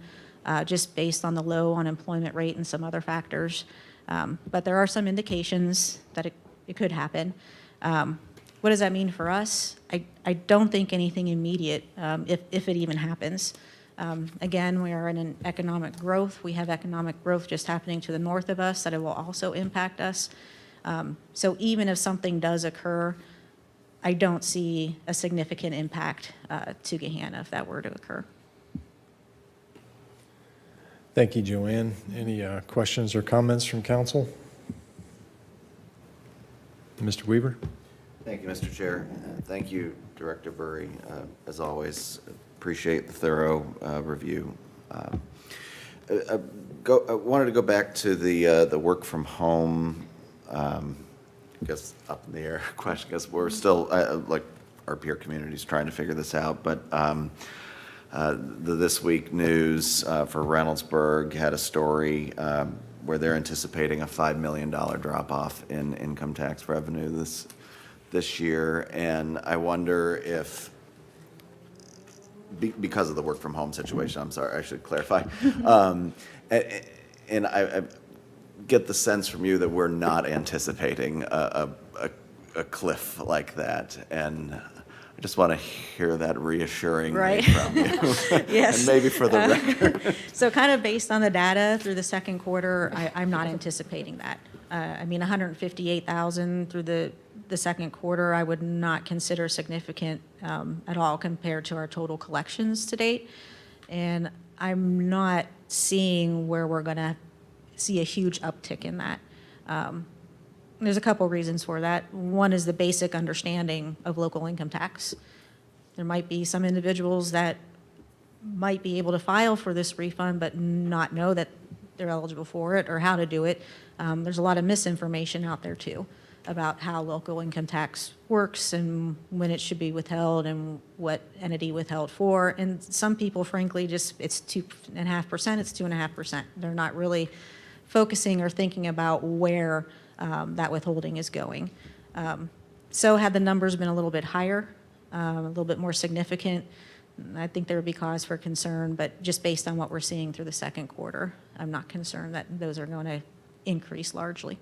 Just based on the low unemployment rate and some other factors. But there are some indications that it could happen. What does that mean for us? I don't think anything immediate, if it even happens. Again, we are in an economic growth. We have economic growth just happening to the north of us that it will also impact us. So even if something does occur, I don't see a significant impact to Gahanna if that were to occur. Thank you, Joanne. Any questions or comments from council? Mr. Weaver? Thank you, Mr. Chair. Thank you, Director Burry. As always, appreciate the thorough review. I wanted to go back to the work from home, I guess up in the air question, because we're still, like our peer community is trying to figure this out, but the This Week News for Reynoldsburg had a story where they're anticipating a $5 million drop-off in income tax revenue this year. And I wonder if, because of the work from home situation, I'm sorry, I should clarify. And I get the sense from you that we're not anticipating a cliff like that. And I just want to hear that reassuringly Right. from you. Yes. And maybe for the record. So kind of based on the data through the second quarter, I'm not anticipating that. I mean, 158,000 through the second quarter, I would not consider significant at all compared to our total collections to date. And I'm not seeing where we're going to see a huge uptick in that. There's a couple reasons for that. One is the basic understanding of local income tax. There might be some individuals that might be able to file for this refund but not know that they're eligible for it or how to do it. There's a lot of misinformation out there too about how local income tax works and when it should be withheld and what entity withheld for. And some people, frankly, just it's 2.5%, it's 2.5%. They're not really focusing or thinking about where that withholding is going. So had the numbers been a little bit higher, a little bit more significant, I think there would be cause for concern, but just based on what we're seeing through the second quarter, I'm not concerned that those are going to increase largely.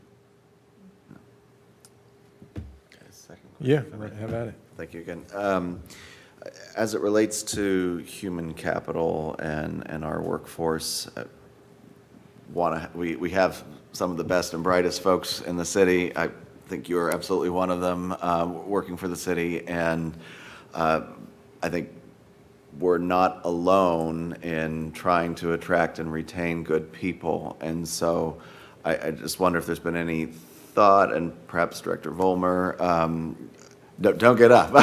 Yeah, have at it. Thank you again. As it relates to human capital and our workforce, we have some of the best and brightest folks in the city. I think you are absolutely one of them working for the city, and I think we're not alone in trying to attract and retain good people. And so I just wonder if there's been any thought, and perhaps Director Vollmer, don't get up.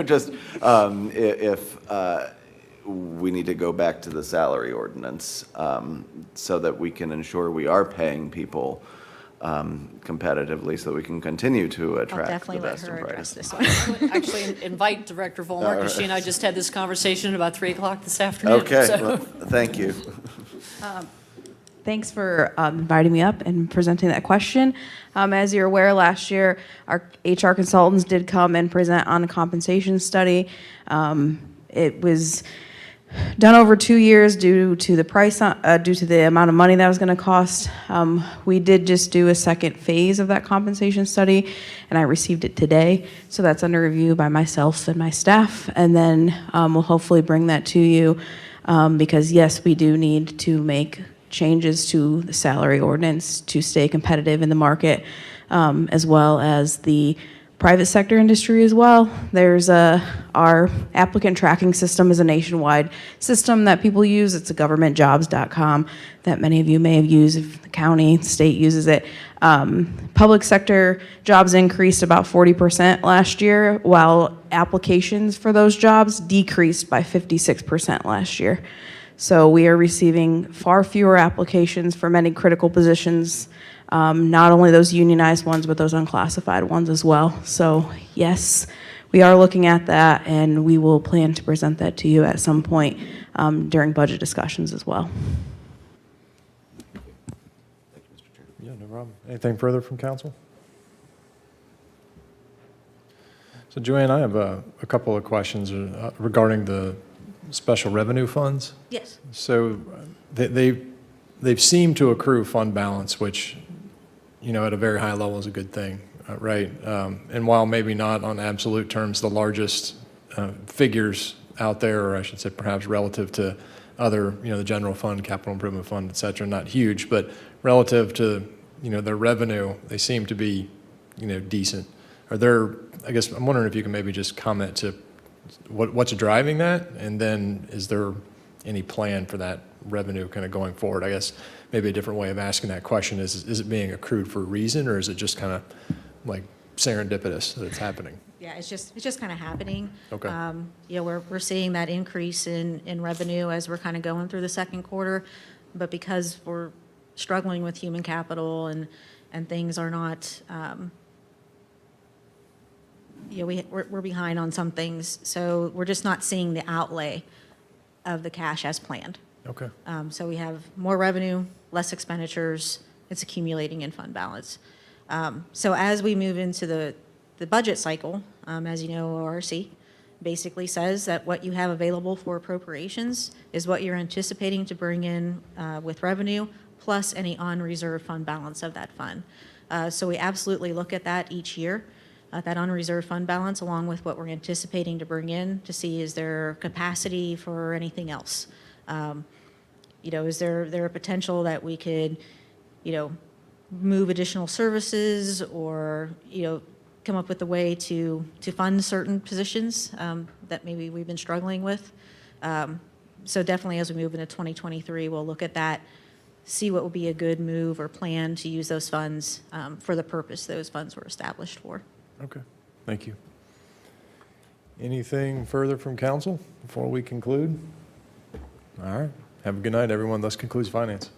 Just if we need to go back to the salary ordinance so that we can ensure we are paying people competitively so that we can continue to I'll attract the definitely let best her and address brightest. this one. Actually, invite Director Vollmer, because she and I just had this conversation about 3 o'clock this afternoon. Okay, so. well, thank you. Thanks for inviting me up and presenting that question. As you're aware, last year, our HR consultants did come and present on a compensation study. It was done over 2 years due to the price, due to the amount of money that was going to cost. We did just do a second phase of that compensation study, and I received it today. So that's under review by myself and my staff, and then we'll hopefully bring that to you because yes, we do need to make changes to the salary ordinance to stay competitive in the market, as well as the private sector industry as well. There's our applicant tracking system is a nationwide system that people use. It's a governmentjobs.com that many of you may have used if the county, state uses it. Public sector jobs increased about 40% last year, while applications for those jobs decreased by 56% last year. So we are receiving far fewer applications for many critical positions, not only those unionized ones, but those unclassified ones as well. So yes, we are looking at that, and we will plan to present that to you at some point during budget discussions as well. Yeah, no problem. Anything further from council? So Joanne, I have a couple of questions regarding the special revenue funds. Yes. So they've seemed to accrue fund balance, which, you know, at a very high level is a good thing, right? And while maybe not on absolute terms the largest figures out there, or I should say perhaps relative to other, you know, the general fund, capital improvement fund, et cetera, not huge, but relative to, you know, their revenue, they seem to be, you know, decent. Are there, I guess, I'm wondering if you can maybe just comment to what's driving that, and then is there any plan for that revenue kind of going forward? I guess maybe a different way of asking that question is it being accrued for a reason, or is it just kind of like serendipitous that it's happening? Yeah, it's just kind of happening. Okay. You know, we're seeing that increase in revenue as we're kind of going through the second quarter, but because we're struggling with human capital and things are not, you know, we're behind on some things, so we're just not seeing the outlay of the cash as planned. Okay. So we have more revenue, less expenditures. It's accumulating in fund balance. So as we move into the budget cycle, as you know, ORC basically says that what you have available for appropriations is what you're anticipating to bring in with revenue, plus any unreserved fund balance of that fund. So we absolutely look at that each year, that unreserved fund balance, along with what we're anticipating to bring in, to see is there capacity for anything else. You know, is there a potential that we could, you know, move additional services, or, you know, come up with a way to fund certain positions that maybe we've been struggling with. So definitely as we move into 2023, we'll look at that, see what would be a good move or plan to use those funds for the purpose those funds were established for. Okay, thank you. Anything further from council before we conclude? All right, have a good night, everyone. Thus concludes finance.